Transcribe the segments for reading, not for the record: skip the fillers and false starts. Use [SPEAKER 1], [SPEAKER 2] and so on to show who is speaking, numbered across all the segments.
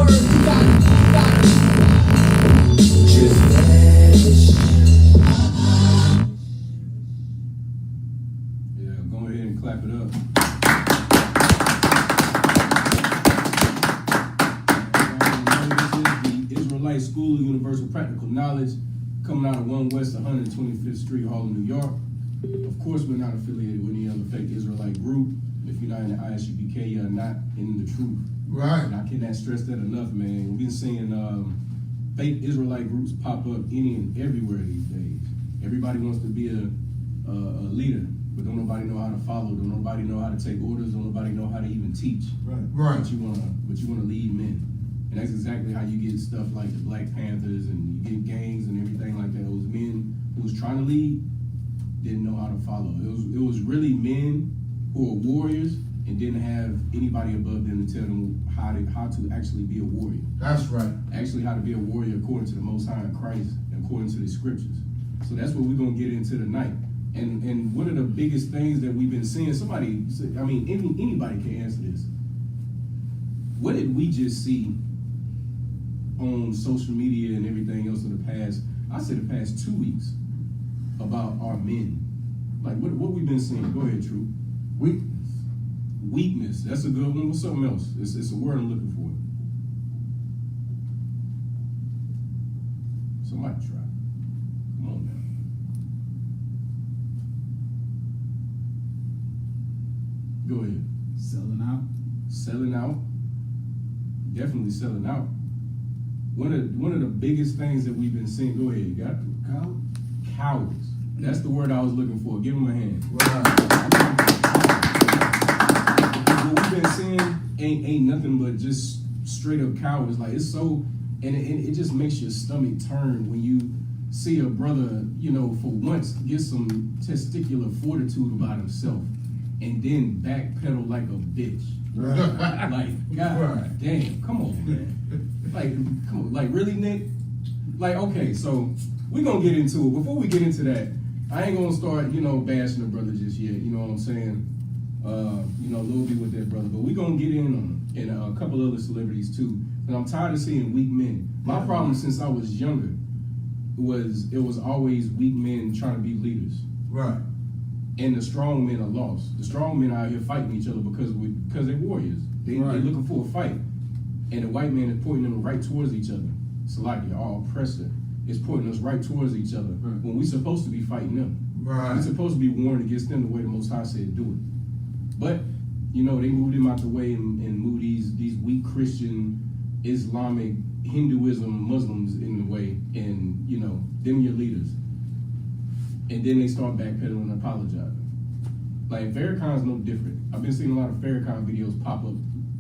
[SPEAKER 1] word. You got it. Just vanish.
[SPEAKER 2] Yeah, go ahead and clap it up. This is the Israelite School of Universal Practical Knowledge, coming out of 1 West 125th Street, Harlem, New York. Of course, we're not affiliated with any other fake Israelite group. If you're not in the I.S.U.P.K, you're not in the truth.
[SPEAKER 3] Right.
[SPEAKER 2] And I cannot stress that enough, man. We've been seeing fake Israelite groups pop up any and everywhere these days. Everybody wants to be a leader, but don't nobody know how to follow. Don't nobody know how to take orders. Don't nobody know how to even teach.
[SPEAKER 3] Right.
[SPEAKER 2] But you wanna lead men, and that's exactly how you get stuff like the Black Panthers, and you get gangs and everything like that. Those men who was trying to lead didn't know how to follow. It was really men who are warriors and didn't have anybody above them to tell them how to actually be a warrior.
[SPEAKER 3] That's right.
[SPEAKER 2] Actually, how to be a warrior according to the Most High in Christ and according to the scriptures. So that's what we're gonna get into tonight. And one of the biggest things that we've been seeing, anybody can answer this. What did we just see on social media and everything else in the past, I say the past 2 weeks, about our men? Like, what we've been seeing? Go ahead, True. Weakness. That's a good one. What's something else? It's a word I'm looking for. Somebody try. Come on now. Go ahead.
[SPEAKER 4] Selling out.
[SPEAKER 2] Selling out. Definitely selling out. One of the biggest things that we've been seeing. Go ahead. You got it? Cowards. That's the word I was looking for. Give them a hand. What we've been seeing ain't nothing but just straight up cowards. Like, it's so, and it just makes your stomach turn when you see a brother, for once get some testicular fortitude about himself, and then backpedal like a bitch.
[SPEAKER 3] Right.
[SPEAKER 2] Like, God damn, come on, man. Like, come on, like, really, Nick? Like, okay, so we're gonna get into it. Before we get into that, I ain't gonna start, bashing the brother just yet. You know what I'm saying? Lil B with that brother, but we're gonna get in on him and a couple other celebrities too. And I'm tired of seeing weak men. My problem since I was younger was it was always weak men trying to be leaders.
[SPEAKER 3] Right.
[SPEAKER 2] And the strong men are lost. The strong men out here fighting each other because they're warriors. They're looking for a fight. And the white man is pointing them right towards each other. It's like our oppressor is pointing us right towards each other when we're supposed to be fighting them.
[SPEAKER 3] Right.
[SPEAKER 2] We're supposed to be warned against them the way the Most High said do it. But, they moved him out the way and moved these weak Christian, Islamic, Hinduism, Muslims in the way, and, them your leaders. And then they start backpedaling and apologizing. Like, Farrakhan's no different. I've been seeing a lot of Farrakhan videos pop up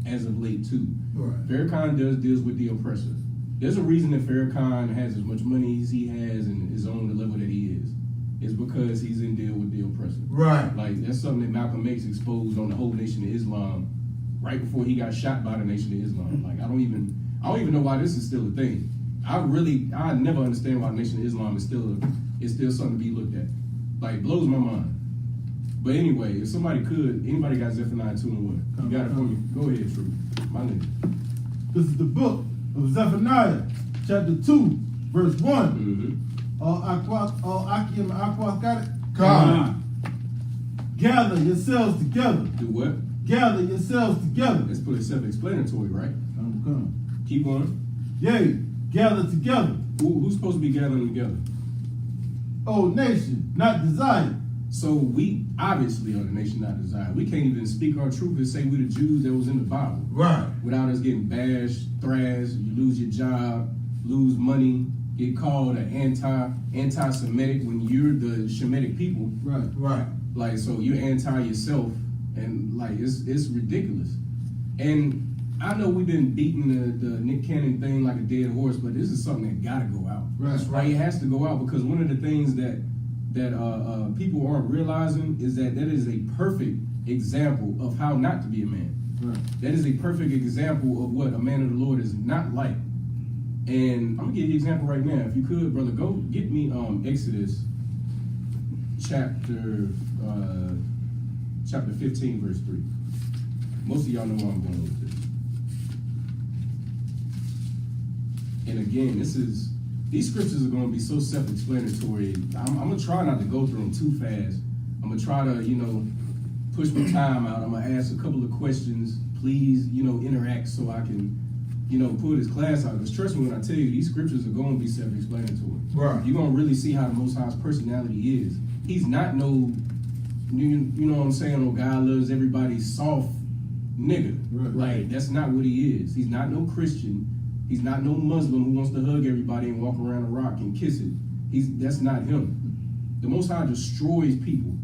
[SPEAKER 2] as of late, too.
[SPEAKER 3] Right.
[SPEAKER 2] Farrakhan deals with the oppressor. There's a reason that Farrakhan has as much money as he has and is on the level that he is. It's because he's in deal with the oppressor.
[SPEAKER 3] Right.
[SPEAKER 2] Like, that's something that Malcolm X exposed on the whole Nation of Islam right before he got shot by the Nation of Islam. Like, I don't even know why this is still a thing. I never understand why the Nation of Islam is still something to be looked at. Like, blows my mind. But anyway, if anybody got Zephaniah 2 and 1? You got it for me? Go ahead, True. My nigga.
[SPEAKER 4] This is the book of Zephaniah, chapter 2, verse 1.
[SPEAKER 2] Mm-hmm.
[SPEAKER 4] All Akim and Aqua got it?
[SPEAKER 3] God.
[SPEAKER 4] Gather yourselves together.
[SPEAKER 2] Do what?
[SPEAKER 4] Gather yourselves together.
[SPEAKER 2] Let's put it self-explanatory, right?
[SPEAKER 4] Come.
[SPEAKER 2] Keep going.
[SPEAKER 4] Yea, gather together.
[SPEAKER 2] Who's supposed to be gathering together?
[SPEAKER 4] O nation, not desired.
[SPEAKER 2] So we obviously are the nation not desired. We can't even speak our truth and say we the Jews that was in the Bible.
[SPEAKER 3] Right.
[SPEAKER 2] Without us getting bashed, thrashed, you lose your job, lose money, get called an anti-Semitic when you're the Shemitic people.
[SPEAKER 4] Right.
[SPEAKER 3] Right.
[SPEAKER 2] Like, so you're anti yourself, and like it's ridiculous. And I know we've been beating the Nick Cannon thing like a dead horse, but this is something that gotta go out.
[SPEAKER 3] That's right.
[SPEAKER 2] Like, it has to go out, because one of the things that people aren't realizing is that is a perfect example of how not to be a man.
[SPEAKER 4] Right.
[SPEAKER 2] That is a perfect example of what a man of the Lord is not like. And I'm gonna give you an example right now. If you could, brother, go get me Exodus chapter 15, verse 3. Most of y'all know where I'm going with this. And again, these scriptures are going to be so self-explanatory. I'm going to try not to go through them too fast. I'm going to try to, push my time out. I'm going to ask a couple of questions. Please, interact so I can, pull this class out. Because trust me when I tell you, these scriptures are going to be self-explanatory.
[SPEAKER 3] Right.
[SPEAKER 2] You're going to really see how the Most High's personality is. He's not no, you know what I'm saying, no God loves everybody soft nigga.
[SPEAKER 3] Right.
[SPEAKER 2] Like, that's not what he is. He's not no Christian. He's not no Muslim who wants to hug everybody and walk around a rock and kiss it. That's not him. The Most High destroys people.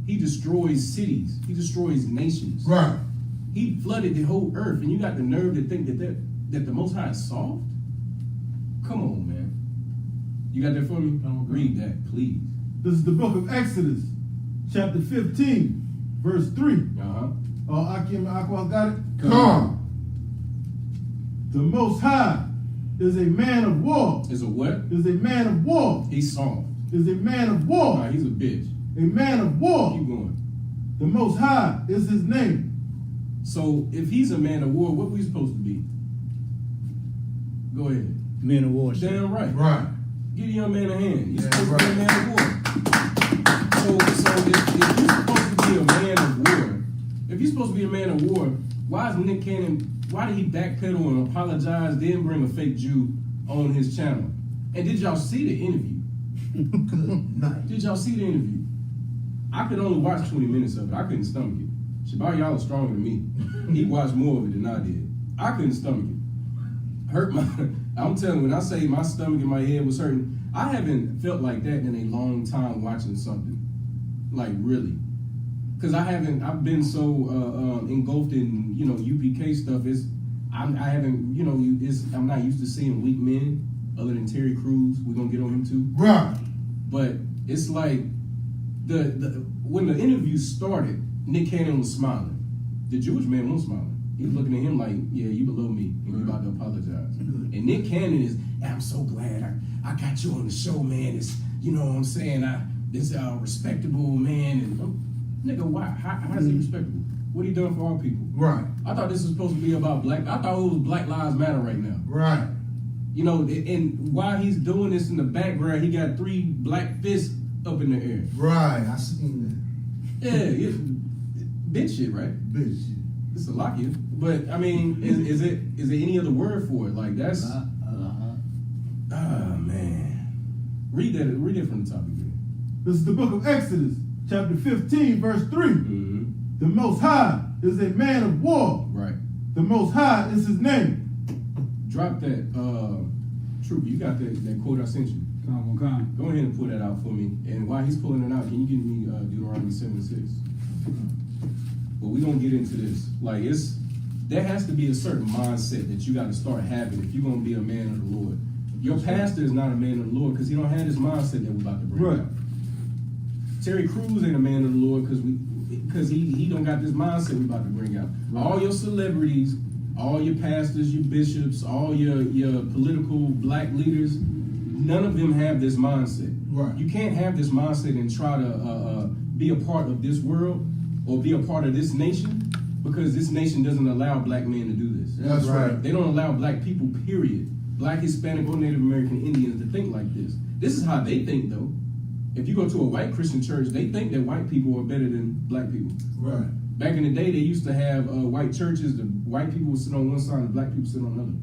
[SPEAKER 2] He destroys cities. He destroys nations.
[SPEAKER 3] Right.
[SPEAKER 2] He flooded the whole earth, and you got the nerve to think that the Most High is soft? Come on, man. You got that for me? Read that, please.
[SPEAKER 4] This is the book of Exodus, chapter 15, verse 3. Akim and Aqua got it?
[SPEAKER 3] Come.
[SPEAKER 4] The Most High is a man of war.
[SPEAKER 2] Is a what?
[SPEAKER 4] Is a man of war.
[SPEAKER 2] He's soft.
[SPEAKER 4] Is a man of war.
[SPEAKER 2] Nah, he's a bitch.
[SPEAKER 4] A man of war.
[SPEAKER 2] Keep going.
[SPEAKER 4] The Most High is his name.
[SPEAKER 2] So if he's a man of war, what we supposed to be? Go ahead.
[SPEAKER 5] Men of war.
[SPEAKER 2] Damn right.
[SPEAKER 3] Right.
[SPEAKER 2] Give the young man a hand. He's
[SPEAKER 3] Yeah,
[SPEAKER 2] supposed to be a
[SPEAKER 3] right.
[SPEAKER 2] man of war. So if you're supposed to be a man of war, if you're supposed to be a man of war, why is Nick Cannon, why did he backpedal and apologize, then bring a fake Jew on his channel? And did y'all see the interview?
[SPEAKER 3] Good night.
[SPEAKER 2] Did y'all see the interview? I could only watch 20 minutes of it. I couldn't stomach it. Shabar, y'all are stronger than me. He watched more of it than I did. I couldn't stomach it. Hurt my, I'm telling you, when I say my stomach and my head was hurting, I haven't felt like that in a long time watching something. Like, really. Because I've been so engulfed in, UPK stuff. I'm not used to seeing weak men other than Terry Crews. We're going to get on him too.
[SPEAKER 3] Right.
[SPEAKER 2] But it's like, when the interview started, Nick Cannon was smiling. The Jewish man wasn't smiling. He was looking at him like, yeah, you below me, and you about to apologize. And Nick Cannon is, I'm so glad I got you on the show, man. It's, you know what I'm saying, this respectable man. And nigga, why? How is he respectable? What he done for all people?
[SPEAKER 3] Right.
[SPEAKER 2] I thought this was supposed to be about I thought it was Black Lives Matter right now.
[SPEAKER 3] Right.
[SPEAKER 2] And while he's doing this in the background, he got 3 black fists up in the air.
[SPEAKER 3] Right. I seen
[SPEAKER 2] Yeah, bitch shit, right?
[SPEAKER 3] that. Bitch.
[SPEAKER 2] It's a lock you. But I mean, is there any other word for it? Like that's man. Read it from the top again.
[SPEAKER 4] This is the book of Exodus, chapter 15, verse 3.
[SPEAKER 2] Mm-hmm.
[SPEAKER 4] The Most High is a man of war.
[SPEAKER 2] Right.
[SPEAKER 4] The Most High is his name.
[SPEAKER 2] Drop that, Trooper. You got that quote I sent you.
[SPEAKER 5] Come.
[SPEAKER 2] Go ahead and pull that out for me. And while he's pulling it out, can you give me Deuteronomy 7:6? But we're gonna get into this. Like there has to be a certain mindset that you got to start having if you're gonna be a man of the Lord. Your pastor is not a man of the Lord because he don't have this mindset that we're about to bring
[SPEAKER 4] Right.
[SPEAKER 2] out. Terry Crews ain't a man of the Lord because he don't got this mindset we about to bring out.
[SPEAKER 5] Right.
[SPEAKER 2] All your celebrities, all your pastors, your bishops, all your political black leaders, none of them have this mindset.
[SPEAKER 3] Right.
[SPEAKER 2] You can't have this mindset and try to be a part of this world or be a part of this nation because this nation doesn't allow black men to do this.
[SPEAKER 3] That's right.
[SPEAKER 2] They don't allow black people, period. Black, Hispanic, or Native American Indians to think like this. This is how they think, though. If you go to a white Christian church, they think that white people are better than black people.
[SPEAKER 3] Right.
[SPEAKER 2] Back in the day, they used to have white churches. The white people would sit on one side and the black people sit on the other.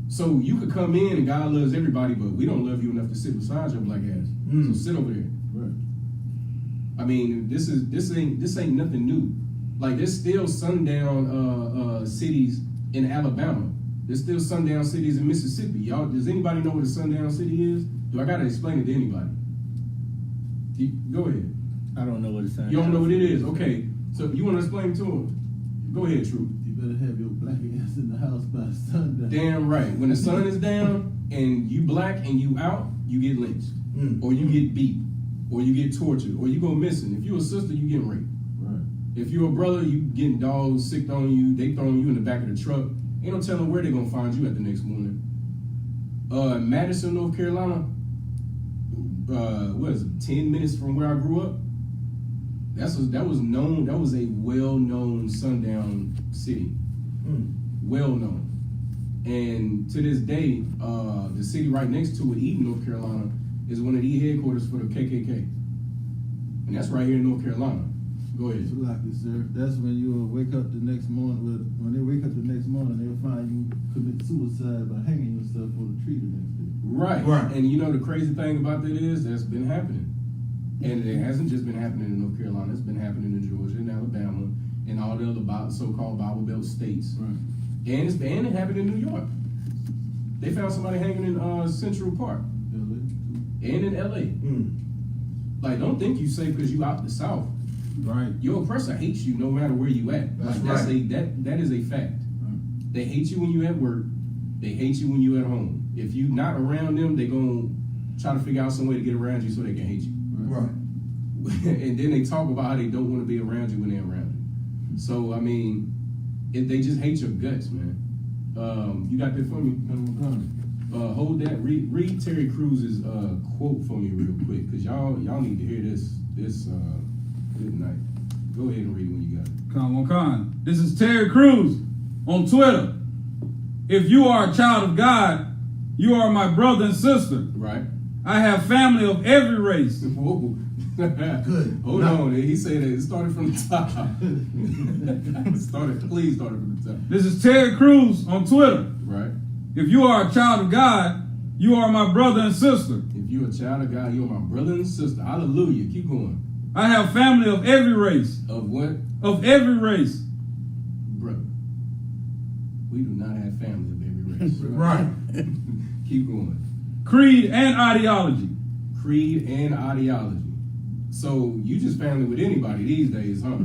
[SPEAKER 2] So you could come in and God loves everybody, but we don't love you enough to sit beside your black ass. So sit over there.
[SPEAKER 3] Right.
[SPEAKER 2] I mean, this ain't nothing new. Like there's still sundown cities in Alabama. There's still sundown cities in Mississippi. Y'all, does anybody know what a sundown city is? Do I gotta explain it to anybody? Go ahead.
[SPEAKER 5] I don't know what it sounds.
[SPEAKER 2] You don't know what it is? Okay. So you want to explain to him? Go ahead, True.
[SPEAKER 6] You better have your black ass in the house by sundown.
[SPEAKER 2] Damn right. When the sun is down and you black and you out, you get lynched, or you get beat, or you get tortured, or you go missing. If you're a sister, you get raped.
[SPEAKER 6] Right.
[SPEAKER 2] If you're a brother, you getting dogs sicked on you. They throwing you in the back of the truck. Ain't no telling where they gonna find you at the next morning. Madison, North Carolina. What is it? 10 minutes from where I grew up. That was known. That was a well-known sundown city. Well known. And to this day, the city right next to it, Eden, North Carolina, is one of the headquarters for the KKK. And that's right here in North Carolina. Go ahead.
[SPEAKER 6] Salaki, sir. That's when you will wake up the next morning. When they wake up the next morning, they'll find you commit suicide by hanging yourself on the tree the next day.
[SPEAKER 2] Right.
[SPEAKER 3] Right.
[SPEAKER 2] And you know the crazy thing about that is that's been happening. And it hasn't just been happening in North Carolina, it's been happening in Georgia and Alabama and all the other so-called Bible Belt states.
[SPEAKER 6] Right.
[SPEAKER 2] And it happened in New York. They found somebody hanging in Central Park and in LA. Like, don't think you safe because you out the South.
[SPEAKER 4] Right.
[SPEAKER 2] Your oppressor hates you no matter where you at.
[SPEAKER 3] That's
[SPEAKER 2] Like,
[SPEAKER 3] right.
[SPEAKER 2] that is a fact.
[SPEAKER 6] Right.
[SPEAKER 2] They hate you when you at work. They hate you when you at home. If you not around them, they gonna try to figure out some way to get around you so they can hate you.
[SPEAKER 3] Right.
[SPEAKER 2] And then they talk about how they don't want to be around you when they're around you. So I mean, they just hate your guts, man. You got that for me? Hold that. Read Terry Cruz's quote for me real quick, cause y'all need to hear this good night. Go ahead and read it when you got it.
[SPEAKER 7] Con. This is Terry Crews on Twitter. If you are a child of God, you are my brother and sister.
[SPEAKER 2] Right.
[SPEAKER 7] I have family of every race.
[SPEAKER 2] Whoa.
[SPEAKER 3] Good.
[SPEAKER 2] Hold on. He said it started from the top. Please start it from the top.
[SPEAKER 7] This is Terry Crews on Twitter.
[SPEAKER 2] Right.
[SPEAKER 7] If you are a child of God, you are my brother and sister.
[SPEAKER 2] If you're a child of God, you're my brother and sister. Hallelujah. Keep going.
[SPEAKER 7] I have family of every race.
[SPEAKER 2] Of what?
[SPEAKER 7] Of every race.
[SPEAKER 2] Brother. We do not have family of every race.
[SPEAKER 3] Right.
[SPEAKER 2] Keep going.
[SPEAKER 7] Creed and ideology.
[SPEAKER 2] Creed and ideology. So you just family with anybody these days, huh?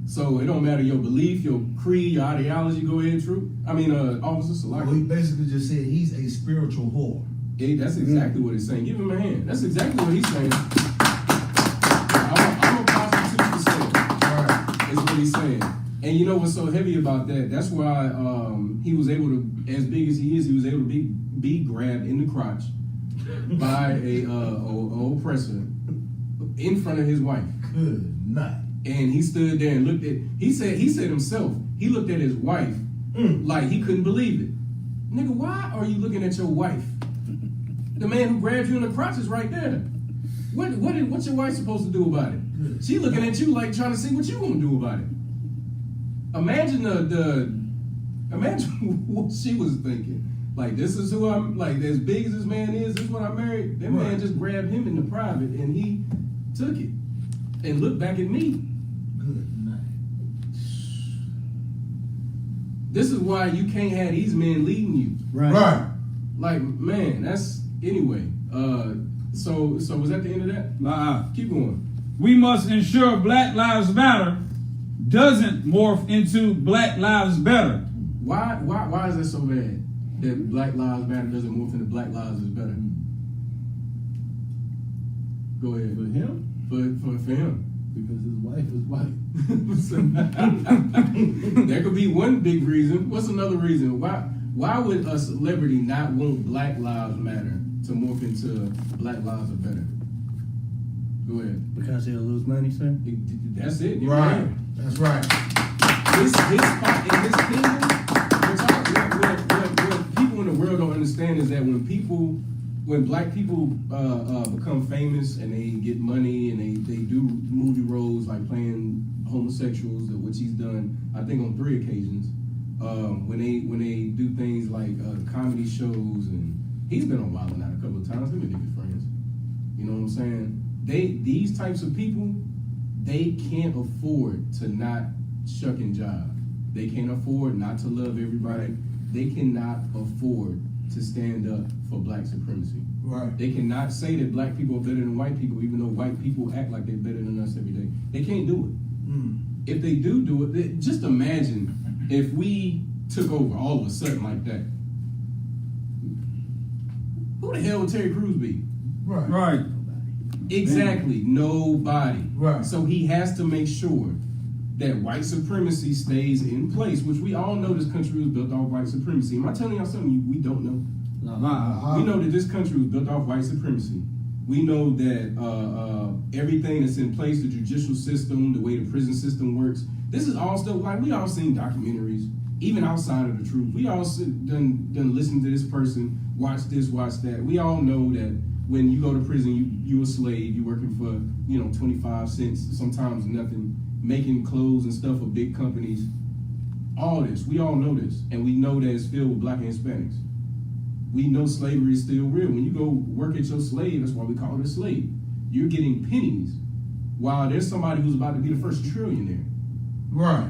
[SPEAKER 2] So it don't matter your belief, your creed, your ideology. Go ahead, True. Officer
[SPEAKER 3] Well, he
[SPEAKER 2] Salaki.
[SPEAKER 3] basically just said he's a spiritual whore.
[SPEAKER 2] That's exactly what he's saying. Give him a hand. That's exactly what he's saying. I'm a prostitute saying.
[SPEAKER 3] Right.
[SPEAKER 2] Is what he's saying. And you know what's so heavy about that? That's why he was able to, as big as he is, he was able to be grabbed in the crotch by a oppressor in front of his wife.
[SPEAKER 3] Good night.
[SPEAKER 2] And he stood there and looked at. He said himself. He looked at his wife like he couldn't believe it. Nigga, why are you looking at your wife? The man who grabbed you in the crotch is right there. What's your wife supposed to do about it? She looking at you like trying to see what you gonna do about it. Imagine imagine what she was thinking. Like, this is who I'm, like, as big as this man is, this is what I married. That man just grabbed him in the private and he took it and looked back at me.
[SPEAKER 3] Good night.
[SPEAKER 2] This is why you can't have these men leading you.
[SPEAKER 3] Right.
[SPEAKER 2] Like, man, that's, anyway. So was that the end of that? Keep going.
[SPEAKER 7] We must ensure Black Lives Matter doesn't morph into Black Lives Better.
[SPEAKER 2] Why is that so bad? That Black Lives Matter doesn't morph into Black Lives is better. Go ahead.
[SPEAKER 6] For him?
[SPEAKER 2] For him.
[SPEAKER 6] Because his wife is white.
[SPEAKER 2] There could be one big reason. What's another reason? Why would a celebrity not want Black Lives Matter to morph into Black Lives Are Better? Go ahead.
[SPEAKER 5] Because he'll lose money, sir?
[SPEAKER 2] That's it. You're
[SPEAKER 3] Right. That's right.
[SPEAKER 2] His spot in his kingdom, what people in the world don't understand is that when black people become famous and they get money and they do movie roles like playing homosexuals, which he's done, I think on 3 occasions, when they do things like comedy shows, and he's been on Wild 'N Out a couple of times, they've been good friends. You know what I'm saying? These types of people, they can't afford to not shuck and jive. They can't afford not to love everybody. They cannot afford to stand up for black supremacy.
[SPEAKER 3] Right.
[SPEAKER 2] They cannot say that black people are better than white people, even though white people act like they're better than us every day. They can't do it. If they do it, just imagine if we took over all of a sudden like that. Who the hell would Terry Crews be?
[SPEAKER 3] Right.
[SPEAKER 7] Right.
[SPEAKER 2] Exactly, nobody.
[SPEAKER 3] Right.
[SPEAKER 2] So he has to make sure that white supremacy stays in place, which we all know this country was built off white supremacy. Am I telling y'all something we don't know? We know that this country was built off white supremacy. We know that everything that's in place, the judicial system, the way the prison system works, this is all stuff, like, we all seen documentaries. even outside of the truth. We all done listen to this person, watch this, watch that. We all know that when you go to prison, you a slave. You working for 25 cents, sometimes nothing, making clothes and stuff for big companies. All this, we all know this, and we know that it's filled with black and Hispanics. We know slavery is still real. When you go work at your slave, that's why we call it a slave. You're getting pennies, while there's somebody who's about to be the first trillionaire.
[SPEAKER 3] Right.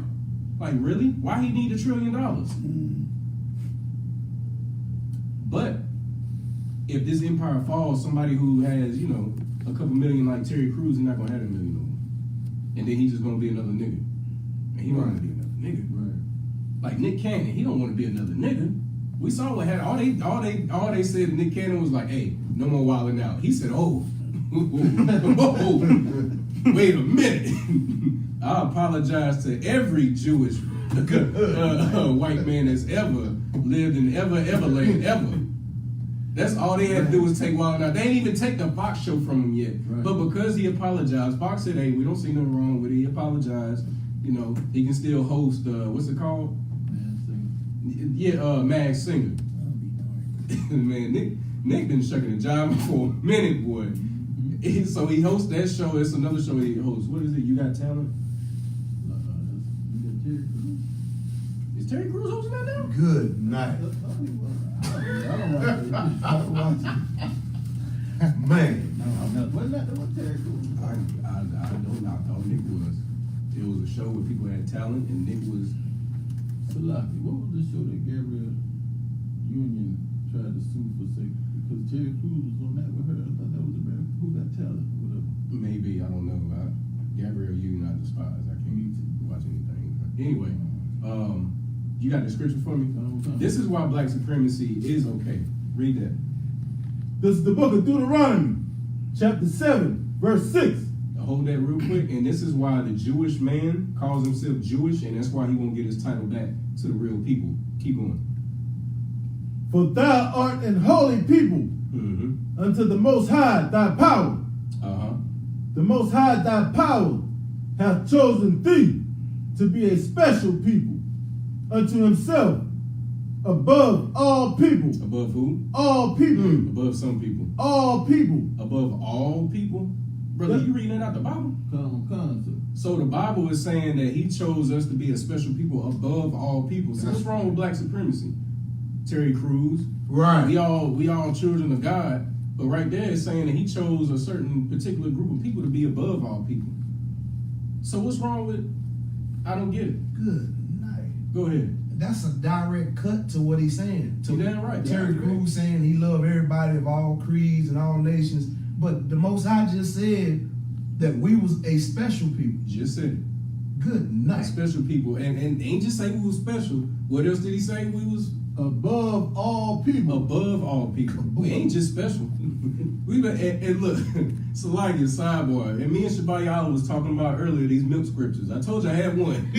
[SPEAKER 2] Like, really? Why he need $1 trillion? But if this empire falls, somebody who has, a couple million like Terry Crews, he's not gonna have $1 million no more. And then he's just gonna be another nigga. And he don't want to be another nigga.
[SPEAKER 6] Right.
[SPEAKER 2] Like Nick Cannon, he don't want to be another nigga. We saw what had all they said. Nick Cannon was like, "Hey, no more wilding out." He said, "Oh, wait a minute." I apologize to every Jewish white man that's ever lived in Everland ever. That's all they had to do was take Wild out. They didn't even take the Fox show from him yet.
[SPEAKER 6] Right.
[SPEAKER 2] But because he apologized, Fox said, "Hey, we don't see nothing wrong with it." He apologized. He can still host. What's it called? Yeah, Mag Singer. Man, Nick been shucking the job for a minute, boy. So he hosts that show. It's another show he hosts. What is it? You Got Talent? Is Terry Crews hosting that now?
[SPEAKER 3] Good night.
[SPEAKER 6] I don't watch it.
[SPEAKER 3] Man.
[SPEAKER 6] What's that? What Terry Crews?
[SPEAKER 2] I don't know. I thought Nick was. It was a show where people had talent, and Nick was.
[SPEAKER 6] Salaki, what was the show that Gabriel Union tried to sue for because Terry Crews was on that with her? I thought that was American Who Got Talent or whatever.
[SPEAKER 2] Maybe, I don't know. Gabrielle Union, I despise. I can't watch anything. Anyway, you got the scripture for me? This is why black supremacy is okay. Read that.
[SPEAKER 4] This is the book of Deuteronomy, chapter 7, verse 6.
[SPEAKER 2] Hold that real quick. And this is why the Jewish man calls himself Jewish, and that's why he won't get his title back to the real people. Keep going.
[SPEAKER 4] For thou art an holy people unto the Most High thy power. The Most High thy power hath chosen thee to be a special people unto himself above all people.
[SPEAKER 2] Above who?
[SPEAKER 4] All people.
[SPEAKER 2] Above some people.
[SPEAKER 4] All people.
[SPEAKER 2] Above all people? Brother, you reading that out the Bible? So the Bible is saying that he chose us to be a special people above all people. So what's wrong with black supremacy? Terry Crews.
[SPEAKER 3] Right.
[SPEAKER 2] We all children of God. But right there it's saying that he chose a certain particular group of people to be above all people. So what's wrong with it? I don't get it.
[SPEAKER 3] Good night.
[SPEAKER 2] Go ahead.
[SPEAKER 3] That's a direct cut to what he's saying.
[SPEAKER 2] You damn right.
[SPEAKER 3] Terry
[SPEAKER 2] Yeah,
[SPEAKER 3] Crews saying he loved everybody of all creeds and all nations. But the Most High just said that we was a special people.
[SPEAKER 2] Just said it.
[SPEAKER 3] Good night.
[SPEAKER 2] Special people. And ain't just say we was special. What else did he say we was?
[SPEAKER 4] Above all people.
[SPEAKER 2] Above all people. We ain't just special. We been and look, it's like a sidebar. And me and Shabayala was talking about earlier these milk scriptures. I told you I had one.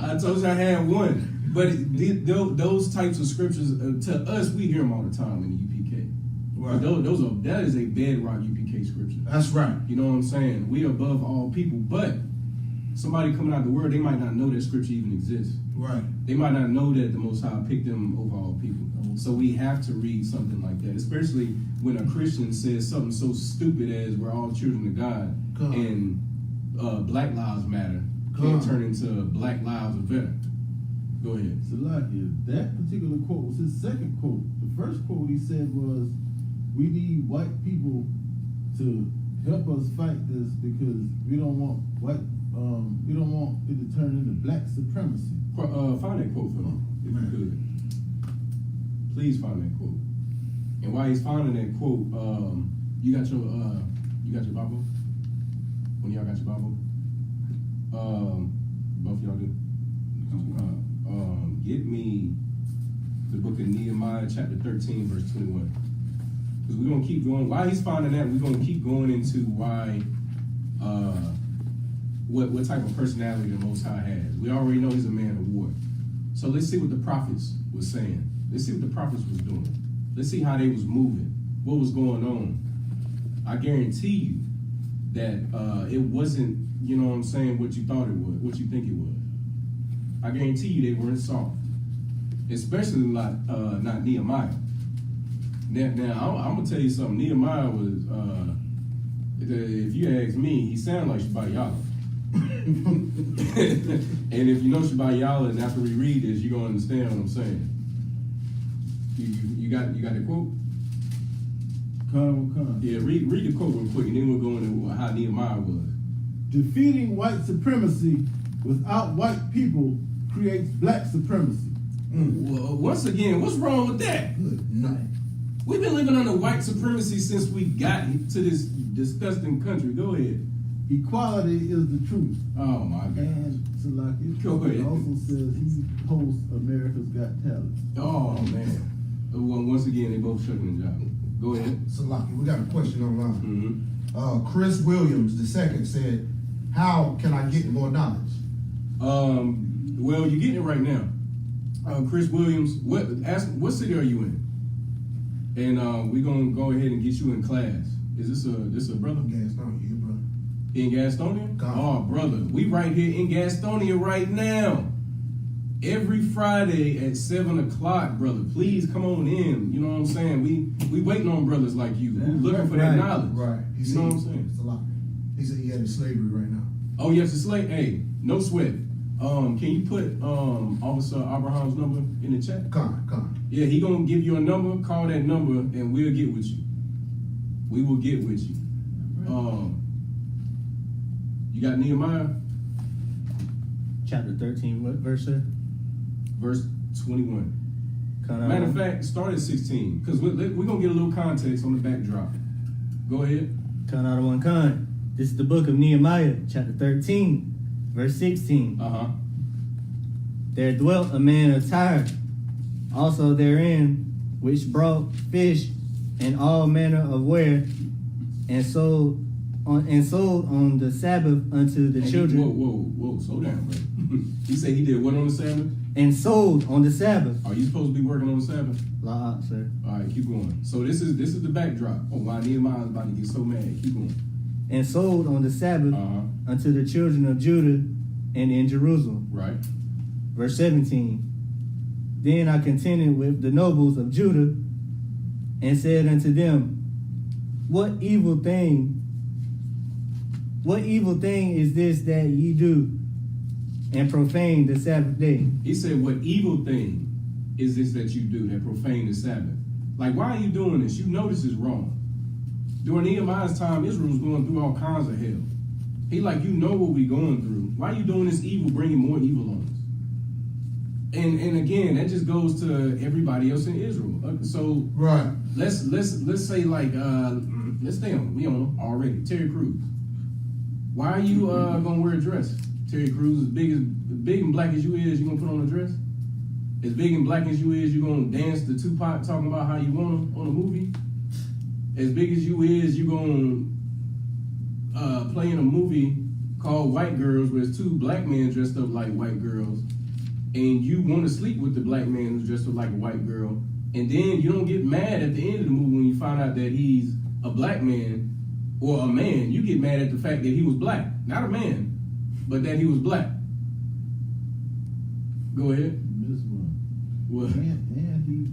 [SPEAKER 2] I told you I had one. But those types of scriptures, to us, we hear them all the time in the UPK.
[SPEAKER 3] Right.
[SPEAKER 2] That is a bedrock UPK scripture.
[SPEAKER 3] That's right.
[SPEAKER 2] You know what I'm saying? We are above all people, but somebody coming out of the word, they might not know that scripture even exists.
[SPEAKER 3] Right.
[SPEAKER 2] They might not know that the Most High picked them over all people. So we have to read something like that, especially when a Christian says something so stupid as we're all children of God and Black Lives Matter can't turn into Black Lives Are Better. Go ahead.
[SPEAKER 6] Salaki, that particular quote was his second quote. The first quote he said was, "We need white people to help us fight this because we don't want we don't want it to turn into black supremacy."
[SPEAKER 2] Find that quote for me, if you could. Please find that quote. And while he's finding that quote, you got your Bible? When y'all got your Bible? Both of y'all do. Get me the book of Nehemiah, chapter 13, verse 21. Because we're gonna keep going. While he's finding that, we're gonna keep going into why, what type of personality the Most High has. We already know he's a man of war. So let's see what the prophets was saying. Let's see what the prophets was doing. Let's see how they was moving. What was going on? I guarantee you that it wasn't, you know what I'm saying, what you thought it was, what you think it was. I guarantee you they weren't soft. Especially not Nehemiah. Now I'm gonna tell you something. Nehemiah was, if you ask me, he sounded like Shabbat Yahweh. And if you know Shabbat Yahweh, and after we read this, you're gonna understand what I'm saying. You got the quote?
[SPEAKER 6] Come.
[SPEAKER 2] Yeah, read the quote real quick, and then we'll go into how Nehemiah was.
[SPEAKER 6] Defeating white supremacy without white people creates black supremacy.
[SPEAKER 2] Well, once again, what's wrong with that?
[SPEAKER 3] Good night.
[SPEAKER 2] We've been living under white supremacy since we got to this disgusting country. Go ahead.
[SPEAKER 6] Equality is the truth.
[SPEAKER 2] Oh my God.
[SPEAKER 6] And Salaki
[SPEAKER 2] Go ahead.
[SPEAKER 6] also says he hosts America's Got Talent.
[SPEAKER 2] Oh man. Well, once again, they both shucking the job. Go ahead.
[SPEAKER 3] Salaki, we got a question online.
[SPEAKER 2] Mm-hmm.
[SPEAKER 3] Chris Williams II said, "How can I get more knowledge?"
[SPEAKER 2] Well, you're getting it right now. Chris Williams, what city are you in? And we're gonna go ahead and get you in class. Is this a brother?
[SPEAKER 3] Gastonia, you brother.
[SPEAKER 2] In Gastonia?
[SPEAKER 3] God.
[SPEAKER 2] Oh, brother, we right here in Gastonia right now. Every Friday at 7:00, brother. Please come on in. You know what I'm saying? We waiting on brothers like you. We looking for that knowledge.
[SPEAKER 3] Right. He
[SPEAKER 2] You
[SPEAKER 3] said
[SPEAKER 2] know what I'm saying?
[SPEAKER 3] Salaki. He said he had his slavery right now.
[SPEAKER 2] Oh, yes, it's late. Hey, no sweat. Can you put Officer Abraham's number in the chat?
[SPEAKER 3] Con.
[SPEAKER 2] Yeah, he gonna give you a number. Call that number, and we'll get with you. We will get with you. You got Nehemiah,
[SPEAKER 5] Chapter 13, what verse, sir?
[SPEAKER 2] verse 21.
[SPEAKER 5] Kind
[SPEAKER 2] Matter of fact, start at 16, because we're gonna get a little context on the backdrop. Go ahead.
[SPEAKER 5] Kind out of one kind. This is the book of Nehemiah, chapter 13, verse 16. There dwelt a man of Tyre, also therein, which brought fish and all manner of ware, and sold on the Sabbath unto the children.
[SPEAKER 2] Whoa, slow down, bro. He said he did what on the Sabbath?
[SPEAKER 5] And sold on the Sabbath.
[SPEAKER 2] Are you supposed to be working on the Sabbath?
[SPEAKER 5] La, sir.
[SPEAKER 2] All right, keep going. So this is the backdrop. Oh, why Nehemiah is about to get so mad. Keep going.
[SPEAKER 5] And sold on the Sabbath unto the children of Judah and in Jerusalem.
[SPEAKER 2] Right.
[SPEAKER 5] Verse 17. Then I contended with the nobles of Judah and said unto them, What evil thing is this that ye do, and profane the Sabbath day?
[SPEAKER 2] He said, what evil thing is this that you do that profane the Sabbath? Like, why are you doing this? You know this is wrong. During Nehemiah's time, Israel was going through all kinds of hell. He like, you know what we going through. Why are you doing this evil, bringing more evil on us? And again, that just goes to everybody else in Israel. So
[SPEAKER 3] Right.
[SPEAKER 2] let's say like let's stay on. We on already. Terry Crews. Why are you gonna wear a dress? Terry Crews, as big and black as you is, you gonna put on a dress? As big and black as you is, you gonna dance to Tupac talking about how you want him on a movie? As big as you is, you gonna play in a movie called White Girls, where it's two black men dressed up like white girls, and you want to sleep with the black man who's dressed up like a white girl, and then you don't get mad at the end of the movie when you find out that he's a black man or a man. You get mad at the fact that he was black, not a man, but that he was black. Go ahead.
[SPEAKER 6] This one.
[SPEAKER 2] What?
[SPEAKER 6] And he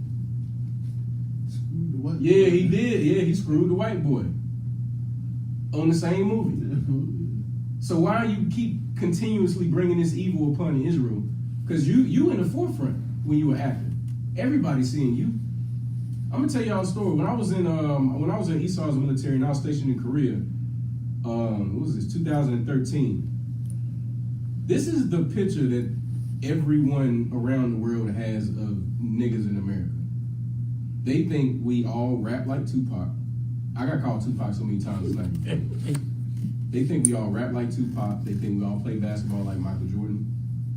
[SPEAKER 6] screwed the white
[SPEAKER 2] Yeah,
[SPEAKER 6] boy.
[SPEAKER 2] he did. Yeah, he screwed the white boy on the same movie. So why you keep continuously bringing this evil upon Israel? Because you in the forefront when you were acting. Everybody's seeing you. I'm gonna tell y'all a story. When I was in Esau's military and I was stationed in Korea, what was this? 2013. This is the picture that everyone around the world has of niggas in America. They think we all rap like Tupac. I got called Tupac so many times. It's like, they think we all rap like Tupac. They think we all play basketball like Michael Jordan.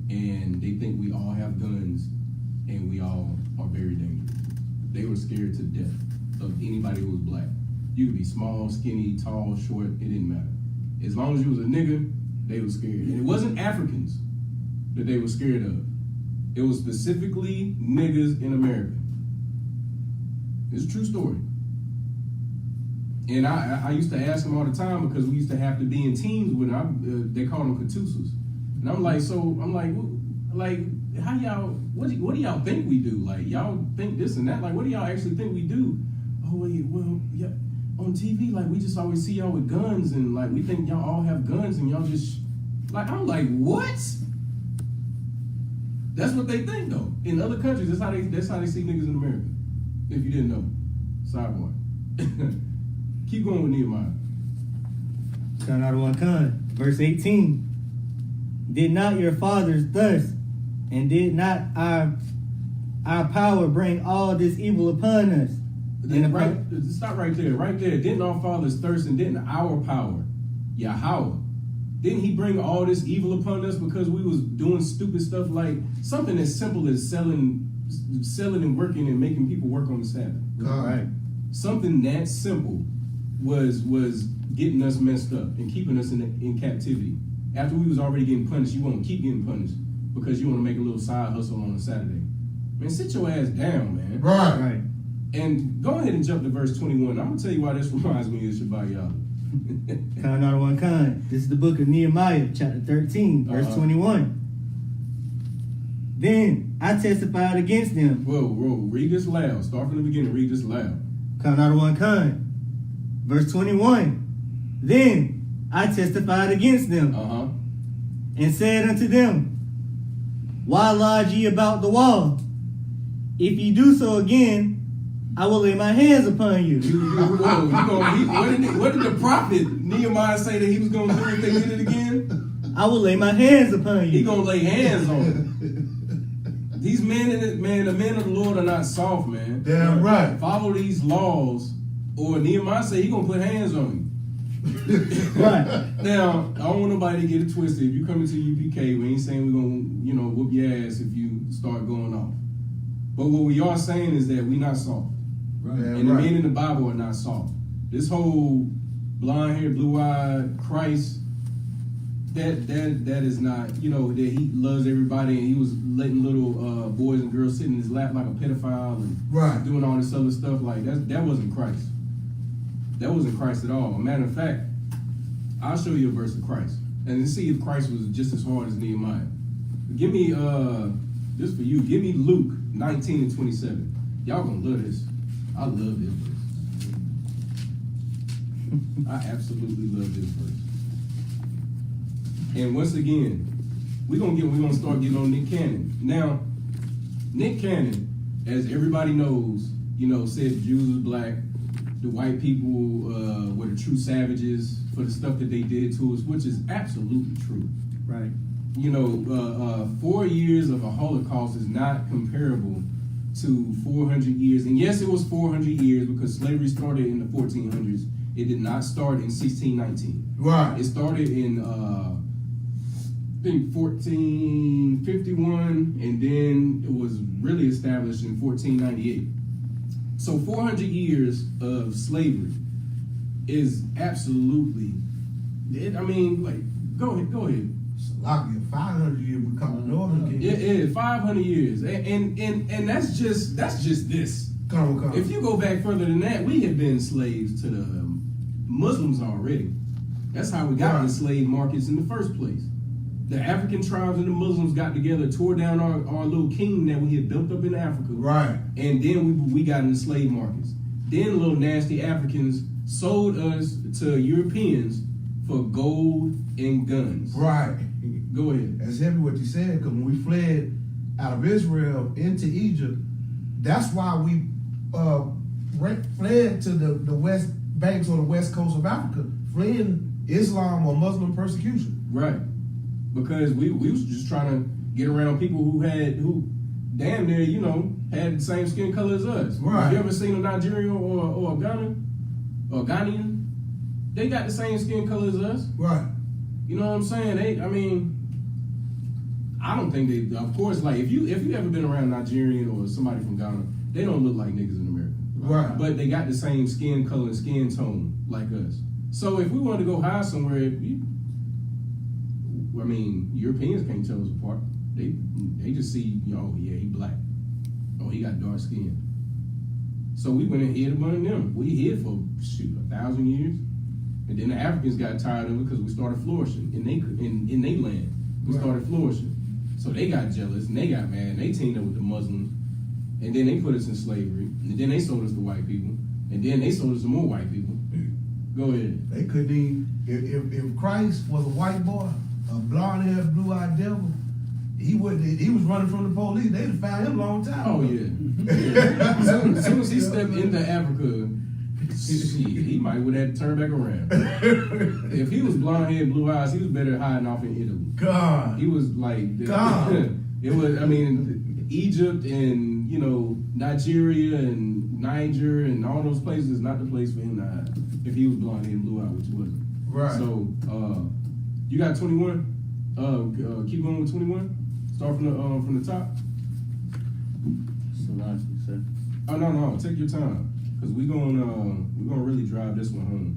[SPEAKER 2] And they think we all have guns and we all are very dangerous. They were scared to death of anybody who was black. You could be small, skinny, tall, short, it didn't matter. As long as you was a nigga, they were scared. And it wasn't Africans that they were scared of. It was specifically niggas in America. It's a true story. And I used to ask them all the time because we used to have to be in teams with them. They called them Katusas. And I'm like, Like, how y'all? What do y'all think we do? Like, y'all think this and that? Like, what do y'all actually think we do? Oh wait, well, yeah, on TV, like we just always see y'all with guns, and like we think y'all all have guns, and y'all just like, I'm like, what? That's what they think though. In other countries, that's how they see niggas in America. If you didn't know, sidebar. Keep going with Nehemiah.
[SPEAKER 5] Con out of one con. Verse 18. Did not your fathers thus, and did not our power bring all this evil upon us?
[SPEAKER 2] Stop right there. Right there. Didn't our fathers thirst, and didn't our power, Yahawadah, didn't he bring all this evil upon us because we was doing stupid stuff like something as simple as selling and working and making people work on the Sabbath?
[SPEAKER 3] Right.
[SPEAKER 2] Something that simple was getting us messed up and keeping us in captivity. After we was already getting punished, you want to keep getting punished because you want to make a little side hustle on a Saturday. Man, sit your ass down, man.
[SPEAKER 3] Right.
[SPEAKER 2] And go ahead and jump to verse 21. I'm going to tell you why this reminds me of Shabbat Yahweh.
[SPEAKER 5] Con out of one con. This is the book of Nehemiah, chapter 13, verse 21. Then I testified against them.
[SPEAKER 2] Whoa, read this loud. Start from the beginning, read this loud.
[SPEAKER 5] Con out of one con. Verse 21. Then I testified against them, and said unto them, why lodge ye about the wall? If ye do so again, I will lay my hands upon you.
[SPEAKER 2] What did the prophet Nehemiah say that he was going to do if they did it again?
[SPEAKER 5] I will lay my hands upon you.
[SPEAKER 2] He going to lay hands on them. These men, the men of the Lord are not soft, man.
[SPEAKER 3] Damn right.
[SPEAKER 2] Follow these laws, or Nehemiah say he going to put hands on you.
[SPEAKER 5] Right.
[SPEAKER 2] Now, I don't want nobody to get it twisted. If you come into I.S.U.P.K, we ain't saying we're going to, whoop your ass if you start going off. But what we are saying is that we not soft.
[SPEAKER 3] Right.
[SPEAKER 2] And the men in the Bible are not soft. This whole blonde hair, blue eyed Christ, that is not, that he loves everybody and he was letting little boys and girls sit in his lap like a pedophile and doing all this other stuff. Like that wasn't Christ. That wasn't Christ at all. A matter of fact, I'll show you a verse of Christ and see if Christ was just as hard as Nehemiah. Give me this for you. Give me Luke 19 and 27. Y'all gonna love this. I love this verse. I absolutely love this verse. And once again, we're gonna start getting on Nick Cannon. Now, Nick Cannon, as everybody knows, said the Jews was black, the white people were the true savages for the stuff that they did to us, which is absolutely true.
[SPEAKER 5] Right.
[SPEAKER 2] 4 years of a Holocaust is not comparable to 400 years. And yes, it was 400 years because slavery started in the 1400s. It did not start in 1619.
[SPEAKER 3] Right.
[SPEAKER 2] It started in, I think 1451, and then it was really established in 1498. So 400 years of slavery is absolutely, go ahead.
[SPEAKER 3] Like 500 years we call it Northern Kingdom.
[SPEAKER 2] Yeah, 500 years, and that's just this.
[SPEAKER 3] Come.
[SPEAKER 2] If you go back further than that, we have been slaves to the Muslims already. That's how we got in the slave markets in the first place. The African tribes and the Muslims got together, tore down our little kingdom that we had built up in Africa. Right. And then we got in the slave markets. Then little nasty Africans sold us to Europeans for gold and guns.
[SPEAKER 3] Right.
[SPEAKER 2] Go ahead.
[SPEAKER 3] That's heavy what you said, because when we fled out of Israel into Egypt, that's why we fled to the west banks or the west coast of Africa, fleeing Islam or Muslim persecution.
[SPEAKER 2] Right. Because we was just trying to get around people who damn near, had the same skin color as us.
[SPEAKER 3] Right.
[SPEAKER 2] Have you ever seen a Nigerian or a Ghanaian? They got the same skin color as us.
[SPEAKER 3] Right.
[SPEAKER 2] You know what I'm saying? I don't think they, of course, like if you ever been around Nigerian or somebody from Ghana, they don't look like niggas in America.
[SPEAKER 3] Right.
[SPEAKER 2] But they got the same skin color and skin tone like us. So if we wanted to go hide somewhere, Europeans can't tell us apart. They just see, he black. Oh, he got dark skin. So we went and hid among them. We hid for 1,000 years. And then the Africans got tired of it because we started flourishing in their land. We started flourishing. So they got jealous and they got mad and they teamed up with the Muslims. And then they put us in slavery. And then they sold us to white people. And then they sold us to more white people. Go ahead.
[SPEAKER 3] They couldn't even, if Christ was a white boy, a blonde-haired, blue-eyed devil, he was running from the police. They'd have found him a long time
[SPEAKER 2] Oh,
[SPEAKER 3] ago.
[SPEAKER 2] yeah. As soon as he stepped into Africa, shit, he might would have to turn back around. If he was blonde hair, blue eyes, he was better hiding off in Italy.
[SPEAKER 3] God.
[SPEAKER 2] He was like,
[SPEAKER 3] God.
[SPEAKER 2] It was, I mean, Egypt and, you know, Nigeria and Niger and all those places is not the place for him to hide. If he was blonde hair and blue eyes, which he wasn't.
[SPEAKER 3] Right.
[SPEAKER 2] So, you got 21? Keep going with 21? Start from the top?
[SPEAKER 5] So last you said.
[SPEAKER 2] Oh, no, take your time. Because we're gonna really drive this one home.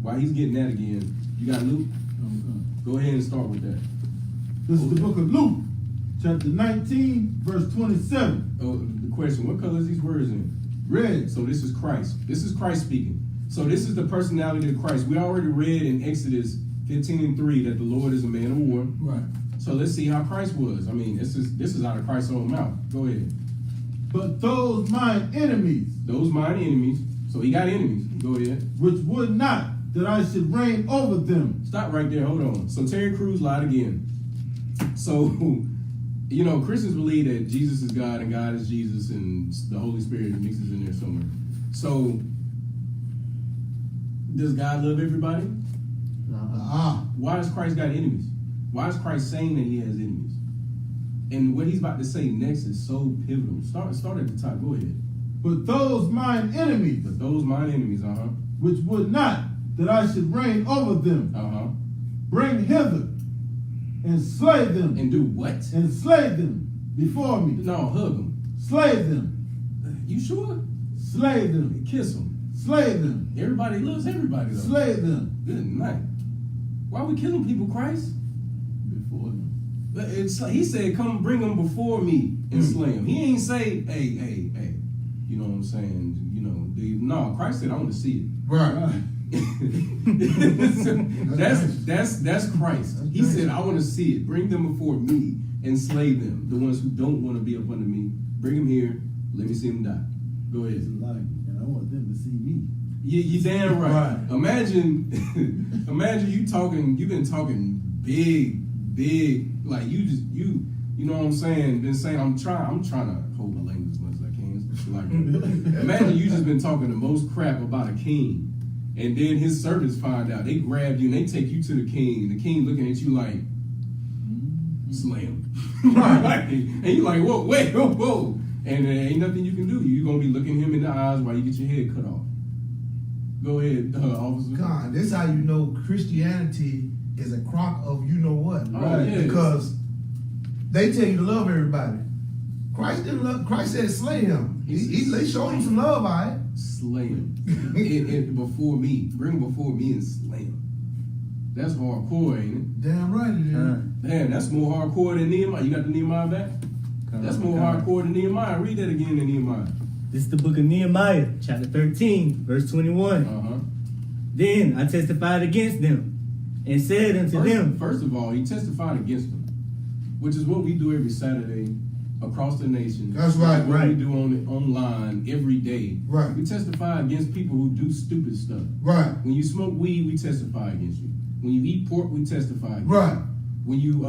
[SPEAKER 2] While he's getting that again, you got Luke? Go ahead and start with that.
[SPEAKER 4] This is the book of Luke, chapter 19, verse 27.
[SPEAKER 2] Oh, the question, what color is these words in?
[SPEAKER 4] Red.
[SPEAKER 2] So this is Christ. This is Christ speaking. So this is the personality of Christ. We already read in Exodus 15:3 that the Lord is a man of war.
[SPEAKER 3] Right.
[SPEAKER 2] So let's see how Christ was. I mean, this is out of Christ's own mouth. Go ahead.
[SPEAKER 4] But those mine enemies,
[SPEAKER 2] Those mine enemies. So he got enemies. Go ahead.
[SPEAKER 4] which would not that I should reign over them.
[SPEAKER 2] Stop right there. Hold on. So Terry Crews lied again. So, you know, Christians believe that Jesus is God and God is Jesus and the Holy Spirit mixes in there somewhere. So, does God love everybody? Why does Christ got enemies? Why is Christ saying that he has enemies? And what he's about to say next is so pivotal. Start at the top. Go ahead.
[SPEAKER 4] But those mine enemies,
[SPEAKER 2] But those mine enemies,
[SPEAKER 4] which would not that I should reign over them, bring hither and slay them.
[SPEAKER 2] And do what?
[SPEAKER 4] And slay them before me.
[SPEAKER 2] No, hug them.
[SPEAKER 4] Slay them.
[SPEAKER 2] You sure?
[SPEAKER 4] Slay them.
[SPEAKER 2] Kiss them.
[SPEAKER 4] Slay them.
[SPEAKER 2] Everybody loves everybody, though.
[SPEAKER 4] Slay them.
[SPEAKER 2] Good night. Why are we killing people, Christ?
[SPEAKER 6] Before them.
[SPEAKER 2] It's like he said, come bring them before me and slay them. He ain't say, hey. You know what I'm saying? You know, no, Christ said, I want to see it.
[SPEAKER 3] Right.
[SPEAKER 2] that's Christ. He said, I want to see it. Bring them before me and slay them. The ones who don't want to be up under me, bring them here. Let me see them die. Go ahead.
[SPEAKER 6] It's like, and I want them to see me.
[SPEAKER 2] You damn right. Imagine you've been talking big, like you know what I'm saying? Been saying I'm trying to hold my language as much as I can. Like, imagine you just been talking the most crap about a king. And then his servants find out. They grab you and they take you to the king. The king looking at you like, slam. Right. And you like, whoa. And there ain't nothing you can do. You're going to be looking him in the eyes while you get your head cut off. Go ahead, officer.
[SPEAKER 3] God, this is how you know Christianity is a crock of you know what.
[SPEAKER 2] Oh, yeah.
[SPEAKER 3] Because they tell you to love everybody. Christ didn't love. Christ said slay him. They showed him some love, all right?
[SPEAKER 2] Slay him. Before me. Bring him before me and slay him. That's hardcore, ain't it?
[SPEAKER 3] Damn right it is.
[SPEAKER 2] Damn, that's more hardcore than Nehemiah. You got the Nehemiah back? That's more hardcore than Nehemiah. Read that again in Nehemiah.
[SPEAKER 5] This is the book of Nehemiah, chapter 13, verse 21. Then I testified against them and said unto them.
[SPEAKER 2] First of all, he testified against them, which is what we do every Saturday across the nation.
[SPEAKER 3] That's right,
[SPEAKER 2] what we do online every day.
[SPEAKER 3] Right.
[SPEAKER 2] We testify against people who do stupid stuff.
[SPEAKER 3] Right.
[SPEAKER 2] When you smoke weed, we testify against you. When you eat pork, we testify against
[SPEAKER 3] Right.
[SPEAKER 2] you.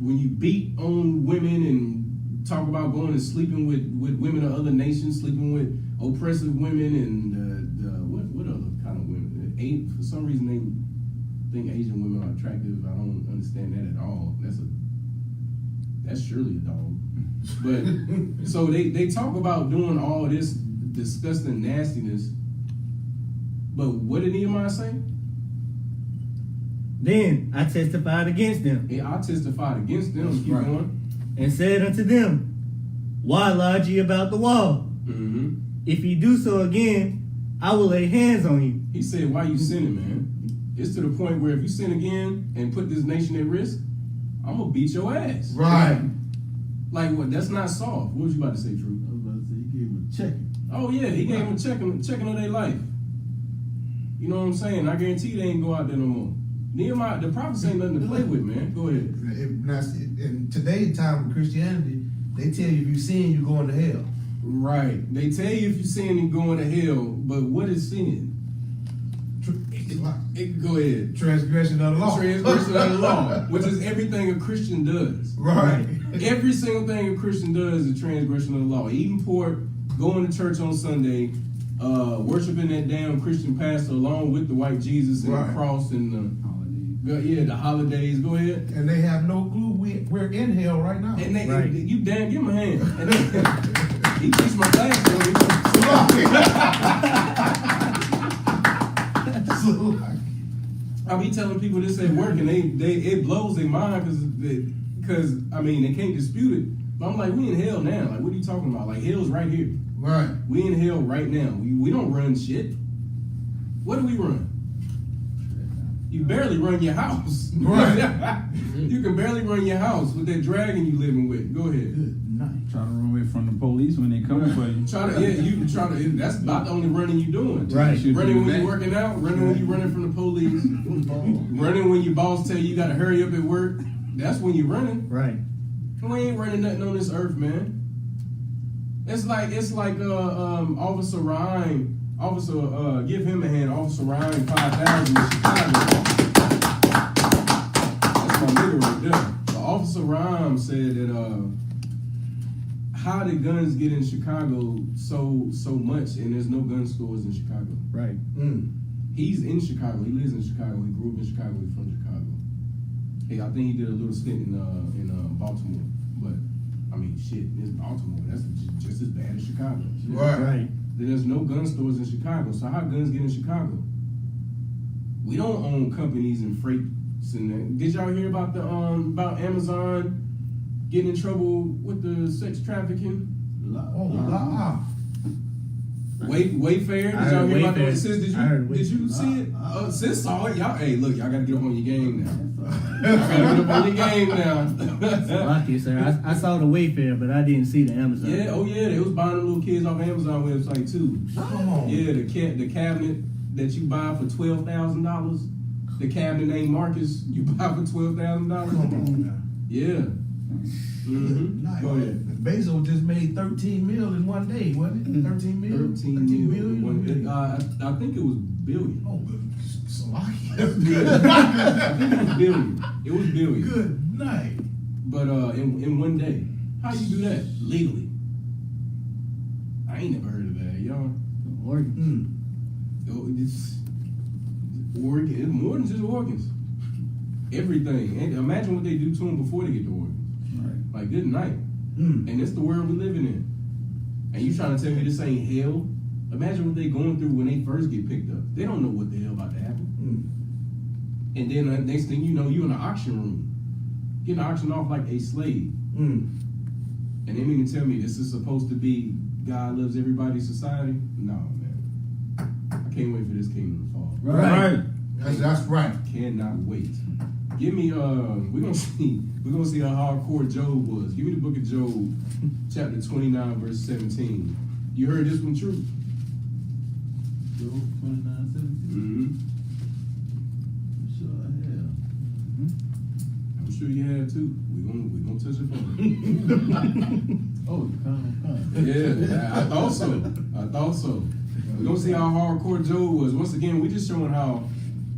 [SPEAKER 2] When you beat on women and talk about going and sleeping with women of other nations, sleeping with oppressive women and what other kind of women? For some reason they think Asian women are attractive. I don't understand that at all. That's surely a dog. But so they talk about doing all this disgusting nastiness. But what did Nehemiah say?
[SPEAKER 5] Then I testified against them.
[SPEAKER 2] Yeah, I testified against them. Keep going.
[SPEAKER 5] And said unto them, why lodge ye about the wall? If ye do so again, I will lay hands on you.
[SPEAKER 2] He said, why you sinning, man? It's to the point where if you sin again and put this nation at risk, I'm going to beat your ass.
[SPEAKER 3] Right.
[SPEAKER 2] Like what? That's not soft. What was you about to say, Drew?
[SPEAKER 6] I was about to say, he gave him a checking.
[SPEAKER 2] Oh, yeah, he gave him a checking on their life. You know what I'm saying? I guarantee they ain't go out there no more. Nehemiah, the prophets ain't nothing to play with, man. Go ahead.
[SPEAKER 3] In today's time with Christianity, they tell you if you sin, you going to hell.
[SPEAKER 2] Right. They tell you if you sin, you're going to hell. But what is sin? Go ahead.
[SPEAKER 3] Transgression of the law.
[SPEAKER 2] Transgression of the law, which is everything a Christian does.
[SPEAKER 3] Right.
[SPEAKER 2] Every single thing a Christian does is a transgression of the law. Eating pork, going to church on Sunday, worshiping that damn Christian pastor along with the white Jesus and the cross and the holidays. Go ahead.
[SPEAKER 3] And they have no clue we're in hell right now.
[SPEAKER 2] And you damn, give him a hand. And he keeps my class going. I be telling people this at work, and it blows their mind because I mean they can't dispute it. But I'm like, we in hell now. Like, what are you talking about? Like, hell's right here.
[SPEAKER 3] Right.
[SPEAKER 2] We in hell right now. We don't run shit. What do we run? You barely run your house.
[SPEAKER 3] Right.
[SPEAKER 2] You can barely run your house with that dragon you living with. Go ahead.
[SPEAKER 3] Good night.
[SPEAKER 7] Try to run away from the police when they coming for you.
[SPEAKER 2] That's about the only running you doing.
[SPEAKER 5] Right.
[SPEAKER 2] Running when you working out, running when you running from the police, running when your boss tell you gotta hurry up at work. That's when you running.
[SPEAKER 5] Right.
[SPEAKER 2] We ain't running nothing on this earth, man. It's like Officer Ryan. Officer, give him a hand. Officer Ryan 5000 in Chicago. That's my nigga right there. But Officer Ryan said that how did guns get in Chicago so much, and there's no gun stores in Chicago.
[SPEAKER 5] Right.
[SPEAKER 2] He's in Chicago. He lives in Chicago. He grew up in Chicago. He's from Chicago. Hey, I think he did a little stint in Baltimore. But I mean, shit, it's Baltimore. That's just as bad as Chicago.
[SPEAKER 5] Right.
[SPEAKER 2] There's no gun stores in Chicago. So how guns get in Chicago? We don't own companies and freights and that. Did y'all hear about about Amazon getting in trouble with the sex trafficking? Wayfair. Did y'all hear about that? Sis, did you see it? Sis saw it. Y'all, hey, look, y'all gotta get up on your game now. Y'all gotta get up on your game now.
[SPEAKER 5] Lucky, sir. I saw the Wayfair, but I didn't see the Amazon.
[SPEAKER 2] Yeah, oh yeah, they was buying them little kids off Amazon website too.
[SPEAKER 3] Come on.
[SPEAKER 2] Yeah, the cabinet that you buy for $12,000. The cabinet named Marcus, you buy for $12,000.
[SPEAKER 3] Come on now.
[SPEAKER 2] Yeah. Mm-hmm.
[SPEAKER 3] Nice.
[SPEAKER 2] Go ahead.
[SPEAKER 3] Bezos just made 13 mil in one day, wasn't it? 13 mil?
[SPEAKER 2] 13 million. I think it was billion.
[SPEAKER 3] Oh, Slocky.
[SPEAKER 2] I think it was billion. It was billion.
[SPEAKER 3] Good night.
[SPEAKER 2] But in one day, how you do that legally? I ain't never heard of that, y'all.
[SPEAKER 5] Organs.
[SPEAKER 2] It's more than just organs. Everything. And imagine what they do to them before they get the organs.
[SPEAKER 7] Right.
[SPEAKER 2] Like, good night. And it's the world we're living in. And you trying to tell me this ain't hell? Imagine what they going through when they first get picked up. They don't know what the hell about to happen. And then next thing you know, you in an auction room, getting auctioned off like a slave. And they mean to tell me this is supposed to be God loves everybody society? No, man. I can't wait for this kingdom to fall.
[SPEAKER 7] Right.
[SPEAKER 3] That's right.
[SPEAKER 2] Cannot wait. Give me we're gonna see how hardcore Job was. Give me the book of Job, chapter 29, verse 17. You heard this one, true?
[SPEAKER 6] Job 29:17.
[SPEAKER 2] I'm sure you have too. We're gonna touch upon it.
[SPEAKER 6] Oh, come.
[SPEAKER 2] Yeah, I thought so. We're gonna see how hardcore Job was. Once again, we're just showing how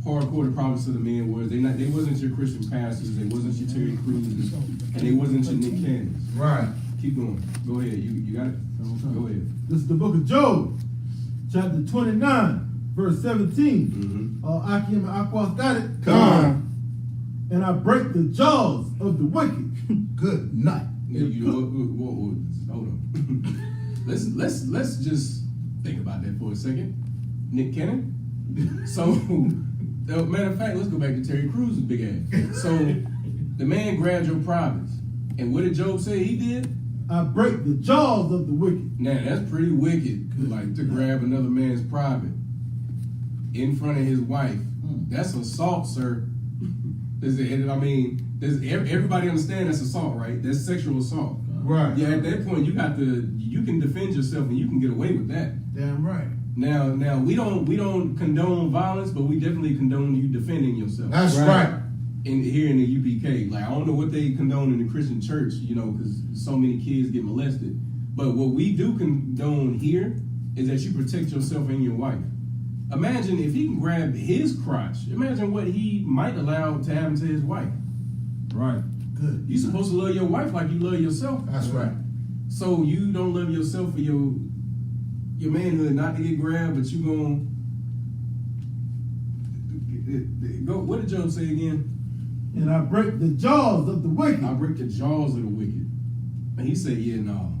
[SPEAKER 2] hardcore the prophets of the men was. They wasn't your Christian pastors, they wasn't your Terry Crews, and they wasn't your Nick Cannons.
[SPEAKER 3] Right.
[SPEAKER 2] Keep going. Go ahead. You got it? Go ahead.
[SPEAKER 4] This is the book of Job, chapter 29, verse 17. I came aquastatic.
[SPEAKER 3] Come.
[SPEAKER 4] And I break the jaws of the wicked.
[SPEAKER 3] Good night.
[SPEAKER 2] Yeah, you know what? Hold on. let's just think about that for a second. Nick Cannon. So, matter of fact, let's go back to Terry Crews' big ass. So, the man grabbed your privates, and what did Job say he did?
[SPEAKER 4] I break the jaws of the wicked.
[SPEAKER 2] Now that's pretty wicked, like to grab another man's private in front of his wife. That's assault, sir. Everybody understand that's assault, right? That's sexual assault.
[SPEAKER 3] Right.
[SPEAKER 2] Yeah, at that point you can defend yourself and you can get away with that.
[SPEAKER 3] Damn right.
[SPEAKER 2] Now we don't condone violence, but we definitely condone you defending yourself.
[SPEAKER 3] That's right.
[SPEAKER 2] Here in the UPK, like I don't know what they condone in the Christian church, because so many kids get molested. But what we do condone here is that you protect yourself and your wife. Imagine if he can grab his crotch. Imagine what he might allow to happen to his wife.
[SPEAKER 7] Right.
[SPEAKER 3] Good.
[SPEAKER 2] You're supposed to love your wife like you love yourself.
[SPEAKER 3] That's right.
[SPEAKER 2] So you don't love yourself for your manhood not to get grabbed, but you gonna go. What did Job say again?
[SPEAKER 4] And I break the jaws of the wicked.
[SPEAKER 2] I break the jaws of the wicked. And he said, "Yeah, no,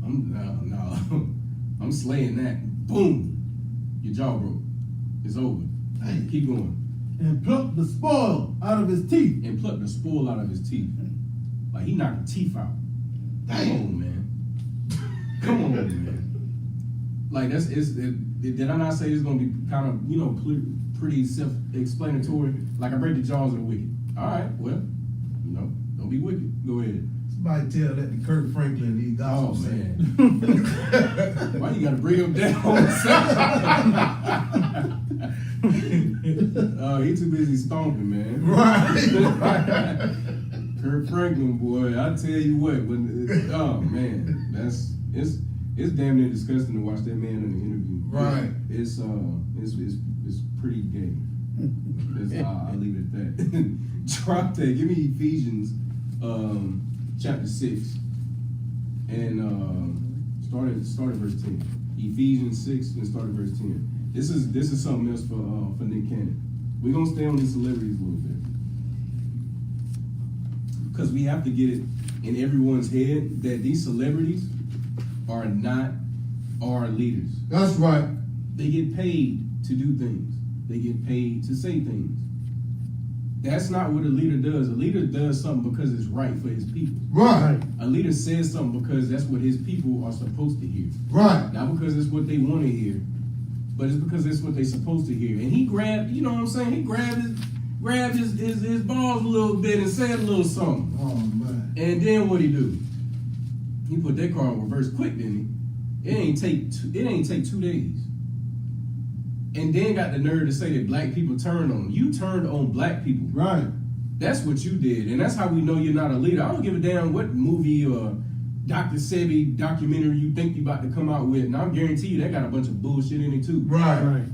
[SPEAKER 2] I'm slaying that. Boom, your jaw broke. It's over.
[SPEAKER 3] Hey.
[SPEAKER 2] Keep going."
[SPEAKER 4] And pluck the spoil out of his teeth.
[SPEAKER 2] And pluck the spoil out of his teeth. Like he knocked the teeth out. Come on, man. Come on, man. Like did I not say it's gonna be kind of pretty self-explanatory? Like I break the jaws of the wicked. All right, well, don't be wicked. Go ahead.
[SPEAKER 3] Somebody tell that to Kirk Franklin, these
[SPEAKER 2] Oh
[SPEAKER 3] gospel
[SPEAKER 2] man,
[SPEAKER 3] man.
[SPEAKER 2] why you gotta bring him down? He too busy stomping, man.
[SPEAKER 3] Right.
[SPEAKER 2] Kirk Franklin, boy, I tell you what, oh man, it's damn near disgusting to watch that man in the interview.
[SPEAKER 3] Right.
[SPEAKER 2] It's pretty gay. I'll leave it at that. Drop that. Give me Ephesians chapter 6 and start at verse 10. Ephesians 6 and start at verse 10. This is something else for Nick Cannon. We're gonna stay on these celebrities a little bit because we have to get it in everyone's head that these celebrities are not our leaders.
[SPEAKER 3] That's right.
[SPEAKER 2] They get paid to do things. They get paid to say things. That's not what a leader does. A leader does something because it's right for his people.
[SPEAKER 3] Right.
[SPEAKER 2] A leader says something because that's what his people are supposed to hear.
[SPEAKER 3] Right.
[SPEAKER 2] Not because it's what they want to hear, but it's because it's what they're supposed to hear. And he grabbed, you know what I'm saying? He grabbed his balls a little bit and said a little something.
[SPEAKER 3] Oh man.
[SPEAKER 2] And then what'd he do? He put that car in reverse quick, didn't he? It ain't take 2 days. And then got the nerve to say that black people turned on him. You turned on black people.
[SPEAKER 3] Right.
[SPEAKER 2] That's what you did. And that's how we know you're not a leader. I don't give a damn what movie or Dr. Sebi documentary you think you about to come out with. And I'll guarantee you that got a bunch of bullshit in it too.
[SPEAKER 3] Right.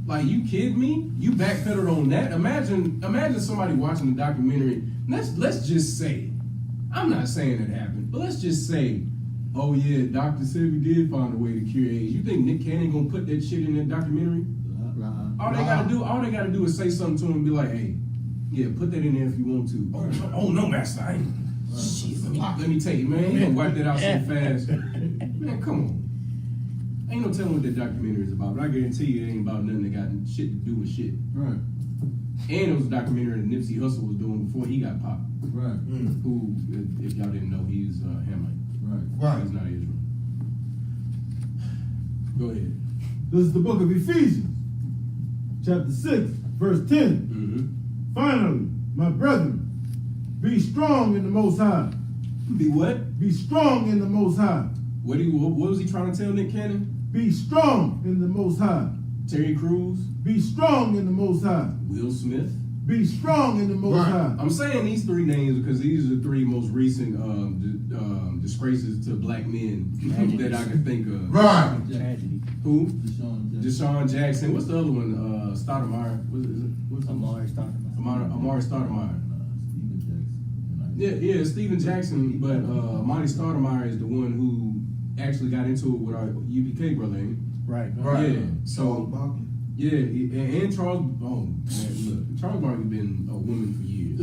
[SPEAKER 2] Like, you kidding me? You backpedaled on that? Imagine somebody watching the documentary. Let's just say, I'm not saying it happened, but let's just say, oh yeah, Dr. Sebi did find a way to cure AIDS. You think Nick Cannon gonna put that shit in that documentary? All they gotta do is say something to him and be like, hey, yeah, put that in there if you want to. Oh no, master, I ain't. Shit, let me tell you, man, you gonna wipe that out so fast. Man, come on. Ain't no telling what that documentary is about, but I guarantee you it ain't about nothing that got shit to do with shit.
[SPEAKER 3] Right.
[SPEAKER 2] And it was a documentary that Nipsey Hussle was doing before he got popped.
[SPEAKER 3] Right.
[SPEAKER 2] Who, if y'all didn't know, he's Hamite.
[SPEAKER 3] Right.
[SPEAKER 2] He's not Israel. Go ahead.
[SPEAKER 4] This is the book of Ephesians, chapter 6, verse 10.
[SPEAKER 2] Mm-hmm.
[SPEAKER 4] Finally, my brethren, be strong in the Most High.
[SPEAKER 2] Be what?
[SPEAKER 4] Be strong in the Most High.
[SPEAKER 2] What was he trying to tell Nick Cannon?
[SPEAKER 4] Be strong in the Most High.
[SPEAKER 2] Terry Crews?
[SPEAKER 4] Be strong in the Most High.
[SPEAKER 2] Will Smith?
[SPEAKER 4] Be strong in the Most
[SPEAKER 3] Right.
[SPEAKER 4] High.
[SPEAKER 2] I'm saying these three names because these are the three most recent disgraces to black men that I can think of.
[SPEAKER 3] Right.
[SPEAKER 5] Tragedy.
[SPEAKER 2] Who?
[SPEAKER 6] Deshaun Jackson.
[SPEAKER 2] Deshaun Jackson. What's the other one? Stoudemire. What's
[SPEAKER 5] Amari Stoudemire.
[SPEAKER 2] Amari Stoudemire.
[SPEAKER 6] Steven Jackson.
[SPEAKER 2] Yeah, Steven Jackson, but Amari Stoudemire is the one who actually got into it with our U.P.K. brother, ain't he?
[SPEAKER 5] Right.
[SPEAKER 3] Right.
[SPEAKER 2] Yeah. So,
[SPEAKER 3] Barkley.
[SPEAKER 2] yeah, and Charles, oh man, look, Charles Barkley been a woman for years.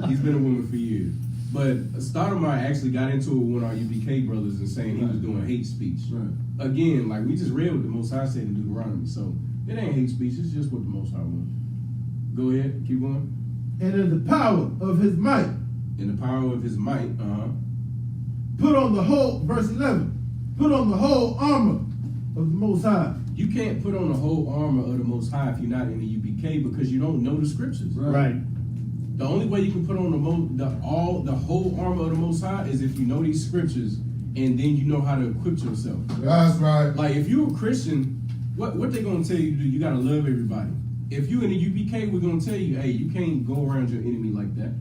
[SPEAKER 2] He's been a woman for years. But Stoudemire actually got into it with our U.P.K. brothers and saying he was doing hate speech.
[SPEAKER 6] Right.
[SPEAKER 2] Again, like we just read what the Most High said in Deuteronomy, so it ain't hate speech, it's just what the Most High wants. Go ahead, keep going.
[SPEAKER 4] And in the power of his might,
[SPEAKER 2] In the power of his might,
[SPEAKER 4] put on the whole, verse 11, put on the whole armor of the Most High.
[SPEAKER 2] You can't put on the whole armor of the Most High if you're not in the U.P.K. because you don't know the scriptures.
[SPEAKER 4] Right.
[SPEAKER 2] The only way you can put on the whole armor of the Most High is if you know these scriptures and then you know how to equip yourself.
[SPEAKER 3] That's right.
[SPEAKER 2] Like if you're a Christian, what they gonna tell you to do? You gotta love everybody. If you in the UPK, we're gonna tell you, hey, you can't go around your enemy like that.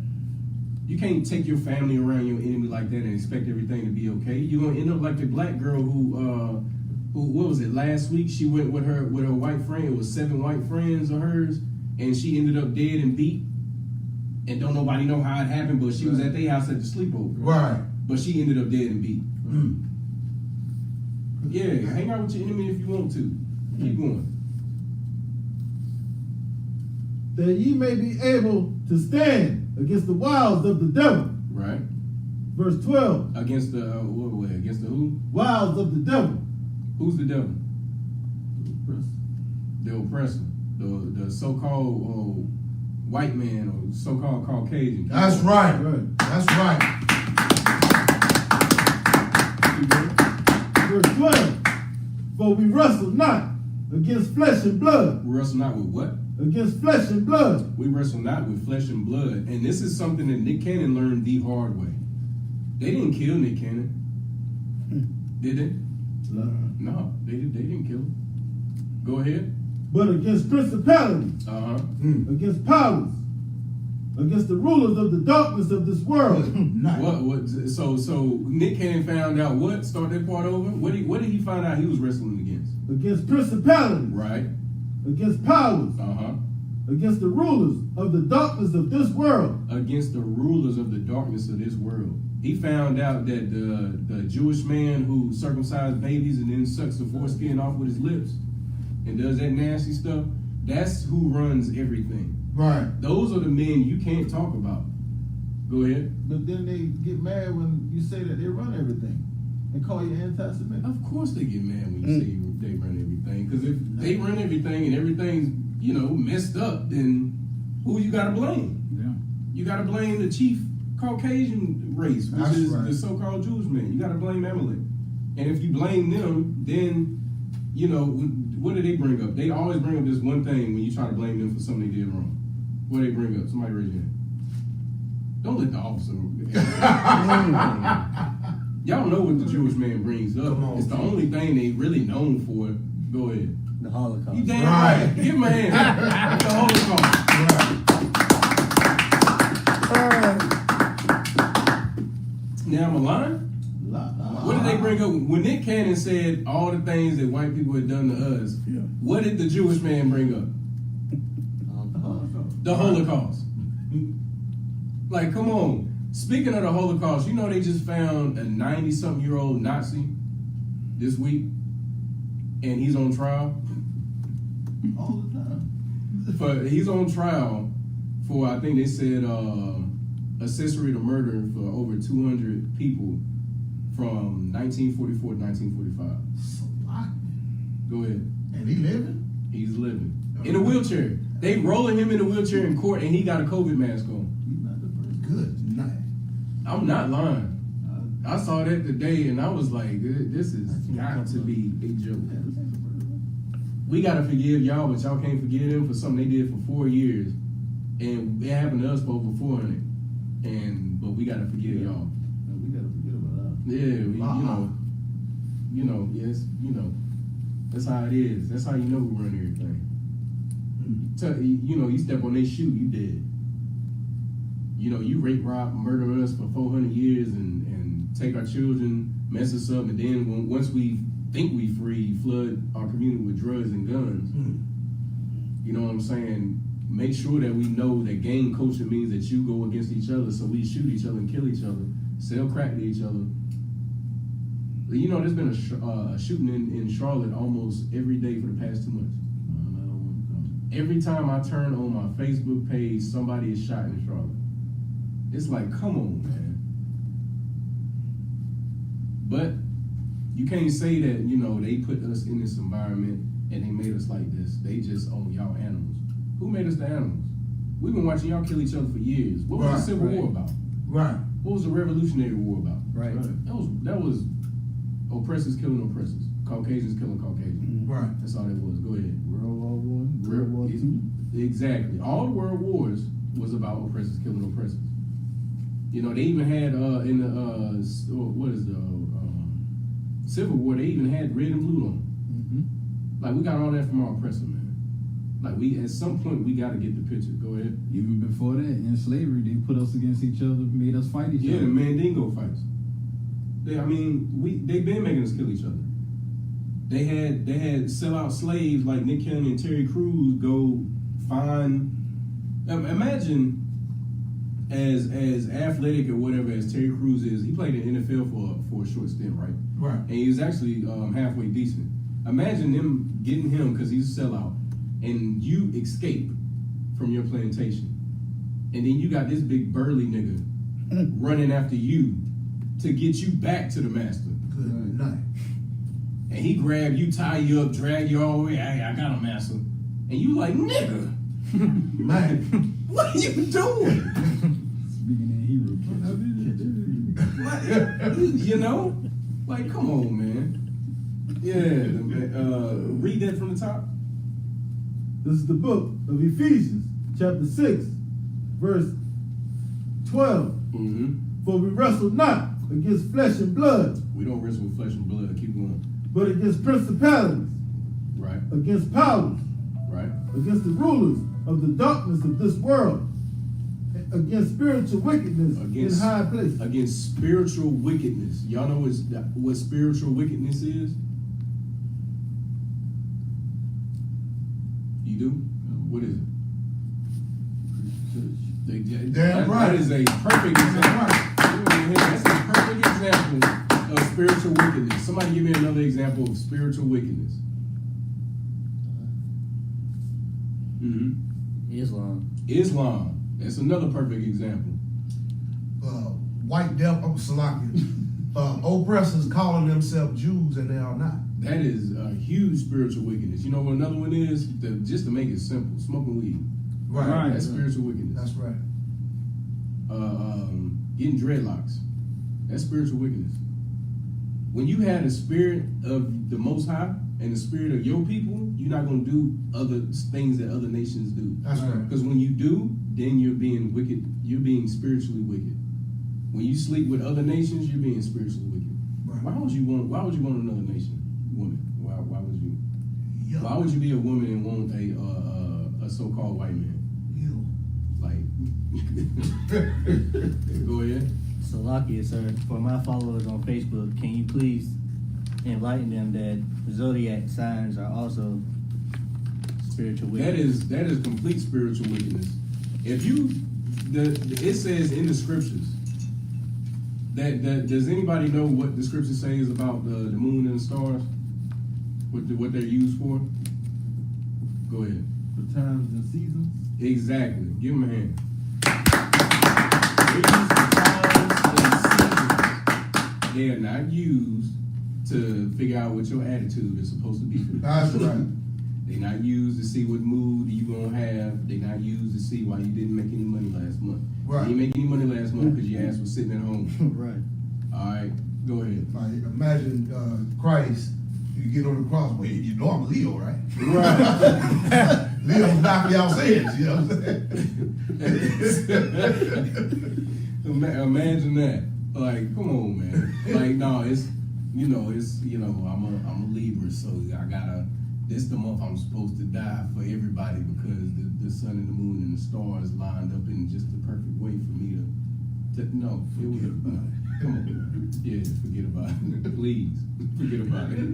[SPEAKER 2] You can't take your family around your enemy like that and expect everything to be okay. You're gonna end up like the black girl who what was it, last week? She went with her white friend. It was 7 white friends of hers, and she ended up dead and beat. And don't nobody know how it happened, but she was at their house at the sleepover.
[SPEAKER 3] Right.
[SPEAKER 2] But she ended up dead and beat. Yeah, hang out with your enemy if you want to. Keep going.
[SPEAKER 4] That ye may be able to stand against the wiles of the devil.
[SPEAKER 2] Right.
[SPEAKER 4] Verse 12.
[SPEAKER 2] Against the against the who?
[SPEAKER 4] Wiles of the devil.
[SPEAKER 2] Who's the devil? The oppressor. The so-called white man or so-called Caucasian.
[SPEAKER 3] That's right.
[SPEAKER 4] Right.
[SPEAKER 3] That's right.
[SPEAKER 4] Verse 12. For we wrestle not against flesh and blood.
[SPEAKER 2] We wrestle not with what?
[SPEAKER 4] Against flesh and blood.
[SPEAKER 2] We wrestle not with flesh and blood. And this is something that Nick Cannon learned the hard way. They didn't kill Nick Cannon. Did they? No, they didn't kill him. Go ahead.
[SPEAKER 4] But against principalities, against powers, against the rulers of the darkness of this world.
[SPEAKER 2] What? So Nick Cannon found out what? Start that part over. What did he find out he was wrestling against?
[SPEAKER 4] Against principalities.
[SPEAKER 2] Right.
[SPEAKER 4] Against powers. Against the rulers of the darkness of this world.
[SPEAKER 2] Against the rulers of the darkness of this world. He found out that the Jewish man who circumcised babies and then sucks the foreskin off with his lips and does that nasty stuff, that's who runs everything.
[SPEAKER 3] Right.
[SPEAKER 2] Those are the men you can't talk about. Go ahead.
[SPEAKER 6] But then they get mad when you say that they run everything and call you anti-Semitic.
[SPEAKER 2] Of course they get mad when you say they run everything. Because if they run everything and everything's, messed up, then who you gotta blame?
[SPEAKER 7] Yeah.
[SPEAKER 2] You gotta blame the chief Caucasian race, which
[SPEAKER 3] That's
[SPEAKER 2] is
[SPEAKER 3] right.
[SPEAKER 2] the so-called Jewish man. You gotta blame Amalek. And if you blame them, then, what do they bring up? They always bring up this one thing when you try to blame them for something they did wrong. What do they bring up? Somebody raise your hand. Don't let the officer. Y'all know what the Jewish man brings up.
[SPEAKER 3] Come on,
[SPEAKER 2] it's the only thing they really known for. Go ahead.
[SPEAKER 5] The Holocaust.
[SPEAKER 2] You damn
[SPEAKER 3] Right.
[SPEAKER 2] right. Give him a hand. The Holocaust. Now I'm a lying? What did they bring up? When Nick Cannon said all the things that white people had done to us, what did the Jewish man bring up? The Holocaust. Like, come on. Speaking of the Holocaust, they just found a 90-something-year-old Nazi this week, and he's on trial.
[SPEAKER 6] All the time.
[SPEAKER 2] He's on trial for, I think they said, accessory to murder for over 200 people from 1944 to 1945. Go ahead.
[SPEAKER 3] And he living?
[SPEAKER 2] He's living. In a wheelchair. They rolling him in a wheelchair in court, and he got a COVID mask on.
[SPEAKER 6] He's not the first.
[SPEAKER 3] Good night.
[SPEAKER 2] I'm not lying. I saw that today, and I was like, this has got to be a joke. We got to forgive y'all, but y'all can't forgive them for something they did for 4 years. And it happened to us for over 400. But we got to forgive y'all.
[SPEAKER 6] We gotta forget about that.
[SPEAKER 2] Yeah, yes, that's how it is. That's how you know who run everything. You step on their shoe, you dead. You rape, rob, murder us for 400 years and take our children, mess us up, and then once we think we free, flood our community with drugs and guns. You know what I'm saying? Make sure that we know that gang culture means that you go against each other, so we shoot each other and kill each other, sell crack to each other. There's been a shooting in Charlotte almost every day for the past 2 months. Every time I turn on my Facebook page, somebody is shot in Charlotte. It's like, come on, man. But you can't say that, they put us in this environment and they made us like this. They just, y'all animals. Who made us the animals? We've been watching y'all kill each other for years. What was the Civil War about?
[SPEAKER 3] Right.
[SPEAKER 2] What was the Revolutionary War about?
[SPEAKER 5] Right.
[SPEAKER 2] That was oppressors killing oppressors. Caucasians killing Caucasians.
[SPEAKER 3] Right.
[SPEAKER 2] That's all that was. Go ahead.
[SPEAKER 6] World War I, World War II.
[SPEAKER 2] Exactly. All the world wars was about oppressors killing oppressors. You know, they even had in the what is the Civil War, they even had red and blue on. Like, we got all that from our oppressor, man. Like, we at some point we got to get the picture. Go ahead.
[SPEAKER 7] Even before that, in slavery, they put us against each other, made us fight each other.
[SPEAKER 2] Yeah, the Mandingo fights. They've been making us kill each other. They had sell out slaves like Nick Cannon and Terry Crews go find. Imagine as athletic or whatever as Terry Crews is. He played in the NFL for a short stint, right?
[SPEAKER 3] Right.
[SPEAKER 2] And he was actually halfway decent. Imagine them getting him because he's a sellout, and you escape from your plantation, and then you got this big burly nigga running after you to get you back to the master.
[SPEAKER 3] Good night.
[SPEAKER 2] And he grab you, tie you up, drag you all the way. I got a master, and you like, nigga,
[SPEAKER 3] Man.
[SPEAKER 2] what are you doing?
[SPEAKER 7] Speaking in Hebrew.
[SPEAKER 2] You know, like, come on, man. Yeah, read that from the top.
[SPEAKER 4] This is the book of Ephesians, chapter 6, verse 12. For we wrestle not against flesh and blood,
[SPEAKER 2] We don't wrestle with flesh and blood. Keep going.
[SPEAKER 4] but against principalities,
[SPEAKER 2] Right,
[SPEAKER 4] against powers,
[SPEAKER 2] right.
[SPEAKER 4] against the rulers of the darkness of this world, against spiritual wickedness in high places.
[SPEAKER 2] Against spiritual wickedness. Y'all know what spiritual wickedness is? You do? What is it?
[SPEAKER 3] Damn right.
[SPEAKER 2] That is a perfect example. That's a perfect example of spiritual wickedness. Somebody give me another example of spiritual wickedness. Islam. That's another perfect example.
[SPEAKER 3] White devil, oppressors calling themselves Jews and they are not.
[SPEAKER 2] That is a huge spiritual wickedness. You know what another one is? Just to make it simple, smoking weed.
[SPEAKER 3] Right.
[SPEAKER 2] That's spiritual wickedness.
[SPEAKER 3] That's right.
[SPEAKER 2] Getting dreadlocks. That's spiritual wickedness. When you had a spirit of the Most High and the spirit of your people, you're not going to do other things that other nations do.
[SPEAKER 3] That's right.
[SPEAKER 2] Because when you do, then you're being wicked. You're being spiritually wicked. When you sleep with other nations, you're being spiritually wicked.
[SPEAKER 3] Right.
[SPEAKER 2] Why would you want another nation woman? Why would you?
[SPEAKER 3] Yeah.
[SPEAKER 2] Why would you be a woman and want a so-called white man?
[SPEAKER 3] Ew.
[SPEAKER 2] Like, go ahead.
[SPEAKER 5] Salakia, sir. For my followers on Facebook, can you please enlighten them that zodiac signs are also spiritual wickedness?
[SPEAKER 2] That is complete spiritual wickedness. If it says in the scriptures that does anybody know what the scripture says about the moon and the stars? What they're used for? Go ahead.
[SPEAKER 6] The times and seasons.
[SPEAKER 2] Exactly. Give them a hand. They're used for times and seasons. They are not used to figure out what your attitude is supposed to be.
[SPEAKER 3] That's right.
[SPEAKER 2] They're not used to see what mood you gonna have. They're not used to see why you didn't make any money last month.
[SPEAKER 3] Right.
[SPEAKER 2] You didn't make any money last month because your ass was sitting at home.
[SPEAKER 5] Right.
[SPEAKER 2] All right, go ahead.
[SPEAKER 3] Like, imagine Christ, you get on the cross, well, you know I'm Leo, right?
[SPEAKER 2] Right.
[SPEAKER 3] Leo knock y'all heads, you know what I'm saying?
[SPEAKER 2] Imagine that. Like, come on, man. Like, no, I'm a Libra, so I gotta. This the month I'm supposed to die for everybody because the sun and the moon and the stars lined up in just the perfect way for me to no. Forget about it. Come on, man. Yeah, forget about it. Please, forget about it.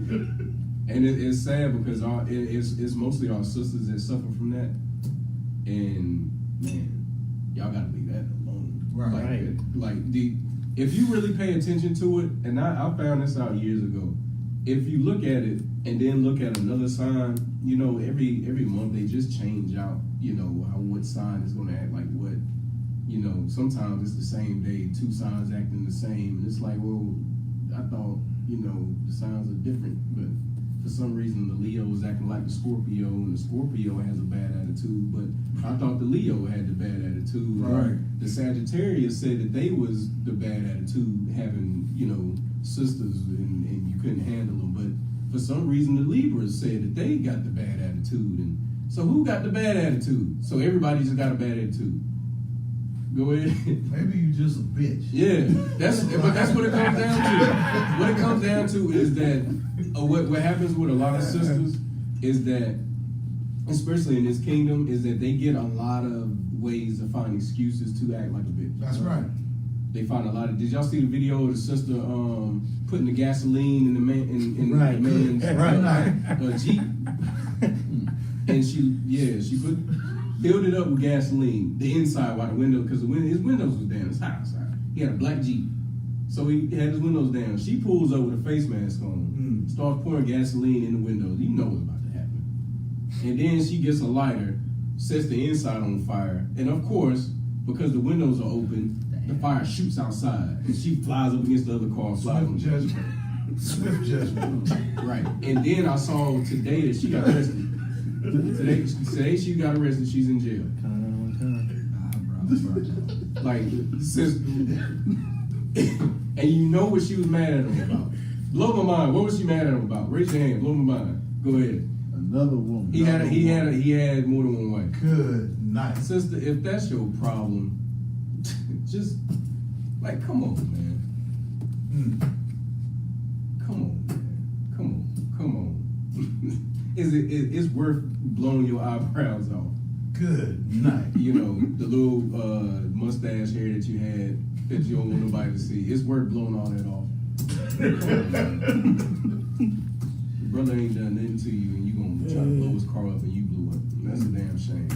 [SPEAKER 2] And it's sad because it's mostly our sisters that suffer from that. And man, y'all gotta leave that alone.
[SPEAKER 3] Right.
[SPEAKER 2] If you really pay attention to it, and I found this out years ago. If you look at it and then look at another sign, every month they just change out, what sign is gonna act like what. Sometimes it's the same day, two signs acting the same. And it's like, well, I thought, the signs are different, but for some reason the Leo was acting like the Scorpio, and the Scorpio has a bad attitude, but I thought the Leo had the bad attitude.
[SPEAKER 3] Right.
[SPEAKER 2] The Sagittarius said that they was the bad attitude, having, sisters and you couldn't handle them. But for some reason the Libras said that they got the bad attitude. And so who got the bad attitude? So everybody just got a bad attitude. Go ahead.
[SPEAKER 3] Maybe you just a bitch.
[SPEAKER 2] Yeah, but that's what it comes down to. What it comes down to is that what happens with a lot of sisters is that, especially in this kingdom, is that they get a lot of ways to find excuses to act like a bitch.
[SPEAKER 3] That's right.
[SPEAKER 2] They find a lot of. Did y'all see the video of the sister putting the gasoline in the man in
[SPEAKER 5] Right.
[SPEAKER 2] the man's Jeep? And she filled it up with gasoline, the inside while the window, because his windows was down, his house. He had a black Jeep. So he had his windows down. She pulls up with a face mask on, starts pouring gasoline in the windows. You know what's about to happen. And then she gets a lighter, sets the inside on fire, and of course, because the windows are open, the fire shoots outside, and she flies up against the other car.
[SPEAKER 3] Swift judgment. Swift judgment.
[SPEAKER 2] Right. And then I saw today that she got arrested. Today she got arrested. She's in jail. Like, sister. And you know what she was mad at him about. Blow my mind. What was she mad at him about? Raise your hand. Blow my mind. Go ahead.
[SPEAKER 6] Another woman.
[SPEAKER 2] He had more than one wife.
[SPEAKER 3] Good night.
[SPEAKER 2] Sister, if that's your problem, just like, come on, man. Come on, man. Come on. It's worth blowing your eyebrows off.
[SPEAKER 3] Good night.
[SPEAKER 2] You know, the little mustache hair that you had that you don't want nobody to see. It's worth blowing all that off. Your brother ain't done nothing to you, and you gonna try to blow his car up, and you blew up. That's a damn shame,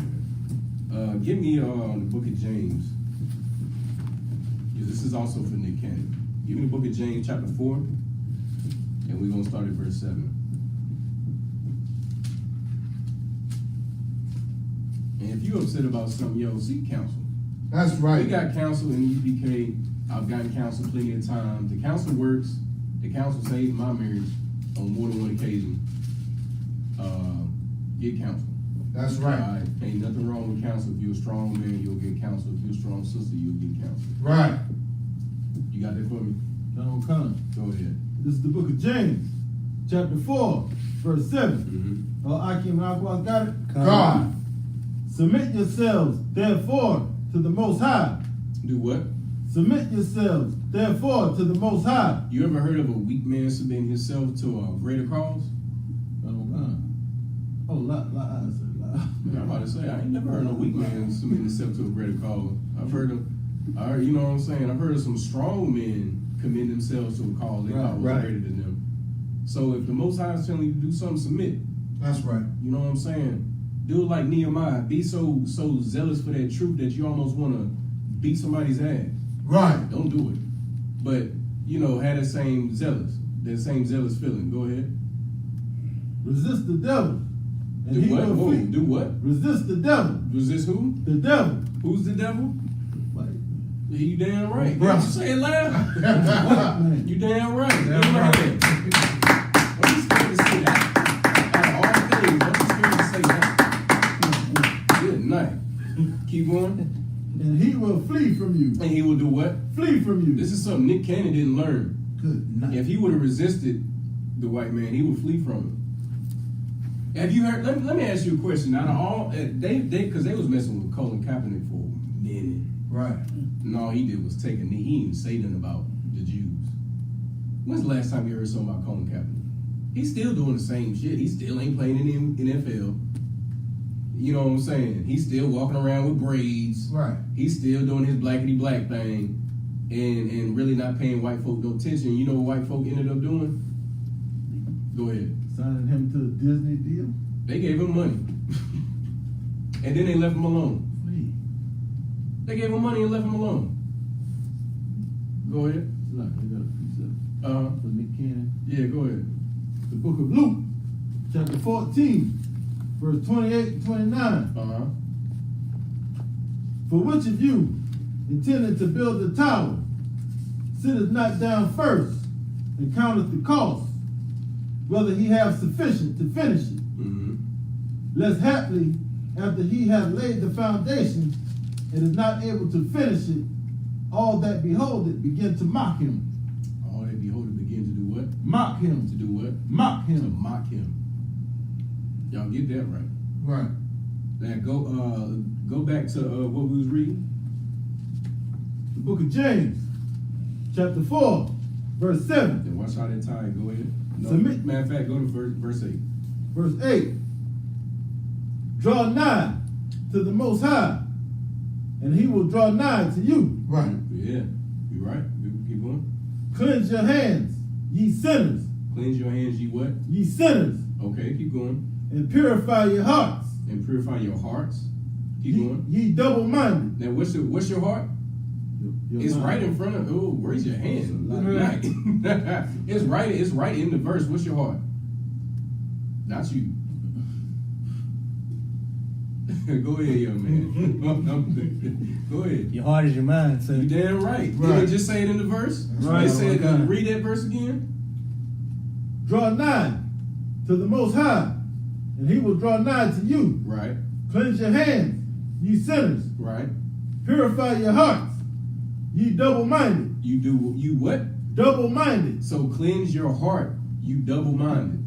[SPEAKER 2] man. Give me the book of James. Yeah, this is also for Nick Cannon. Give me the book of James, chapter 4, and we're gonna start at verse 7. And if you're upset about something, seek counsel.
[SPEAKER 3] That's right.
[SPEAKER 2] We got counsel in U.P.K. I've gotten counsel plenty of times. The counsel works. The counsel saved my marriage on more than one occasion. Get counsel.
[SPEAKER 3] That's right.
[SPEAKER 2] All right. Ain't nothing wrong with counsel. If you're a strong man, you'll get counsel. If you're a strong sister, you'll get counsel.
[SPEAKER 3] Right.
[SPEAKER 2] You got that for me?
[SPEAKER 6] Come.
[SPEAKER 2] Go ahead.
[SPEAKER 6] This is the book of James, chapter 4, verse 7. Akim and got it?
[SPEAKER 3] God.
[SPEAKER 6] Submit yourselves, therefore, to the Most High.
[SPEAKER 2] Do what?
[SPEAKER 6] Submit yourselves, therefore, to the Most High.
[SPEAKER 2] You ever heard of a weak man submitting himself to a greater cause?
[SPEAKER 6] I'm
[SPEAKER 2] about to say, I ain't never heard of a weak man submitting himself to a greater cause. I've heard, you know what I'm saying? I've heard of some strong men commit themselves to a cause they thought was greater than them. So if the Most High is telling you to do something, submit.
[SPEAKER 3] That's right.
[SPEAKER 2] You know what I'm saying? Do it like Nehemiah. Be so zealous for that truth that you almost want to beat somebody's ass.
[SPEAKER 3] Right.
[SPEAKER 2] Don't do it. But, have that same zealous feeling. Go ahead.
[SPEAKER 6] Resist the devil. And
[SPEAKER 2] Do
[SPEAKER 6] he
[SPEAKER 2] what?
[SPEAKER 6] will flee.
[SPEAKER 2] Do what?
[SPEAKER 6] Resist the devil.
[SPEAKER 2] Resist who?
[SPEAKER 6] The devil.
[SPEAKER 2] Who's the devil?
[SPEAKER 6] Like,
[SPEAKER 2] You damn right.
[SPEAKER 3] Bruh.
[SPEAKER 2] Did you say it loud?
[SPEAKER 6] man.
[SPEAKER 2] You damn right.
[SPEAKER 3] Damn right.
[SPEAKER 2] Don't be scared to say that. Out of all things, don't be scared to say that. Good night. Keep going.
[SPEAKER 6] And he will flee from you.
[SPEAKER 2] And he will do what?
[SPEAKER 6] Flee from you.
[SPEAKER 2] This is something Nick Cannon didn't learn.
[SPEAKER 3] Good night.
[SPEAKER 2] If he would have resisted the white man, he would flee from him. Have you heard? Let me ask you a question. Out of all, because they was messing with Colin Kaepernick for a minute.
[SPEAKER 3] Right.
[SPEAKER 2] And all he did was take a knee. He didn't say nothing about the Jews. When's the last time you heard something about Colin Kaepernick? He's still doing the same shit. He still ain't playing in the NFL. You know what I'm saying? He's still walking around with braids.
[SPEAKER 3] Right.
[SPEAKER 2] He's still doing his blackity black thing and really not paying white folk no attention. You know what white folk ended up doing? Go ahead.
[SPEAKER 6] Signing him to a Disney deal.
[SPEAKER 2] They gave him money. And then they left him alone.
[SPEAKER 6] Flee.
[SPEAKER 2] They gave him money and left him alone. Go ahead.
[SPEAKER 6] Look, I got a precept for Nick Cannon.
[SPEAKER 2] Yeah, go ahead.
[SPEAKER 6] The book of Luke, chapter 14, verse 28 and 29. For which of you, intending to build a tower, sitteth not down first and counteth the cost, whether he have sufficient to finish it? Lest haply, after he hath laid the foundation and is not able to finish it, all that behold it begin to mock him.
[SPEAKER 2] All that behold it begin to do what?
[SPEAKER 6] Mock him.
[SPEAKER 2] To do what?
[SPEAKER 6] Mock
[SPEAKER 2] To
[SPEAKER 6] him.
[SPEAKER 2] mock him. Y'all get that right.
[SPEAKER 3] Right.
[SPEAKER 2] Now go back to what we was reading.
[SPEAKER 4] The book of James, chapter 4, verse 7.
[SPEAKER 2] Then watch how that tie. Go ahead. No,
[SPEAKER 4] Submit.
[SPEAKER 2] matter of fact, go to verse 8.
[SPEAKER 4] Verse 8. Draw nigh to the Most High, and he will draw nigh to you.
[SPEAKER 3] Right.
[SPEAKER 2] Yeah, you right. Keep going.
[SPEAKER 4] Cleanse your hands, ye sinners.
[SPEAKER 2] Cleanse your hands, ye what?
[SPEAKER 4] Ye sinners.
[SPEAKER 2] Okay, keep going.
[SPEAKER 4] And purify your hearts.
[SPEAKER 2] And purify your hearts. Keep going.
[SPEAKER 4] Ye double-minded.
[SPEAKER 2] Now, what's your heart? It's
[SPEAKER 4] mind.
[SPEAKER 2] right in front of. Oh, raise your hand. It's right in the verse. What's your heart? Not you. Go ahead, young man. Go ahead.
[SPEAKER 5] Your heart is your mind, so
[SPEAKER 2] You damn right. Did
[SPEAKER 3] Right.
[SPEAKER 2] it just say it in the verse?
[SPEAKER 4] Right.
[SPEAKER 2] It said,
[SPEAKER 5] Okay.
[SPEAKER 2] read that verse again.
[SPEAKER 4] Draw nigh to the Most High, and he will draw nigh to you.
[SPEAKER 2] Right,
[SPEAKER 4] Cleanse your hands, ye sinners.
[SPEAKER 2] right.
[SPEAKER 4] Purify your hearts, ye double-minded.
[SPEAKER 2] You what?
[SPEAKER 4] Double-minded.
[SPEAKER 2] So cleanse your heart, you double-minded.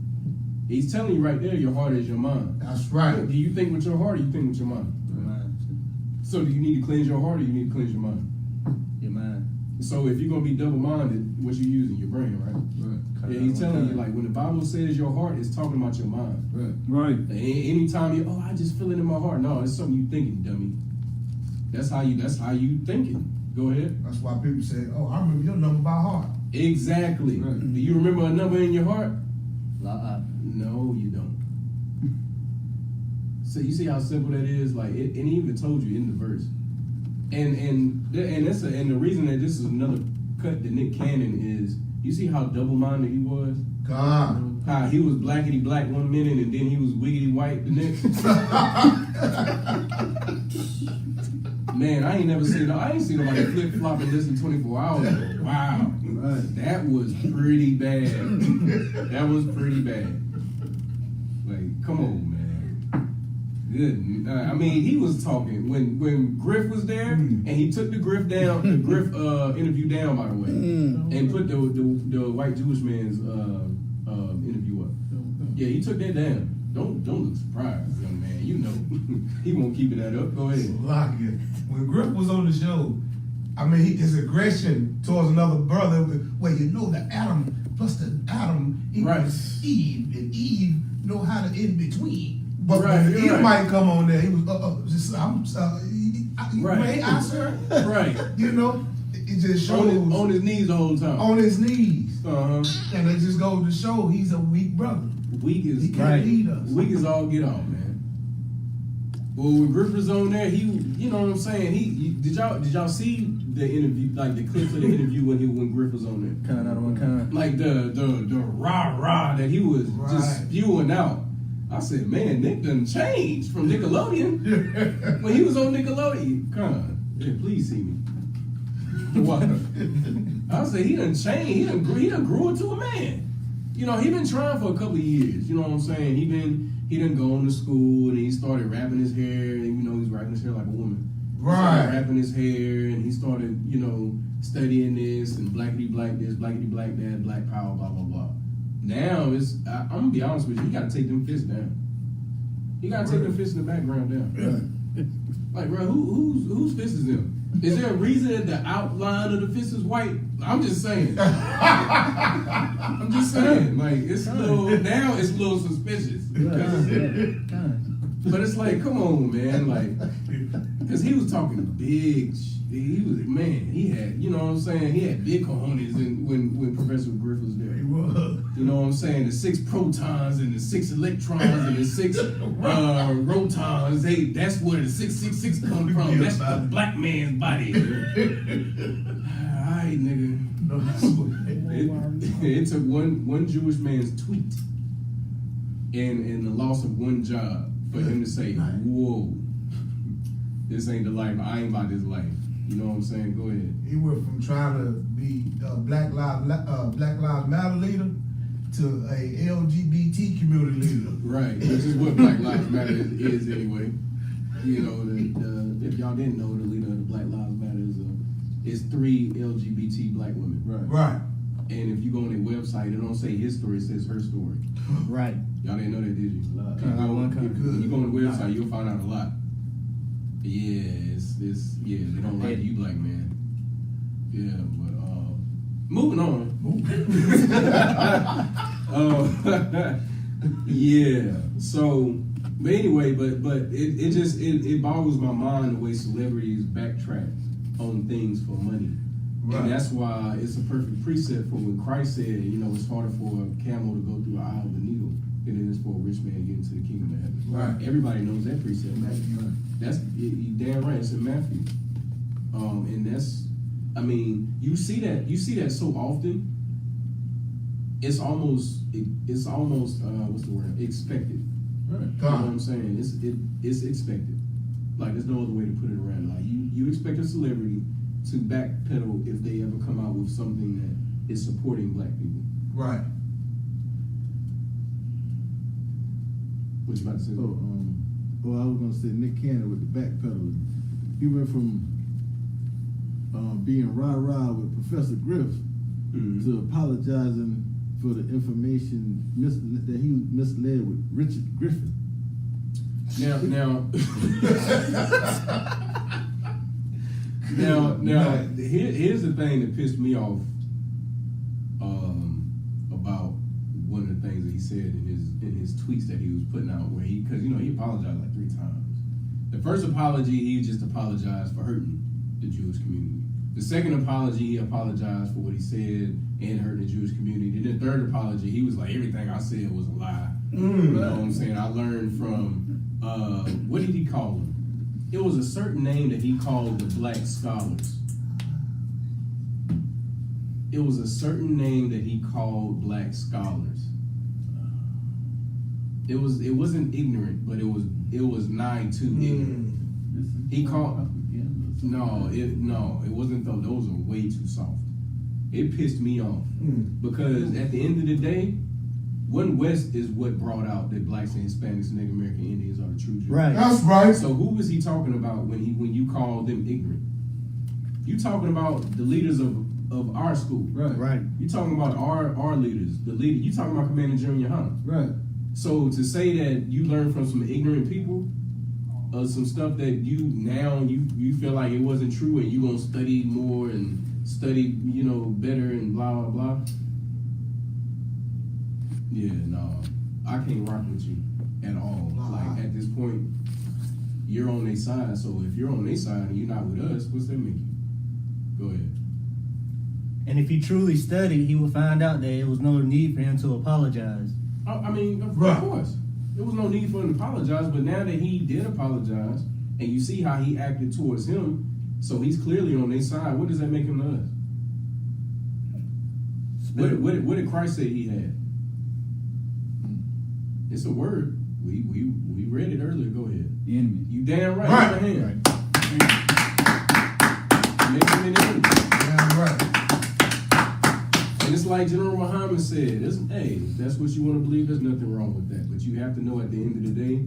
[SPEAKER 2] He's telling you right there, your heart is your mind.
[SPEAKER 3] That's right.
[SPEAKER 2] Do you think with your heart or you think with your mind?
[SPEAKER 5] your mind.
[SPEAKER 2] So do you need to cleanse your heart or you need to cleanse your mind?
[SPEAKER 5] Your mind.
[SPEAKER 2] So if you're gonna be double-minded, what you using? Your brain, right?
[SPEAKER 3] Right.
[SPEAKER 2] Yeah, he's telling you, like, when the Bible says your heart, it's talking about your mind.
[SPEAKER 3] Right.
[SPEAKER 7] Right.
[SPEAKER 2] Anytime you, I just feel it in my heart. No, it's something you thinking, dummy. That's how you thinking. Go ahead.
[SPEAKER 3] That's why people say, "Oh, I remember your number by heart."
[SPEAKER 2] Exactly.
[SPEAKER 3] Right.
[SPEAKER 2] Do you remember a number in your heart?
[SPEAKER 5] La.
[SPEAKER 2] No, you don't. So you see how simple that is? Like, it even told you in the verse. And the reason that this is another cut to Nick Cannon is, you see how double-minded he was?
[SPEAKER 3] God.
[SPEAKER 2] How he was blackety black one minute and then he was wiggity white the next. Man, I ain't seen nobody flip flop in less than 24 hours. Wow.
[SPEAKER 3] Right.
[SPEAKER 2] That was pretty bad. That was pretty bad. Like, come on, man. Good. I mean, he was talking when Griff was there, and he took the Griff interview down, by the way, and put the white Jewish man's interview up. Yeah, he took that down. Don't look surprised, young man. You know he won't keep that up. Go ahead.
[SPEAKER 3] Lock it. When Griff was on the show, I mean, his aggression towards another brother, well, you know that Adam plus the Adam equals Eve, and Eve know how to in between. But when Eve might come on there, he was
[SPEAKER 2] Right.
[SPEAKER 3] I sir.
[SPEAKER 2] Right.
[SPEAKER 3] You know, it just shows
[SPEAKER 2] On his knees the whole time.
[SPEAKER 3] on his knees,
[SPEAKER 2] Uh-huh.
[SPEAKER 3] and it just goes to show he's a weak brother.
[SPEAKER 2] Weak is
[SPEAKER 3] He can't lead us.
[SPEAKER 2] Weak as all get off, man. Well, when Griff was on there, you know what I'm saying? Did y'all see the interview, like the clips of the interview when Griff was on there?
[SPEAKER 5] Kind out of one kind.
[SPEAKER 2] Like the rah that he was just spewing out. I said, man, Nick done changed from Nickelodeon. When he was on Nickelodeon, yeah, please see me. What? I said, he done changed. He done grew into a man. You know, he been trying for a couple of years. You know what I'm saying? He done gone to school and he started wrapping his hair. And, you know, he's wrapping his hair like a woman.
[SPEAKER 3] Right.
[SPEAKER 2] He started wrapping his hair and he started, you know, studying this and blackety black this, blackety black that, black power, blah, blah, blah. Now I'm gonna be honest with you, you gotta take them fists down. You gotta take them fists in the background down. Like, bro, whose fist is them? Is there a reason that the outline of the fist is white? I'm just saying. I'm just saying. Like, it's a little suspicious. But it's like, come on, man. Like, because he was talking big. He was, man, he had, you know what I'm saying? He had big cojones when Professor Griff was there.
[SPEAKER 3] He was.
[SPEAKER 2] You know what I'm saying? The 6 protons and the 6 electrons and the 6 protons. Hey, that's where the 666 come from. That's the black man's body. Alright, nigga. It took one Jewish man's tweet and the loss of one job for him to say, whoa, this ain't the life. I ain't about this life. You know what I'm saying? Go ahead.
[SPEAKER 3] He went from trying to be a Black Lives Matter leader to a LGBT community leader.
[SPEAKER 2] Right, which is what Black Lives Matter is anyway. You know, if y'all didn't know, the leader of the Black Lives Matter is 3 LGBT black women.
[SPEAKER 3] Right.
[SPEAKER 2] And if you go on their website, it don't say his story, it says her story.
[SPEAKER 5] Right.
[SPEAKER 2] Y'all didn't know that, did you?
[SPEAKER 5] When
[SPEAKER 2] you go on the website, you'll find out a lot. Yeah, they don't like you, black man. Yeah, but moving on. Yeah. So, but anyway, but it just it boggles my mind the way celebrities backtrack on things for money.
[SPEAKER 3] Right.
[SPEAKER 2] And that's why it's a perfect precept for when Christ said, you know, it's harder for a camel to go through the eye of a needle than it is for a rich man to get into the kingdom of heaven.
[SPEAKER 3] Right.
[SPEAKER 2] Everybody knows that precept.
[SPEAKER 3] Right.
[SPEAKER 2] That's you damn right. It's in Matthew. And that's, I mean, you see that so often. It's almost what's the word? Expected.
[SPEAKER 6] Right.
[SPEAKER 2] You know what I'm saying? It's expected. Like there's no other way to put it around. Like you expect a celebrity to backpedal if they ever come out with something that is supporting black people.
[SPEAKER 3] Right.
[SPEAKER 2] What you about to say?
[SPEAKER 6] So, well, I was gonna say Nick Cannon with the backpedaling. He went from being rah-rah with Professor Griff to apologizing for the information that he misled with Richard Griffin.
[SPEAKER 2] Now, here's the thing that pissed me off about one of the things that he said in his tweets that he was putting out, where because he apologized like 3 times. The first apology, he just apologized for hurting the Jewish community. The second apology, he apologized for what he said and hurting the Jewish community. Then the third apology, he was like, everything I said was a lie. You know what I'm saying? I learned from, what did he call them? It was a certain name that he called the black scholars. It was a certain name that he called black scholars. It wasn't ignorant, but it was nigh to ignorant. He called No, it wasn't though. Those are way too soft. It pissed me off because at the end of the day, One West is what brought out that blacks and Hispanics and Native American Indians are the true Jews.
[SPEAKER 5] Right.
[SPEAKER 3] That's right.
[SPEAKER 2] So who was he talking about when you called them ignorant? You talking about the leaders of our school.
[SPEAKER 5] Right.
[SPEAKER 2] You talking about our leaders, the leader. You talking about Commander GEN.YAHANNA.
[SPEAKER 6] Right.
[SPEAKER 2] So to say that you learned from some ignorant people, some stuff that you feel like it wasn't true, and you gonna study more and study better and blah blah blah. Yeah, no, I can't rock with you at all. Like at this point, you're on their side. So if you're on their side and you're not with us, what's that mean? Go ahead.
[SPEAKER 5] And if he truly studied, he would find out that there was no need for him to apologize.
[SPEAKER 2] I mean, of course. There was no need for him to apologize, but now that he did apologize, and you see how he acted towards him, so he's clearly on their side. What does that make him to us? What did Christ say he had? It's a word. We read it earlier. Go ahead.
[SPEAKER 7] The enemy.
[SPEAKER 2] You damn right.
[SPEAKER 3] Right.
[SPEAKER 2] Right. Make him an enemy.
[SPEAKER 3] Damn right.
[SPEAKER 2] And it's like General Muhammad said, hey, if that's what you want to believe, there's nothing wrong with that. But you have to know at the end of the day,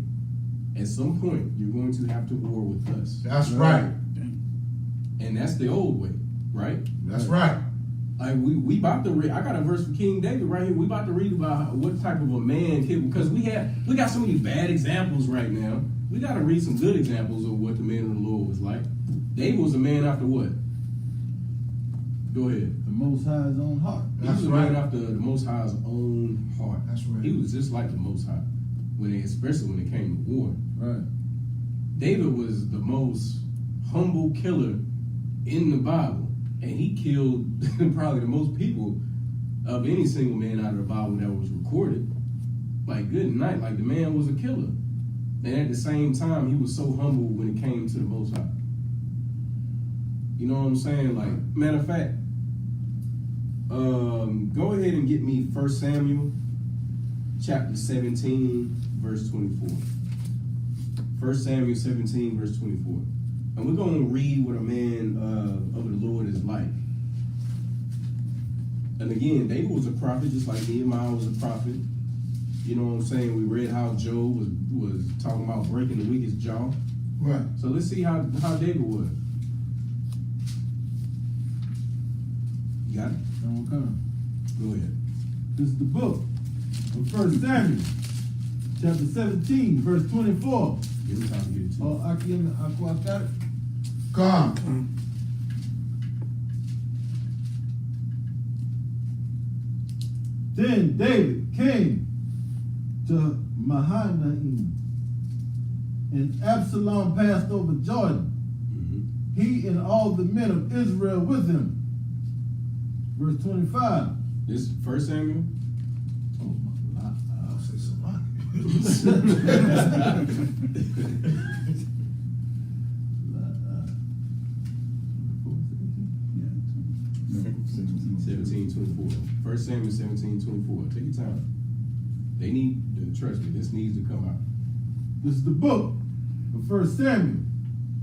[SPEAKER 2] at some point, you're going to have to war with us.
[SPEAKER 3] That's right.
[SPEAKER 2] And that's the old way, right?
[SPEAKER 3] That's right.
[SPEAKER 2] Like we about to read, I got a verse from King David right here. We about to read about what type of a man can, because we got so many bad examples right now. We got to read some good examples of what the man of the Lord was like. David was a man after what? Go ahead.
[SPEAKER 6] The Most High's own heart.
[SPEAKER 2] He was a man after the Most High's own heart.
[SPEAKER 3] That's right.
[SPEAKER 2] He was just like the Most High, especially when it came to war.
[SPEAKER 6] Right.
[SPEAKER 2] David was the most humble killer in the Bible, and he killed probably the most people of any single man out of the Bible that was recorded. Like good night, like the man was a killer, and at the same time he was so humble when it came to the Most High. You know what I'm saying? Like, matter of fact, go ahead and get me 1 Samuel chapter 17, verse 24. 1 Samuel 17, verse 24. And we're going to read what a man of the Lord is like. And again, David was a prophet, just like Nehemiah was a prophet. You know what I'm saying? We read how Job was talking about breaking the wicked's jaw.
[SPEAKER 3] Right.
[SPEAKER 2] So let's see how David was. You got it?
[SPEAKER 6] Okay.
[SPEAKER 2] Go ahead.
[SPEAKER 6] This is the book of 1 Samuel, chapter 17, verse 24.
[SPEAKER 2] Give me time to get it to you.
[SPEAKER 6] Oh, I got it.
[SPEAKER 3] God.
[SPEAKER 6] Then David came to Mahanaim, and Absalom passed over Jordan, he and all the men of Israel with him. Verse 25.
[SPEAKER 2] This 1 Samuel?
[SPEAKER 3] Oh my God. I'll say Salaki.
[SPEAKER 2] 17:24. 1 Samuel 17:24. Take your time. They need to trust me. This needs to come out.
[SPEAKER 6] This is the book of 1 Samuel,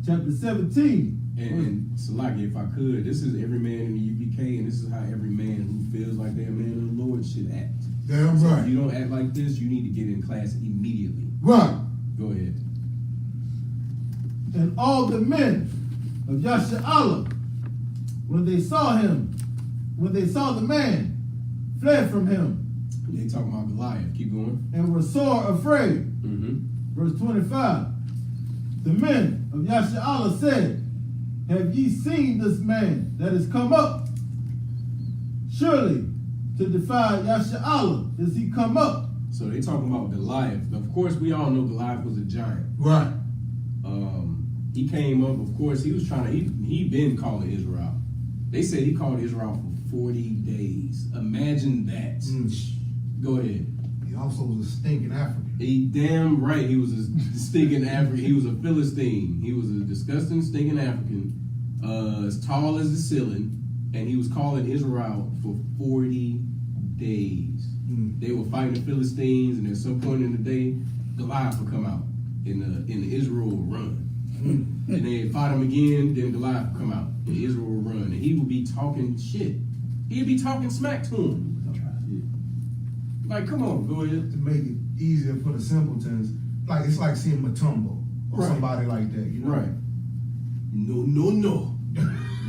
[SPEAKER 6] chapter 17.
[SPEAKER 2] And Salaki, if I could, this is every man in the U.P.K, and this is how every man who feels like they're a man of the Lord should act.
[SPEAKER 3] Damn
[SPEAKER 2] So
[SPEAKER 3] right.
[SPEAKER 2] if you don't act like this, you need to get in class immediately.
[SPEAKER 3] Right.
[SPEAKER 2] Go ahead.
[SPEAKER 6] And all the men of Yashar'allah, when they saw the man, fled from him
[SPEAKER 2] They talking about Goliath. Keep going.
[SPEAKER 6] and were sore afraid. Verse 25. The men of Yashar'allah said, have ye seen this man that is come up? Surely to defy Yashar'allah is he come up.
[SPEAKER 2] So they talking about Goliath. Of course, we all know Goliath was a giant.
[SPEAKER 3] Right.
[SPEAKER 2] He came up, of course, he was trying to, he been calling Israel. They said he called Israel for 40 days. Imagine that. Go ahead.
[SPEAKER 3] He also was a stinking African.
[SPEAKER 2] He damn right he was a stinking African. He was a Philistine. He was a disgusting, stinking African, as tall as the ceiling, and he was calling Israel for 40 days. They were fighting the Philistines, and at some point in the day, Goliath would come out, and Israel would run. And they fight him again, then Goliath would come out, and Israel would run, and he would be talking shit. He'd be talking smack to him. Like, come on, go ahead.
[SPEAKER 3] To make it easier for the simpletons, like it's like seeing Matumbo or
[SPEAKER 2] Right.
[SPEAKER 3] somebody like that, you know?
[SPEAKER 2] Right. No.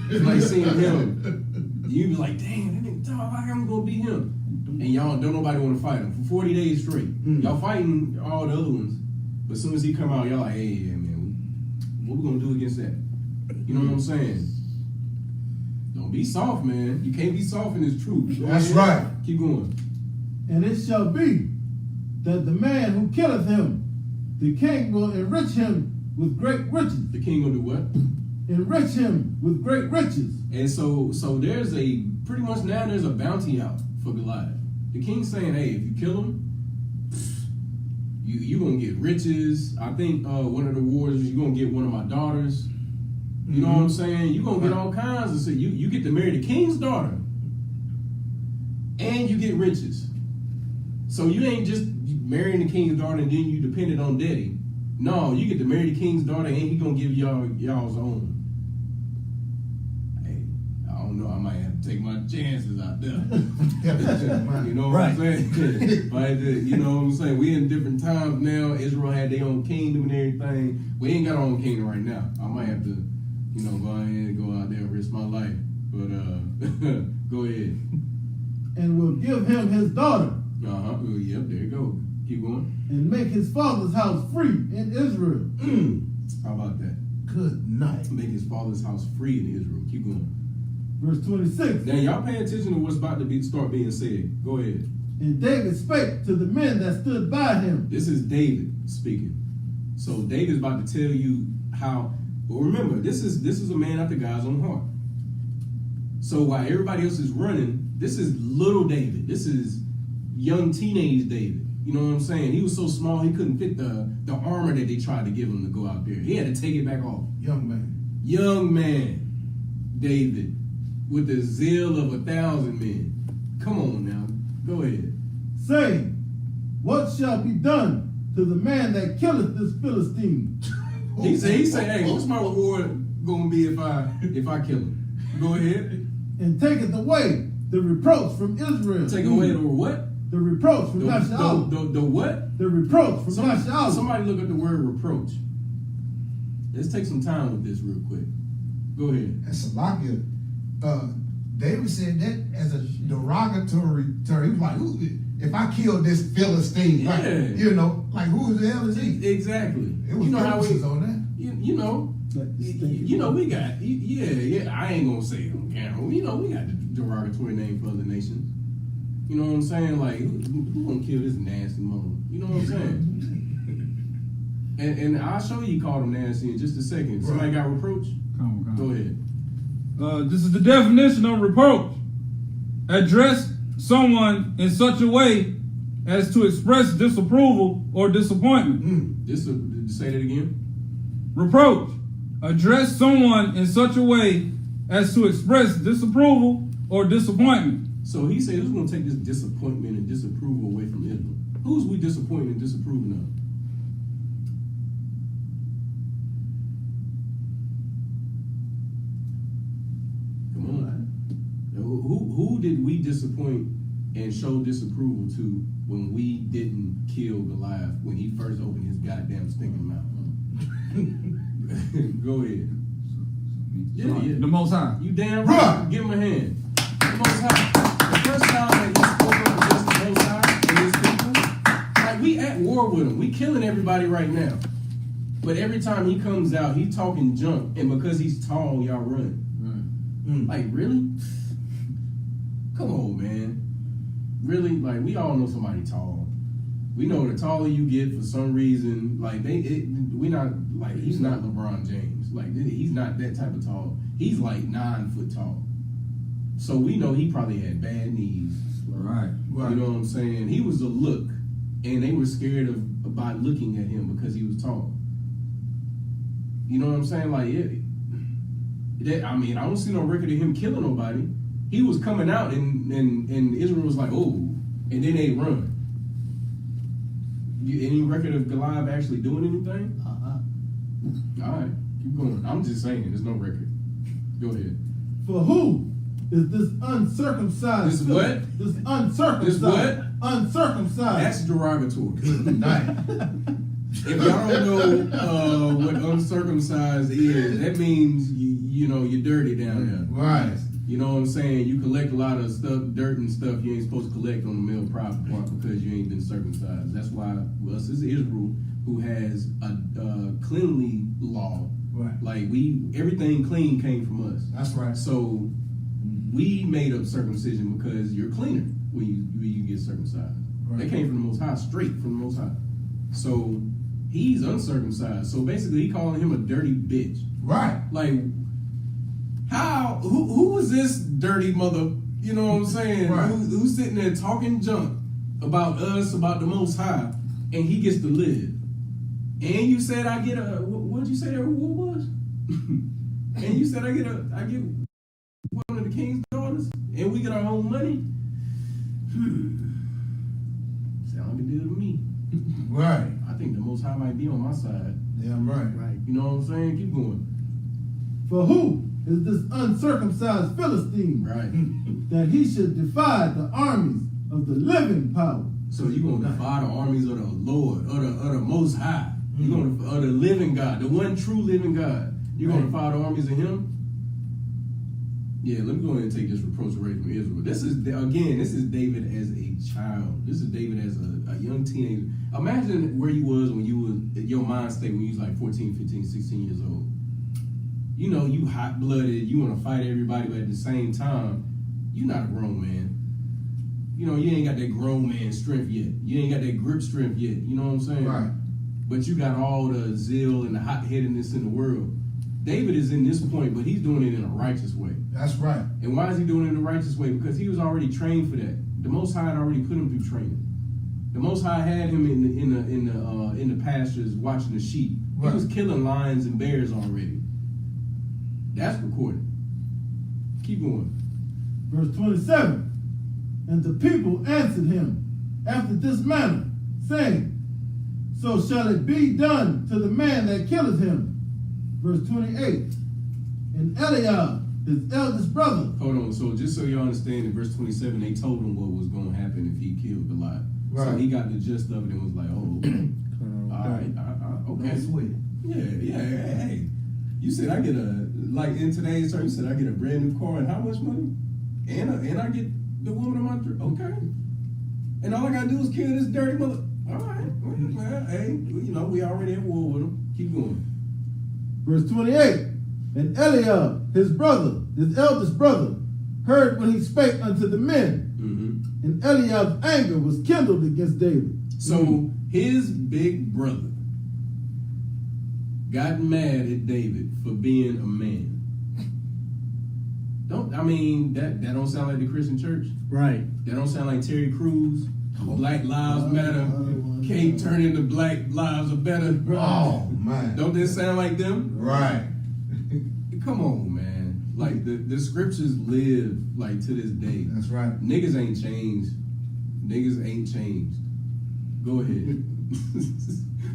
[SPEAKER 2] It's like seeing him. You be like, damn, that nigga dog, I'm gonna beat him. And y'all don't nobody want to fight him for 40 days straight. Y'all fighting all the other ones. But as soon as he come out, y'all like, hey, yeah, man, what we gonna do against that? You know what I'm saying? Don't be soft, man. You can't be soft in this truth. Go
[SPEAKER 3] That's
[SPEAKER 2] ahead.
[SPEAKER 3] right.
[SPEAKER 2] Keep going.
[SPEAKER 6] And it shall be that the man who killeth him, the king will enrich him with great riches.
[SPEAKER 2] The king gonna do what?
[SPEAKER 6] Enrich him with great riches.
[SPEAKER 2] And so there's pretty much now there's a bounty out for Goliath. The king's saying, hey, if you kill him, you gonna get riches. I think one of the wars is you gonna get one of my daughters. You know what I'm saying? You gonna get all kinds of shit. You get to marry the king's daughter, and you get riches. So you ain't just marrying the king's daughter and then you dependent on daddy. No, you get to marry the king's daughter and he gonna give y'all's own. Hey, I don't know. I might have to take my chances out there. You know what I'm saying? But you know what I'm saying? We in different times now. Israel had their own kingdom and everything. We ain't got our own kingdom right now. I might have to, go ahead and go out there and risk my life. But go ahead.
[SPEAKER 6] And will give him his daughter.
[SPEAKER 2] Yep, there you go. Keep going.
[SPEAKER 6] And make his father's house free in Israel.
[SPEAKER 2] How about that?
[SPEAKER 3] Good night.
[SPEAKER 2] Make his father's house free in Israel. Keep going.
[SPEAKER 6] Verse 26.
[SPEAKER 2] Now y'all pay attention to what's about to start being said. Go ahead.
[SPEAKER 6] And David spake to the men that stood by him.
[SPEAKER 2] This is David speaking. So David's about to tell you how. Well, remember, this is a man after God's own heart. So while everybody else is running, this is little David. This is young teenage David. You know what I'm saying? He was so small he couldn't fit the armor that they tried to give him to go out there. He had to take it back off. Young man, David, with the zeal of 1,000 men. Come on now, go ahead.
[SPEAKER 6] Saying, what shall be done to the man that killeth this Philistine?
[SPEAKER 2] He said, hey, what's my reward gonna be if I kill him? Go ahead.
[SPEAKER 6] And taketh away the reproach from Israel.
[SPEAKER 2] Take away the what?
[SPEAKER 6] The reproach from Yashar'allah.
[SPEAKER 2] The what?
[SPEAKER 6] The reproach from Yashar'allah.
[SPEAKER 2] Somebody look at the word reproach. Let's take some time with this real quick. Go ahead.
[SPEAKER 3] And Salakia, David said that as a derogatory term. He was like, if I kill this Philistine,
[SPEAKER 2] Yeah.
[SPEAKER 3] like who the hell is he?
[SPEAKER 2] Exactly.
[SPEAKER 3] It was emphasis on that.
[SPEAKER 2] We got, I ain't gonna say it on camera. We got the derogatory name for other nations. You know what I'm saying? Like, who gonna kill this nasty mother? You know what I'm saying? And I'll show you he called him nasty in just a second. Somebody got reproach?
[SPEAKER 7] Come on.
[SPEAKER 2] Go ahead.
[SPEAKER 7] This is the definition of reproach. Address someone in such a way as to express disapproval or disappointment.
[SPEAKER 2] Say that again.
[SPEAKER 7] Reproach. Address someone in such a way as to express disapproval or disappointment.
[SPEAKER 2] So he said, who's going to take this disappointment and disapproval away from Israel? Who's we disappointing and disapproving of? Come on. Who did we disappoint and show disapproval to when we didn't kill Goliath when he first opened his goddamn stinking mouth? Go ahead. Yeah.
[SPEAKER 7] The Most High.
[SPEAKER 2] You damn right. Give him a hand. The Most High. The first time that he spoke up against the Most High and his people, like we at war with him. We killing everybody right now. But every time he comes out, he talking junk, and because he's tall, y'all run. Like, really? Come on, man. Really? Like, we all know somebody tall. We know the taller you get, for some reason, like he's not LeBron James. Like, he's not that type of tall. He's like 9 foot tall. So we know he probably had bad knees.
[SPEAKER 7] Right.
[SPEAKER 2] You know what I'm saying? He was a look, and they were scared about looking at him because he was tall. You know what I'm saying? Like, I don't see no record of him killing nobody. He was coming out, and Israel was like, oh, and then they run. Any record of Goliath actually doing anything? All right, keep going. I'm just saying, there's no record. Go ahead.
[SPEAKER 6] For who is this uncircumcised?
[SPEAKER 2] This what?
[SPEAKER 6] This uncircumcised.
[SPEAKER 2] This what?
[SPEAKER 6] Uncircumcised.
[SPEAKER 2] That's derogatory.
[SPEAKER 3] Good night.
[SPEAKER 2] If y'all don't know what uncircumcised is, that means you're dirty down there.
[SPEAKER 3] Right.
[SPEAKER 2] You know what I'm saying? You collect a lot of stuff, dirt and stuff you ain't supposed to collect on the male private part because you ain't been circumcised. That's why us as Israel, who has a cleanly law,
[SPEAKER 3] Right.
[SPEAKER 2] like everything clean came from us.
[SPEAKER 3] That's right.
[SPEAKER 2] So we made up circumcision because you're cleaner when you get circumcised.
[SPEAKER 3] Right.
[SPEAKER 2] They came from the Most High, straight from the Most High. So he's uncircumcised. So basically, he calling him a dirty bitch.
[SPEAKER 3] Right.
[SPEAKER 2] Like, how? Who is this dirty mother? You know what I'm saying?
[SPEAKER 3] Right.
[SPEAKER 2] Who's sitting there talking junk about us, about the Most High, and he gets to live? And you said I get a what'd you say their reward was? And you said I get one of the king's daughters, and we get our own money. Sound like a deal to me.
[SPEAKER 3] Right.
[SPEAKER 2] I think the Most High might be on my side.
[SPEAKER 3] Damn right.
[SPEAKER 5] Right.
[SPEAKER 2] You know what I'm saying? Keep going.
[SPEAKER 6] For who is this uncircumcised Philistine?
[SPEAKER 2] Right.
[SPEAKER 6] That he should defy the armies of the living power.
[SPEAKER 2] So you're gonna defy the armies of the Lord, of the Most High. You're gonna of the living God, the one true living God. You're gonna defy the armies of Him. Yeah, let me go ahead and take this reproach away from Israel. This is David as a child. This is David as a young teenager. Imagine where you was when you was your mind state when you was like 14, 15, 16 years old. You know, you hot-blooded, you want to fight everybody, but at the same time, you're not a grown man. You know, you ain't got that grown man strength yet. You ain't got that grip strength yet. You know what I'm saying?
[SPEAKER 3] Right.
[SPEAKER 2] But you got all the zeal and the hot-headedness in the world. David is in this point, but he's doing it in a righteous way.
[SPEAKER 3] That's right.
[SPEAKER 2] And why is he doing it in a righteous way? Because he was already trained for that. The Most High had already put him through training. The Most High had him in the pastures watching the sheep. He
[SPEAKER 3] Right.
[SPEAKER 2] was killing lions and bears already. That's recorded. Keep going.
[SPEAKER 6] Verse 27. And the people answered him after this manner, saying, so shall it be done to the man that killeth him. Verse 28. And Eliab, his eldest brother.
[SPEAKER 2] Hold on. So just so you understand, in verse 27, they told him what was going to happen if he killed Goliath. So
[SPEAKER 3] Right.
[SPEAKER 2] he got the gist of it and was like, oh, okay. All right. Okay.
[SPEAKER 3] That's sweet.
[SPEAKER 2] Yeah. Hey. You said I get in today's term, you said I get a brand new car and how much money? And I get the woman of my dream. Okay. And all I gotta do is kill this dirty mother. All right. Well, hey, we already at war with him. Keep going.
[SPEAKER 6] Verse 28. And Eliab, his brother, his eldest brother, heard when he spake unto the men, And Eliab's anger was kindled against David.
[SPEAKER 2] So his big brother got mad at David for being a man. That don't sound like the Christian church?
[SPEAKER 5] Right.
[SPEAKER 2] That don't sound like Terry Crews, Black Lives Matter, Kate turning to Black Lives Are Better.
[SPEAKER 3] Oh, man.
[SPEAKER 2] Don't that sound like them?
[SPEAKER 3] Right.
[SPEAKER 2] Come on, man. Like the scriptures live like to this day.
[SPEAKER 3] That's right.
[SPEAKER 2] Niggas ain't changed. Niggas ain't changed. Go ahead.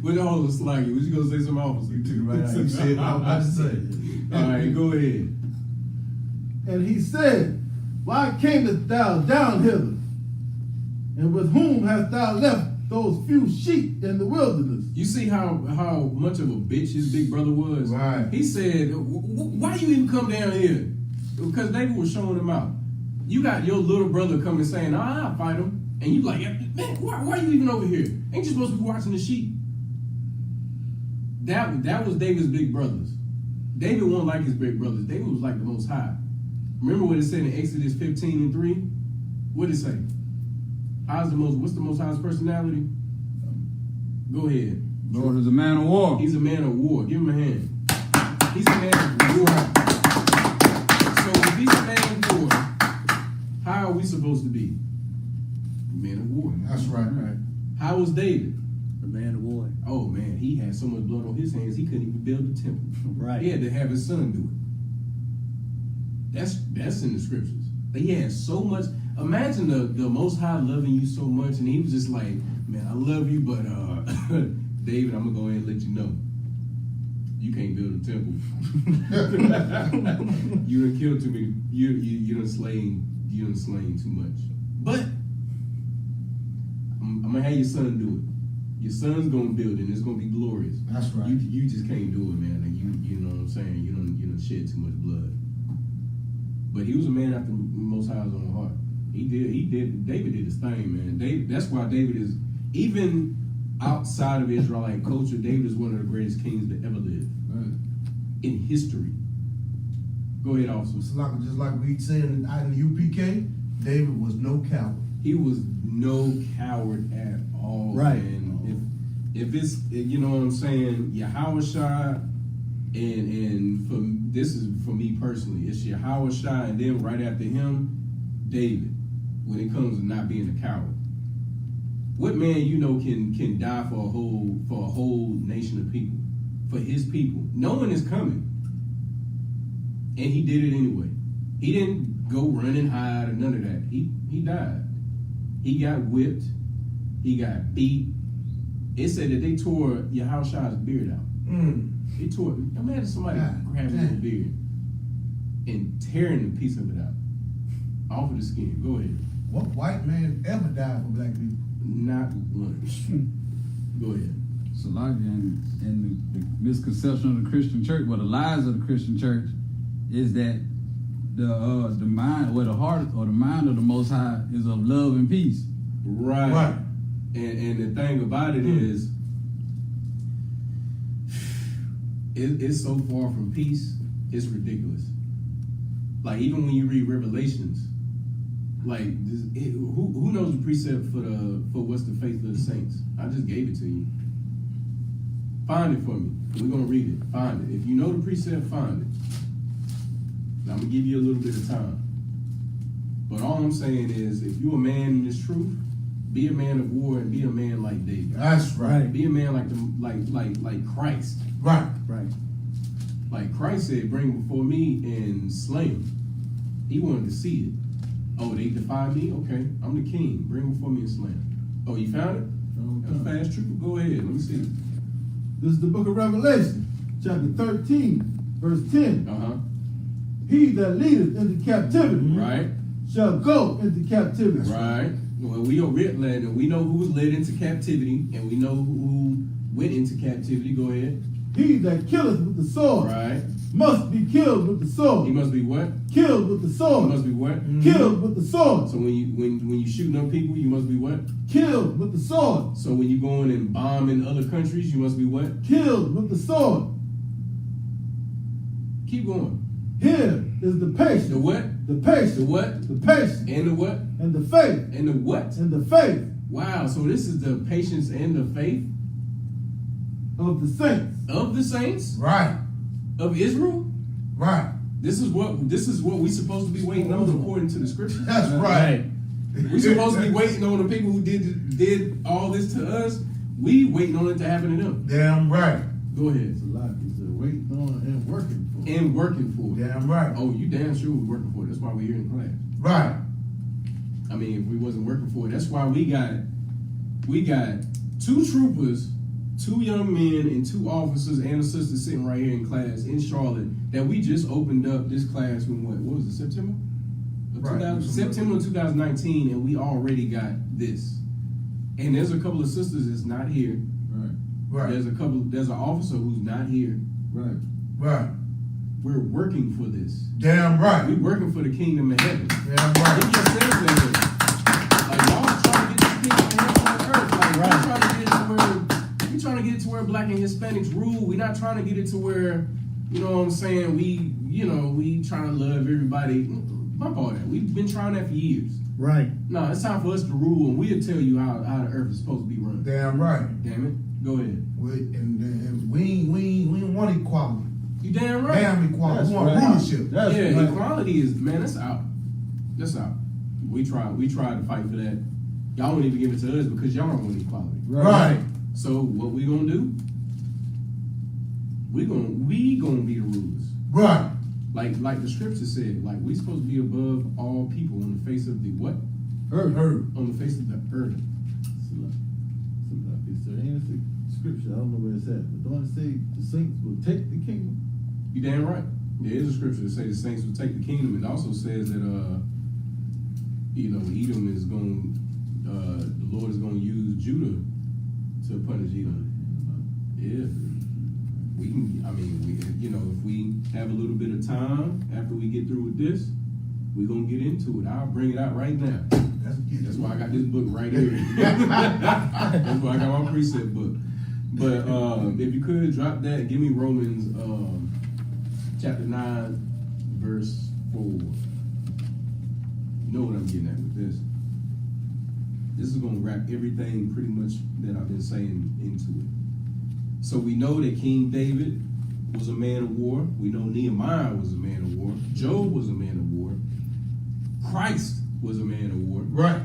[SPEAKER 2] What all the slaggy? Was you gonna say some officer?
[SPEAKER 3] You took it right out. You said what I was about to say.
[SPEAKER 2] All right, go ahead.
[SPEAKER 6] And he said, Why camest thou down hither? And with whom hast thou left those few sheep in the wilderness?
[SPEAKER 2] You see how much of a bitch his big brother was?
[SPEAKER 3] Right.
[SPEAKER 2] He said, why you even come down here? Because David was showing him out. You got your little brother coming saying, I'll fight him. And you like, man, why are you even over here? Ain't you supposed to be watching the sheep? That was David's big brothers. David wasn't like his big brothers. David was like the Most High. Remember what it said in Exodus 15:3? What did it say? What's the Most High's personality? Go ahead.
[SPEAKER 7] Lord is a man of war.
[SPEAKER 2] He's a man of war. Give him a hand. He's a man of war. So if he's a man of war, how are we supposed to be? Men of war.
[SPEAKER 3] That's right.
[SPEAKER 2] How was David?
[SPEAKER 5] The man of war.
[SPEAKER 2] Oh man, he had so much blood on his hands he couldn't even build the temple.
[SPEAKER 5] Right.
[SPEAKER 2] He had to have his son do it. That's in the scriptures. He had so much. Imagine the Most High loving you so much, and he was just like, man, I love you, but David, I'm gonna go ahead and let you know. You can't build a temple. You done killed too many. You done slain too much. But I'm gonna have your son do it. Your son's gonna build it, and it's gonna be glorious.
[SPEAKER 3] That's right.
[SPEAKER 2] You just can't do it, man. And you know what I'm saying. You don't shed too much blood. But he was a man after the Most High's own heart. David did his thing, man. That's why David is, even outside of Israelite culture, David is one of the greatest kings that ever lived in history. Go ahead, officer.
[SPEAKER 3] Just like we said in I.S.U.P.K, David was no coward.
[SPEAKER 2] He was no coward at all,
[SPEAKER 5] Right.
[SPEAKER 2] man. If it's, you know what I'm saying, Yahawadah, and this is for me personally, it's Yahawadah, and then right after him, David. When it comes to not being a coward, what man you know can die for a whole nation of people, for his people? No one is coming, and he did it anyway. He didn't go run and hide or none of that. He died. He got whipped. He got beat. It said that they tore Yahawashah's beard out. They tore it. Imagine somebody grabbing his beard and tearing a piece of it out off of the skin. Go ahead.
[SPEAKER 3] What white man ever died for black people?
[SPEAKER 2] Not one. Go ahead.
[SPEAKER 7] So like and the misconception of the Christian church, the lies of the Christian church, is that the mind, the heart or the mind of the Most High is of love and peace.
[SPEAKER 2] Right. And the thing about it is, it's so far from peace, it's ridiculous. Like even when you read Revelations, like who knows the precept for what's the faith of the saints? I just gave it to you. Find it for me. We're gonna read it. Find it. If you know the precept, find it. Now, I'm gonna give you a little bit of time. But all I'm saying is, if you're a man in this truth, be a man of war and be a man like David.
[SPEAKER 3] That's right.
[SPEAKER 2] Be a man like Christ.
[SPEAKER 3] Right.
[SPEAKER 2] Like Christ said, bring before me and slay him. He wanted to see it. Oh, they defy me? Okay, I'm the king. Bring before me and slay him. Oh, you found it? That's fast trooper. Go ahead. Let me see it.
[SPEAKER 6] This is the book of Revelation, chapter 13, verse 10. He that leadeth into captivity
[SPEAKER 2] Right.
[SPEAKER 6] shall go into captivity.
[SPEAKER 2] Right. Well, we are led, and we know who was led into captivity, and we know who went into captivity. Go ahead.
[SPEAKER 6] He that killeth with the sword
[SPEAKER 2] Right.
[SPEAKER 6] must be killed with the sword.
[SPEAKER 2] He must be what?
[SPEAKER 6] Killed with the
[SPEAKER 2] He
[SPEAKER 6] sword.
[SPEAKER 2] must be what?
[SPEAKER 6] Killed with the sword.
[SPEAKER 2] So when you shooting up people, you must be what?
[SPEAKER 6] Killed with the sword.
[SPEAKER 2] So when you going and bombing other countries, you must be what?
[SPEAKER 6] Killed with the sword.
[SPEAKER 2] Keep going.
[SPEAKER 4] Here is the patience.
[SPEAKER 2] The what?
[SPEAKER 4] The patience.
[SPEAKER 2] The what?
[SPEAKER 4] The patience.
[SPEAKER 2] And the what?
[SPEAKER 4] And the faith.
[SPEAKER 2] And the what?
[SPEAKER 4] And the faith
[SPEAKER 2] Wow, so this is the patience and the faith
[SPEAKER 4] of the saints.
[SPEAKER 2] of the saints
[SPEAKER 3] Right.
[SPEAKER 2] of Israel?
[SPEAKER 3] Right.
[SPEAKER 2] This is what we supposed to be waiting on according to the scriptures.
[SPEAKER 3] That's right.
[SPEAKER 2] We supposed to be waiting on the people who did all this to us. We waiting on it to happen to them.
[SPEAKER 3] Damn right.
[SPEAKER 2] Go ahead.
[SPEAKER 6] It's a lot. It's a waiting on and working for.
[SPEAKER 2] And working for it.
[SPEAKER 3] Damn right.
[SPEAKER 2] Oh, you damn sure we're working for it. That's why we're here in class.
[SPEAKER 3] Right.
[SPEAKER 2] I mean, if we wasn't working for it, that's why we got 2 troopers, 2 young men, and 2 officers and assistants sitting right here in class in Charlotte that we just opened up this class in what was it, September? Of
[SPEAKER 3] Right.
[SPEAKER 2] 2000 September of 2019, and we already got this. And there's a couple of sisters that's not here.
[SPEAKER 6] Right.
[SPEAKER 3] Right.
[SPEAKER 2] There's an officer who's not here.
[SPEAKER 6] Right.
[SPEAKER 3] Right.
[SPEAKER 2] We're working for this.
[SPEAKER 3] Damn right.
[SPEAKER 2] We're working for the kingdom of heaven.
[SPEAKER 3] Damn
[SPEAKER 2] Get
[SPEAKER 3] right.
[SPEAKER 2] yourself in there. Like y'all trying to get this kingdom of heaven on earth. Like we're trying to get it to where we trying to get it to where black and Hispanics rule. We're not trying to get it to where, you know what I'm saying, we trying to love everybody. Bump all that. We've been trying that for years.
[SPEAKER 5] Right.
[SPEAKER 2] No, it's time for us to rule, and we'll tell you how the earth is supposed to be run.
[SPEAKER 3] Damn right.
[SPEAKER 2] Damn it. Go ahead.
[SPEAKER 3] And we ain't want equality.
[SPEAKER 2] You damn right.
[SPEAKER 3] Damn equality.
[SPEAKER 6] That's
[SPEAKER 3] We want
[SPEAKER 6] right.
[SPEAKER 3] rulership.
[SPEAKER 6] That's
[SPEAKER 2] Yeah,
[SPEAKER 6] right.
[SPEAKER 2] equality is, man, that's out. That's out. We tried to fight for that. Y'all won't even give it to us because y'all don't want equality.
[SPEAKER 3] Right.
[SPEAKER 2] So what we gonna do? We gonna be the rulers.
[SPEAKER 3] Right.
[SPEAKER 2] Like the scripture said, like we supposed to be above all people on the face of the what?
[SPEAKER 6] Earth.
[SPEAKER 2] On the face of the earth.
[SPEAKER 6] It's a scripture. I don't know where it's at, but don't it say the saints will take the kingdom?
[SPEAKER 2] You damn right. There is a scripture that says the saints will take the kingdom. It also says that Edom is going the Lord is going to use Judah to punish Edom. Yeah. We can, I mean, if we have a little bit of time after we get through with this, we're going to get into it. I'll bring it out right now. That's why I got this book right here. That's why I got my precept book. But if you could drop that, give me Romans chapter 9, verse 4. You know what I'm getting at with this. This is going to wrap everything pretty much that I've been saying into it. So we know that King David was a man of war. We know Nehemiah was a man of war. Job was a man of war. Christ was a man of war.
[SPEAKER 3] Right.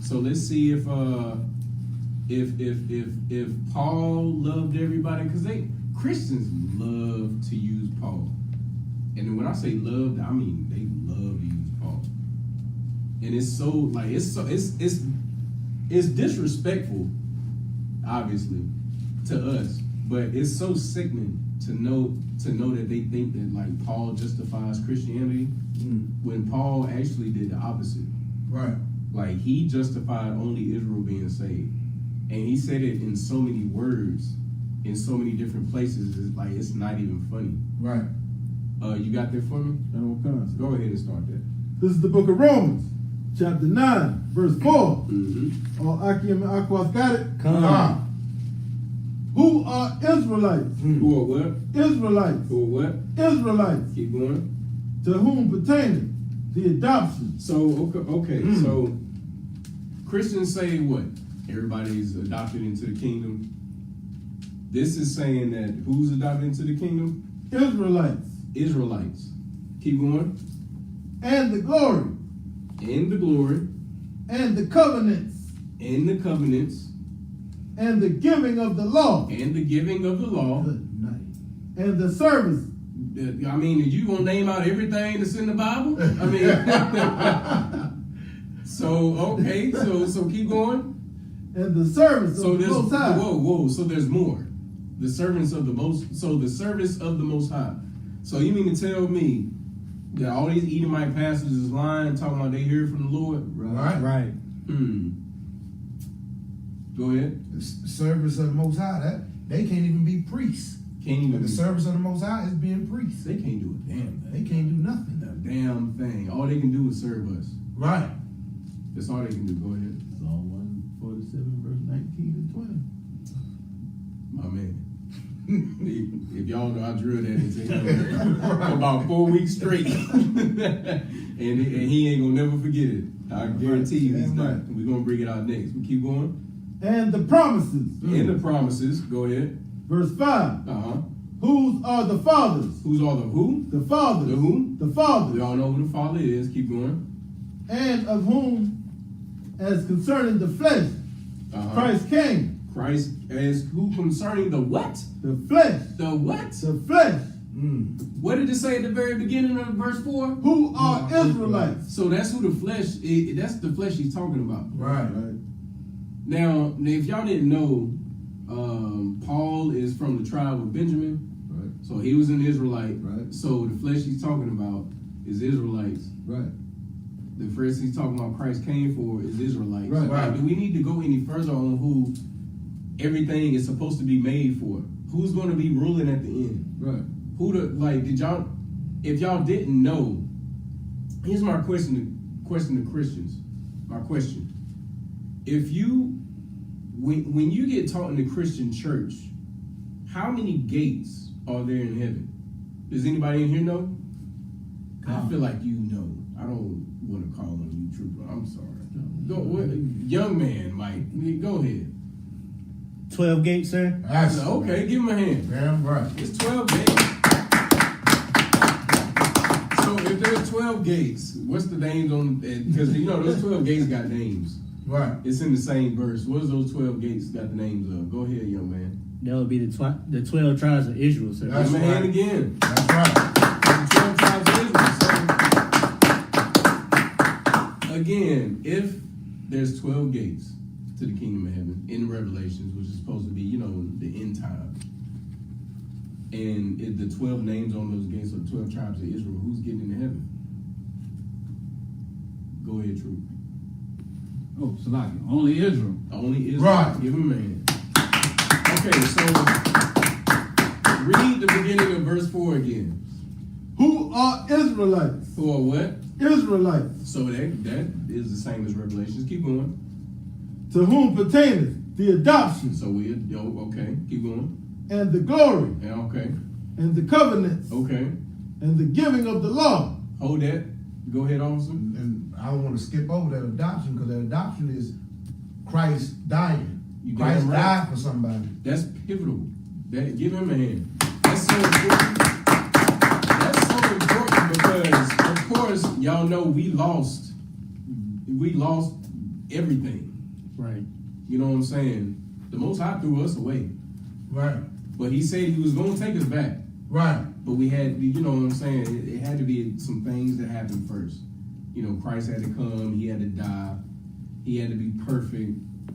[SPEAKER 2] So let's see if Paul loved everybody, because Christians love to use Paul. And when I say loved, I mean they love to use Paul. And it's so like it's disrespectful, obviously, to us, but it's so sickening to know that they think that like Paul justifies Christianity when Paul actually did the opposite.
[SPEAKER 3] Right.
[SPEAKER 2] Like he justified only Israel being saved, and he said it in so many words, in so many different places. It's not even funny.
[SPEAKER 3] Right.
[SPEAKER 2] You got that for me? Go ahead and start that.
[SPEAKER 4] This is the book of Romans, chapter 9, verse 4.
[SPEAKER 2] Mm-hmm.
[SPEAKER 4] All Akim and Aquas got it?
[SPEAKER 5] Come on.
[SPEAKER 4] Who are Israelites?
[SPEAKER 2] Who are what?
[SPEAKER 4] Israelites.
[SPEAKER 2] Who are what?
[SPEAKER 4] Israelites.
[SPEAKER 2] Keep going.
[SPEAKER 4] To whom pertaineth the adoption.
[SPEAKER 2] So okay. So Christians say what? Everybody's adopted into the kingdom. This is saying that who's adopted into the kingdom?
[SPEAKER 4] Israelites.
[SPEAKER 2] Israelites. Keep going.
[SPEAKER 4] And the glory.
[SPEAKER 2] And the glory.
[SPEAKER 4] And the covenants.
[SPEAKER 2] And the covenants.
[SPEAKER 4] And the giving of the law.
[SPEAKER 2] And the giving of the law.
[SPEAKER 4] Good night. And the service.
[SPEAKER 2] I mean, you gonna name out everything that's in the Bible? I mean, so keep going.
[SPEAKER 4] And the service
[SPEAKER 2] So
[SPEAKER 4] of the
[SPEAKER 2] there's
[SPEAKER 4] Most High.
[SPEAKER 2] whoa. So there's more. The servants of the Most. So the service of the Most High. So you mean to tell me that all these Edomite pastors is lying, talking about they hear from the Lord?
[SPEAKER 5] Right.
[SPEAKER 2] Go ahead.
[SPEAKER 3] The service of the Most High, that they can't even be priests.
[SPEAKER 2] Can't even.
[SPEAKER 3] But the service of the Most High is being priests.
[SPEAKER 2] They can't do a damn thing.
[SPEAKER 3] They can't do nothing.
[SPEAKER 2] A damn thing. All they can do is serve us.
[SPEAKER 3] Right.
[SPEAKER 2] That's all they can do. Go ahead.
[SPEAKER 6] Psalm 147, verse 19 and 20.
[SPEAKER 2] My man. If y'all know, I drilled that into him for about 4 weeks straight. and he ain't gonna never forget it. I guarantee you he's not. We're gonna bring it out next. We keep going.
[SPEAKER 4] And the promises.
[SPEAKER 2] In the promises, go ahead.
[SPEAKER 4] Verse 5.
[SPEAKER 2] Uh-huh.
[SPEAKER 4] Whose are the fathers?
[SPEAKER 2] Who's all the who?
[SPEAKER 4] The fathers.
[SPEAKER 2] The who?
[SPEAKER 4] The fathers.
[SPEAKER 2] We all know who the Father is. Keep going.
[SPEAKER 4] And of whom, as concerning the flesh, Christ came.
[SPEAKER 2] Christ as who concerning the what?
[SPEAKER 4] The flesh.
[SPEAKER 2] The what?
[SPEAKER 4] The flesh.
[SPEAKER 2] What did it say at the very beginning of verse 4?
[SPEAKER 4] Who are Israelites.
[SPEAKER 2] So that's who the flesh is. That's the flesh he's talking about.
[SPEAKER 3] Right.
[SPEAKER 2] Now, if y'all didn't know, Paul is from the tribe of Benjamin.
[SPEAKER 6] Right.
[SPEAKER 2] So he was an Israelite.
[SPEAKER 6] Right.
[SPEAKER 2] So the flesh he's talking about is Israelites.
[SPEAKER 6] Right.
[SPEAKER 2] The phrase he's talking about Christ came for is Israelites.
[SPEAKER 6] Right.
[SPEAKER 2] Like, do we need to go any further on who everything is supposed to be made for? Who's going to be ruling at the end?
[SPEAKER 6] Right.
[SPEAKER 2] Did y'all, if y'all didn't know, here's my question to Christians. My question. If you, when you get taught in the Christian church, how many gates are there in heaven? Does anybody in here know? I feel like you know. I don't want to call on you, trooper. I'm sorry. Young man, Mike, go ahead.
[SPEAKER 5] 12 gates, sir.
[SPEAKER 2] Okay, give him a hand.
[SPEAKER 3] Damn right.
[SPEAKER 2] It's 12 gates. So if there's 12 gates, what's the names on? Because you know those 12 gates got names.
[SPEAKER 3] Right.
[SPEAKER 2] It's in the same verse. What's those 12 gates got the names of? Go ahead, young man.
[SPEAKER 5] That would be the 12 tribes of Israel, sir.
[SPEAKER 3] That's
[SPEAKER 2] Give him a hand
[SPEAKER 3] right.
[SPEAKER 2] again.
[SPEAKER 3] That's right.
[SPEAKER 2] The 12 tribes of Israel. So, again, if there's 12 gates to the kingdom of heaven in Revelations, which is supposed to be, you know, the end time, and if the 12 names on those gates are 12 tribes of Israel, who's getting into heaven? Go ahead, Troop.
[SPEAKER 7] Oh, Salaki, only Israel.
[SPEAKER 2] Only Israel.
[SPEAKER 3] Right.
[SPEAKER 2] Give him a hand. Okay, so read the beginning of verse 4 again.
[SPEAKER 4] Who are Israelites?
[SPEAKER 2] Who are what?
[SPEAKER 4] Israelites.
[SPEAKER 2] So that is the same as Revelations. Keep going.
[SPEAKER 4] To whom pertaineth the adoption
[SPEAKER 2] So okay, keep going.
[SPEAKER 4] and the glory
[SPEAKER 2] Yeah, okay,
[SPEAKER 4] and the covenants
[SPEAKER 2] okay.
[SPEAKER 4] and the giving of the law.
[SPEAKER 2] Hold that. Go ahead, officer.
[SPEAKER 3] And I don't want to skip over that adoption because that adoption is Christ dying.
[SPEAKER 2] You damn
[SPEAKER 3] Christ
[SPEAKER 2] right.
[SPEAKER 3] died for somebody.
[SPEAKER 2] That's pivotal. Give him a hand. That's so important. That's so important because, of course, y'all know we lost everything.
[SPEAKER 5] Right.
[SPEAKER 2] You know what I'm saying? The Most High threw us away.
[SPEAKER 3] Right.
[SPEAKER 2] But he said he was going to take us back.
[SPEAKER 3] Right.
[SPEAKER 2] But we had, you know what I'm saying? It had to be some things that happened first. You know, Christ had to come. He had to die. He had to be perfect.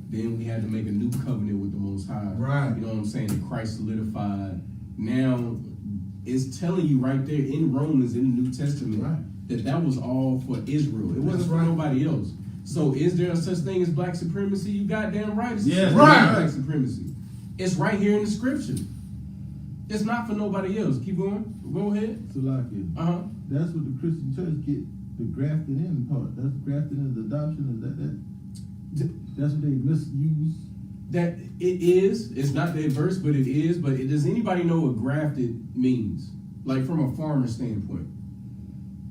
[SPEAKER 2] Then we had to make a new covenant with the Most High.
[SPEAKER 3] Right.
[SPEAKER 2] You know what I'm saying? That Christ solidified. Now, it's telling you right there in Romans, in the New Testament,
[SPEAKER 3] Right.
[SPEAKER 2] that was all for Israel. It wasn't for nobody else. So is there such thing as black supremacy? You goddamn right. It's
[SPEAKER 7] Yes.
[SPEAKER 3] Right.
[SPEAKER 2] black supremacy. It's right here in the scripture. It's not for nobody else. Keep going. Go ahead.
[SPEAKER 6] So like that's what the Christian church get, the grafted in part. That's grafted in the adoption. That's what they misuse.
[SPEAKER 2] That it is. It's not that verse, but it is. But does anybody know what grafted means? Like from a farmer standpoint.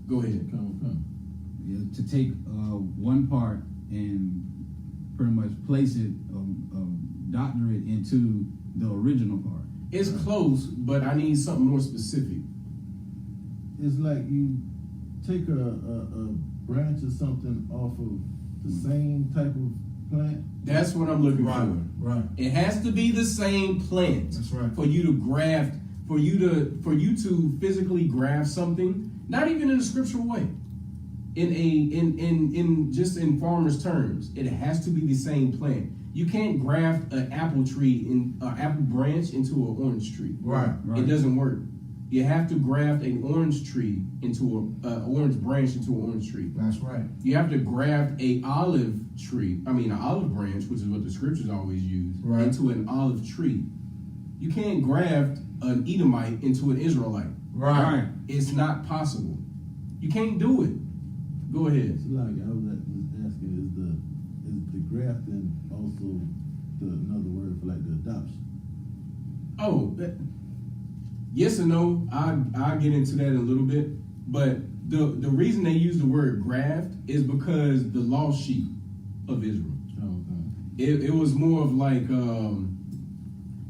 [SPEAKER 2] Go ahead.
[SPEAKER 6] Come.
[SPEAKER 7] Yeah, to take one part and pretty much place it, doctorate into the original part.
[SPEAKER 2] It's close, but I need something more specific.
[SPEAKER 6] It's like you take a branch or something off of the same type of plant.
[SPEAKER 2] That's what I'm looking
[SPEAKER 3] Right.
[SPEAKER 2] for.
[SPEAKER 3] Right.
[SPEAKER 2] It has to be the same plant.
[SPEAKER 3] That's right.
[SPEAKER 2] For you to graft, for you to physically graft something, not even in a scriptural way. In farmers' terms, it has to be the same plant. You can't graft an apple tree apple branch into an orange tree.
[SPEAKER 3] Right.
[SPEAKER 2] It doesn't work. You have to graft an orange tree into an orange branch into an orange tree.
[SPEAKER 3] That's right.
[SPEAKER 2] You have to graft an olive branch, which is what the scriptures always use,
[SPEAKER 3] Right.
[SPEAKER 2] into an olive tree. You can't graft an Edomite into an Israelite.
[SPEAKER 3] Right.
[SPEAKER 2] It's not possible. You can't do it. Go ahead.
[SPEAKER 6] So like I was asking, is the grafting also another word for like the adoption?
[SPEAKER 2] Oh, yes and no. I'll get into that in a little bit. But the reason they use the word graft is because the lost sheep of Israel. It was more of like,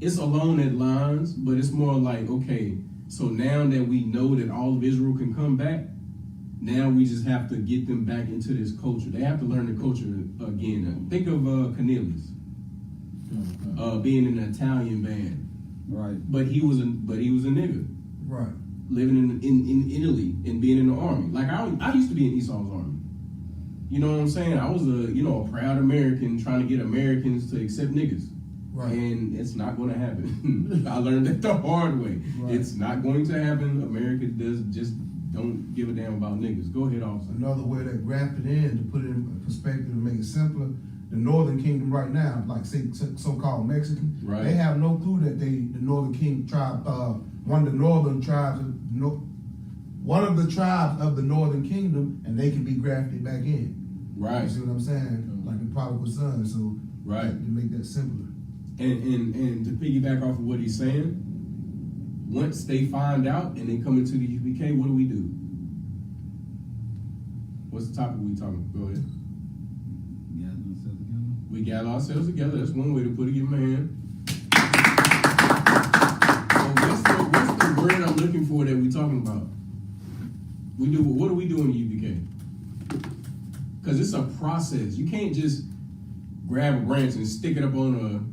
[SPEAKER 2] it's along that lines, but it's more like, okay, so now that we know that all of Israel can come back, now we just have to get them back into this culture. They have to learn the culture again. Think of Cornelius being in an Italian band,
[SPEAKER 7] Right.
[SPEAKER 2] but he was a nigga,
[SPEAKER 3] Right.
[SPEAKER 2] living in Italy and being in the army. Like I used to be in Esau's army. You know what I'm saying? I was a proud American trying to get Americans to accept niggas.
[SPEAKER 3] Right.
[SPEAKER 2] And it's not going to happen. I learned that the hard way.
[SPEAKER 3] Right.
[SPEAKER 2] It's not going to happen. America don't give a damn about niggas. Go ahead, officer.
[SPEAKER 3] Another way that grafted in, to put it in perspective and make it simpler, the Northern Kingdom right now, like say so-called Mexican,
[SPEAKER 2] Right.
[SPEAKER 3] they have no clue that the Northern King tribe, one of the northern tribes, one of the tribes of the Northern Kingdom, and they can be grafted back in.
[SPEAKER 2] Right.
[SPEAKER 3] You see what I'm saying? Like the prodigal son. So
[SPEAKER 2] Right.
[SPEAKER 3] to make that simpler.
[SPEAKER 2] And to piggyback off of what he's saying, once they find out and they come into the U.P.K, what do? What's the topic we talking about? Go ahead. We gather ourselves together. That's one way to put it. Give him a hand. So what's the word I'm looking for that we talking about? What do we do in the U.P.K? Because it's a process. You can't just grab a branch and stick it up on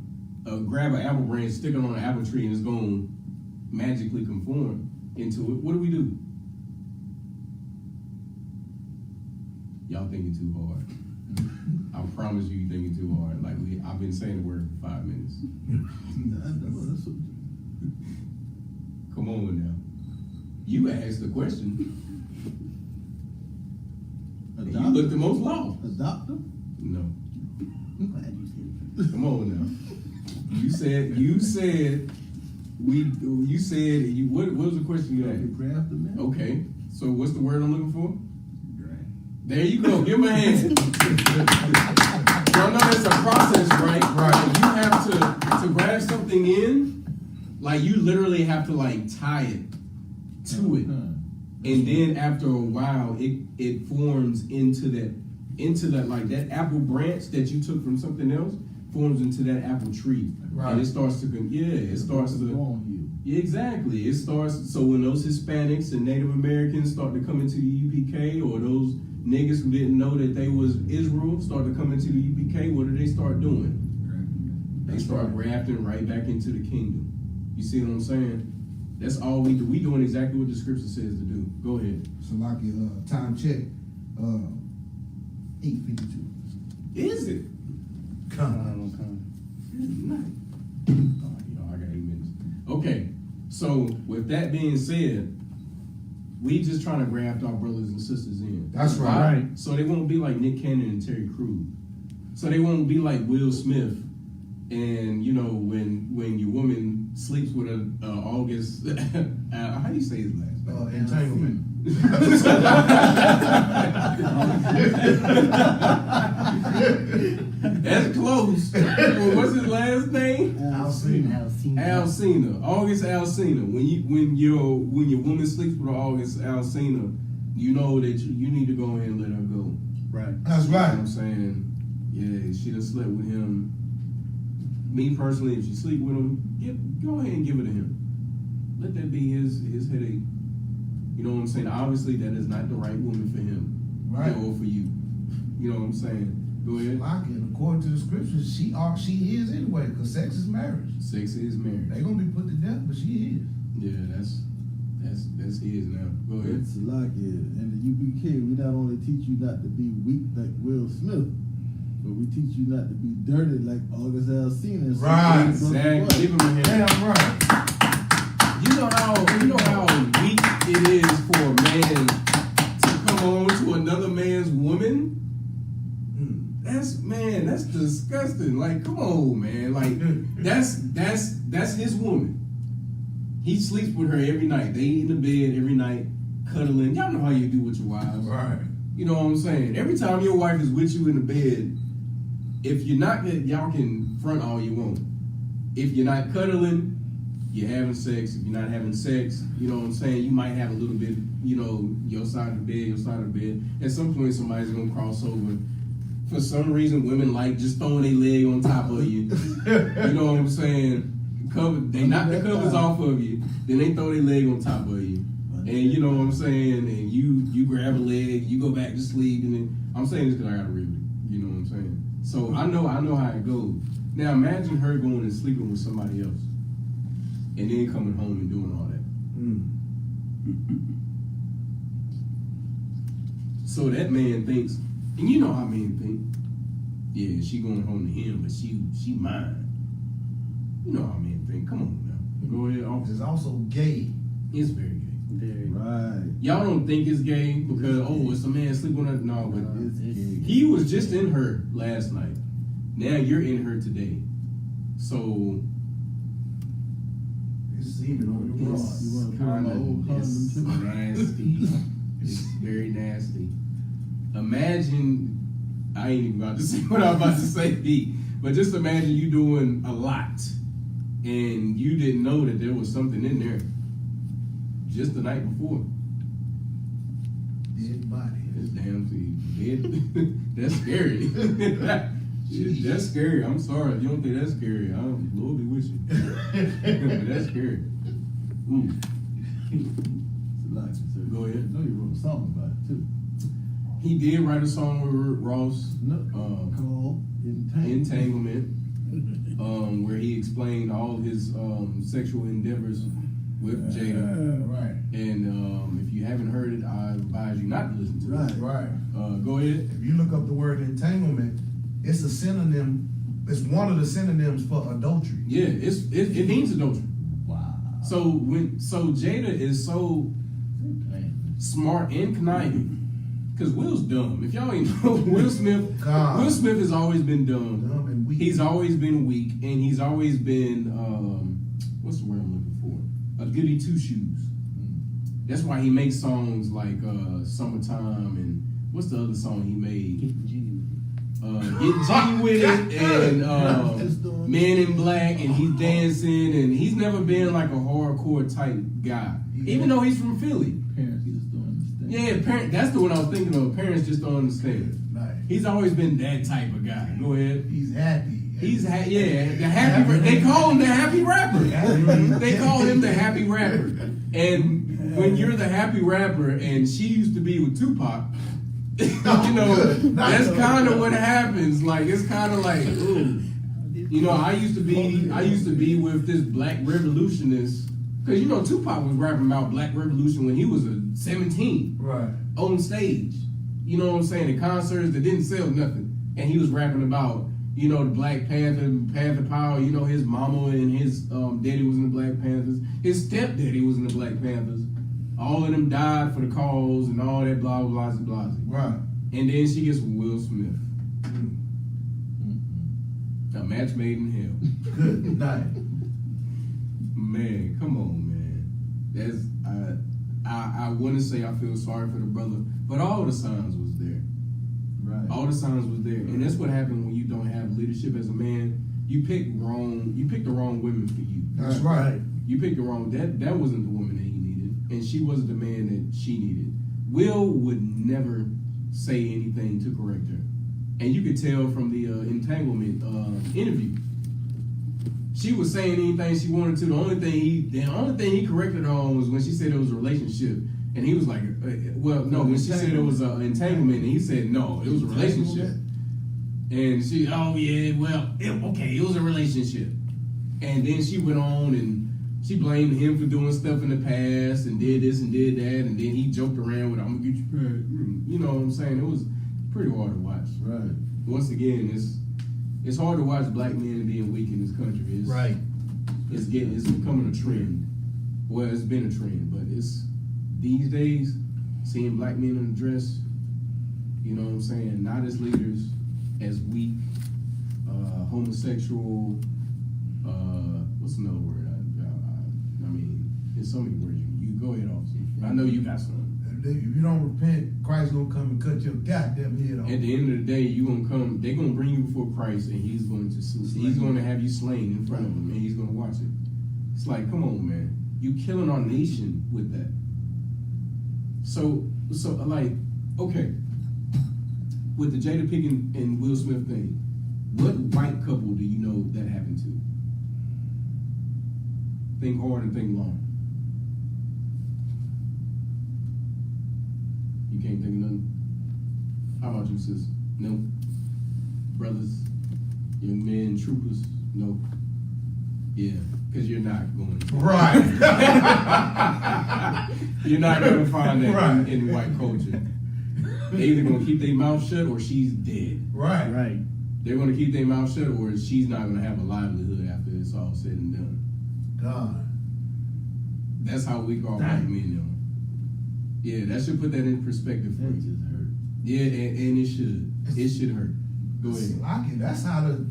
[SPEAKER 2] grab an apple branch, stick it on an apple tree, and it's going to magically conform into it. What do? Y'all thinking too hard. I promise you thinking too hard. Like I've been saying the word for 5 minutes. Come on now. You asked the question. You look the most lost.
[SPEAKER 6] Adopter?
[SPEAKER 2] No.
[SPEAKER 5] I'm glad you said it.
[SPEAKER 2] Come on now. You said what was the question you asked?
[SPEAKER 6] Grafted man?
[SPEAKER 2] Okay. So what's the word I'm looking for? There you go. Give him a hand. Y'all know it's a process, right? Right. You have to grab something in, like you literally have to like tie it to it. And then after a while it forms into that like that apple branch that you took from something else forms into that apple tree.
[SPEAKER 3] Right.
[SPEAKER 2] And it starts to exactly. It starts, so when those Hispanics and Native Americans start to come into the U.P.K, or those niggas who didn't know that they was Israel start to come into the U.P.K, what do they start doing? They start grafting right back into the kingdom. You see what I'm saying? That's all we do. We doing exactly what the scripture says to do. Go ahead.
[SPEAKER 3] So like time check, 8:52.
[SPEAKER 2] Is it?
[SPEAKER 3] Come.
[SPEAKER 2] I got 8 minutes. Okay, so with that being said, we just trying to graft our brothers and sisters in.
[SPEAKER 3] That's right.
[SPEAKER 2] So they won't be like Nick Cannon and Terry Crews. So they won't be like Will Smith. And when your woman sleeps with a August, how do you say his last name?
[SPEAKER 3] Entanglement.
[SPEAKER 2] That's close. Well, what's his last name? Alcina. August Alcina. When your woman sleeps with August Alcina, you know that you need to go ahead and let her go.
[SPEAKER 5] Right.
[SPEAKER 3] That's
[SPEAKER 2] You know
[SPEAKER 3] right.
[SPEAKER 2] what I'm saying? Yeah, she done slept with him. Me personally, if she sleep with him, go ahead and give it to him. Let that be his headache. You know what I'm saying? Obviously, that is not the right woman for him.
[SPEAKER 3] Right.
[SPEAKER 2] Or for you. You know what I'm saying? Go ahead.
[SPEAKER 3] Like it, according to the scriptures, she is anyway, because sex is marriage.
[SPEAKER 2] Sex is marriage.
[SPEAKER 3] They gonna be put to death, but she is.
[SPEAKER 2] Yeah, that's his now. Go ahead.
[SPEAKER 6] It's like it. In the U.P.K, we not only teach you not to be weak like Will Smith, but we teach you not to be dirty like August Alsina.
[SPEAKER 3] Right.
[SPEAKER 2] Exactly. Give him a hand.
[SPEAKER 3] Damn right.
[SPEAKER 2] You know how weak it is for a man to come on to another man's woman? That's disgusting. Like, come on, man. Like, that's his woman. He sleeps with her every night. They eat in the bed every night, cuddling. Y'all know how you do with your wives.
[SPEAKER 3] Right.
[SPEAKER 2] You know what I'm saying? Every time your wife is with you in the bed, if you're not, y'all can front all you want. If you're not cuddling, you're having sex. If you're not having sex, you know what I'm saying, you might have a little bit, you know, your side of the bed. At some point, somebody's gonna cross over. For some reason, women like just throwing their leg on top of you. You know what I'm saying? They knock the covers off of you, then they throw their leg on top of you. And you know what I'm saying? And you grab a leg, you go back to sleep, and then I'm saying this because I got a rib. You know what I'm saying? So I know how it goes. Now imagine her going and sleeping with somebody else, and then coming home and doing all that. So that man thinks, and you know how men think, yeah, she going home to him, but she mine. You know how men think. Come on now. Go ahead, officer.
[SPEAKER 3] It's also gay.
[SPEAKER 2] It's very gay.
[SPEAKER 6] Right.
[SPEAKER 2] Y'all don't think it's gay because, it's a man sleeping on her. No, but
[SPEAKER 6] It's gay.
[SPEAKER 2] he was just in her last night. Now you're in her today. So
[SPEAKER 3] It's semen on the
[SPEAKER 2] it's
[SPEAKER 3] rod.
[SPEAKER 6] You wanna put on my old condom too?
[SPEAKER 2] nasty. It's very nasty. Imagine, I ain't even about to say what I'm about to say, but just imagine you doing a lot and you didn't know that there was something in there just the night before.
[SPEAKER 3] Dead body.
[SPEAKER 2] It's damn dead. That's scary. That's scary. I'm sorry if you don't think that's scary. Lord be with you. But that's scary. Ooh. Go ahead.
[SPEAKER 6] I know you wrote a song about it too.
[SPEAKER 2] He did write a song with Ross,
[SPEAKER 6] Called
[SPEAKER 2] Entanglement, where he explained all his sexual endeavors with Jada.
[SPEAKER 3] Right.
[SPEAKER 2] And if you haven't heard it, I advise you not to listen to it.
[SPEAKER 3] Right.
[SPEAKER 2] Go ahead.
[SPEAKER 3] If you look up the word entanglement, it's a synonym. It's one of the synonyms for adultery.
[SPEAKER 2] Yeah, it means adultery.
[SPEAKER 6] Wow.
[SPEAKER 2] So Jada is so smart and conniving. Because Will's dumb. If y'all ain't know, Will Smith has always been dumb.
[SPEAKER 3] Dumb and weak.
[SPEAKER 2] He's always been weak, and he's always been what's the word I'm looking for? A goody two shoes. That's why he makes songs like Summertime and what's the other song he made? Getting Jiggy with it and Men in Black, and he's dancing, and he's never been like a hardcore type guy, even though he's from Philly.
[SPEAKER 6] Parents just don't understand.
[SPEAKER 2] Yeah, that's the one I was thinking of. Parents just don't understand.
[SPEAKER 3] Right.
[SPEAKER 2] He's always been that type of guy. Go ahead.
[SPEAKER 3] He's happy.
[SPEAKER 2] The happy. They call him the happy rapper. They call him the happy rapper. And when you're the happy rapper, and she used to be with Tupac, you know, that's kind of what happens. Like it's kind of like, ooh. You know, I used to be with this black revolutionist. Because, you know, Tupac was rapping about black revolution when he was 17.
[SPEAKER 3] Right.
[SPEAKER 2] On stage. You know what I'm saying? In concerts that didn't sell nothing. And he was rapping about, you know, the Black Panther power. You know, his mama and his daddy was in the Black Panthers. His stepdaddy was in the Black Panthers. All of them died for the cause and all that blah, blah, blah, blah.
[SPEAKER 3] Right.
[SPEAKER 2] And then she gets with Will Smith. A match made in hell.
[SPEAKER 3] Good night.
[SPEAKER 2] Man, come on, man. That's I want to say I feel sorry for the brother, but all the signs was there.
[SPEAKER 6] Right.
[SPEAKER 2] All the signs was there, and that's what happened when you don't have leadership as a man. You pick the wrong women for you.
[SPEAKER 3] That's right.
[SPEAKER 2] You picked the wrong. That wasn't the woman that he needed, and she wasn't the man that she needed. Will would never say anything to correct her, and you could tell from the entanglement interview. She was saying anything she wanted to. The only thing he corrected her on was when she said it was a relationship, and he was like, "Well, no." When she said it was an entanglement, and he said, "No, it was a relationship." And she, "Oh yeah, well, it was a relationship." And then she went on and she blamed him for doing stuff in the past and did this and did that, and then he joked around with, "I'm gonna get you pregnant." You know what I'm saying? It was pretty hard to watch.
[SPEAKER 6] Right.
[SPEAKER 2] Once again, it's hard to watch black men being weak in this country. It's becoming a trend. Well, it's been a trend, but it's these days seeing black men in a dress. You know what I'm saying? Not as leaders, as weak, homosexual. What's another word? I mean, there's so many words. You go ahead, officer. I know you got some.
[SPEAKER 3] If you don't repent, Christ gonna come and cut your goddamn head off.
[SPEAKER 2] At the end of the day, you gonna come. They're gonna bring you before Christ, and He's going to have you slain in front of Him, and He's gonna watch it. It's like, come on, man. You killing our nation with that. So like, okay. With the Jada Pinkett and Will Smith thing, what white couple do you know that happened to? Think hard and think long. You can't think of nothing? How about you, sis? No? Brothers? Young men, troopers? No? Yeah, because you're not going to.
[SPEAKER 3] Right.
[SPEAKER 2] You're not going to find that
[SPEAKER 3] Right.
[SPEAKER 2] in white culture. They're either going to keep their mouth shut or she's dead.
[SPEAKER 3] Right.
[SPEAKER 5] Right.
[SPEAKER 2] They're going to keep their mouth shut or she's not going to have a livelihood after it's all said and done.
[SPEAKER 3] God.
[SPEAKER 2] That's how weak our white men are. Yeah, that should put that in perspective for
[SPEAKER 6] That
[SPEAKER 2] you.
[SPEAKER 6] just hurt.
[SPEAKER 2] Yeah, and it should. It should hurt. Go ahead.
[SPEAKER 3] That's how the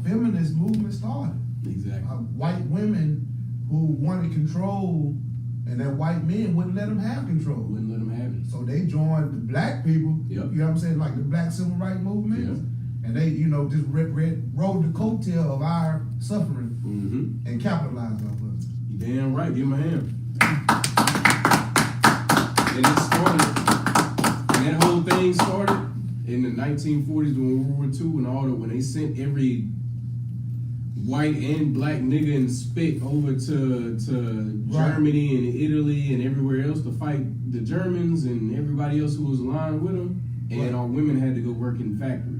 [SPEAKER 3] feminist movement started.
[SPEAKER 2] Exactly.
[SPEAKER 3] White women who wanted control, and that white men wouldn't let them have control.
[SPEAKER 2] Wouldn't let them have it.
[SPEAKER 3] So they joined the black people.
[SPEAKER 2] Yep.
[SPEAKER 3] You know what I'm saying? Like the black civil rights movement.
[SPEAKER 2] Yep.
[SPEAKER 3] And they, just rode the coattail of our suffering
[SPEAKER 2] Mm-hmm.
[SPEAKER 3] and capitalized off of it.
[SPEAKER 2] You damn right. Give him a hand. And it started, and that whole thing started in the 1940s during World War II when they sent every white and black nigga and spick over to
[SPEAKER 3] Right.
[SPEAKER 2] Germany and Italy and everywhere else to fight the Germans and everybody else who was aligned with them. And
[SPEAKER 3] Right.
[SPEAKER 2] our women had to go work in factories.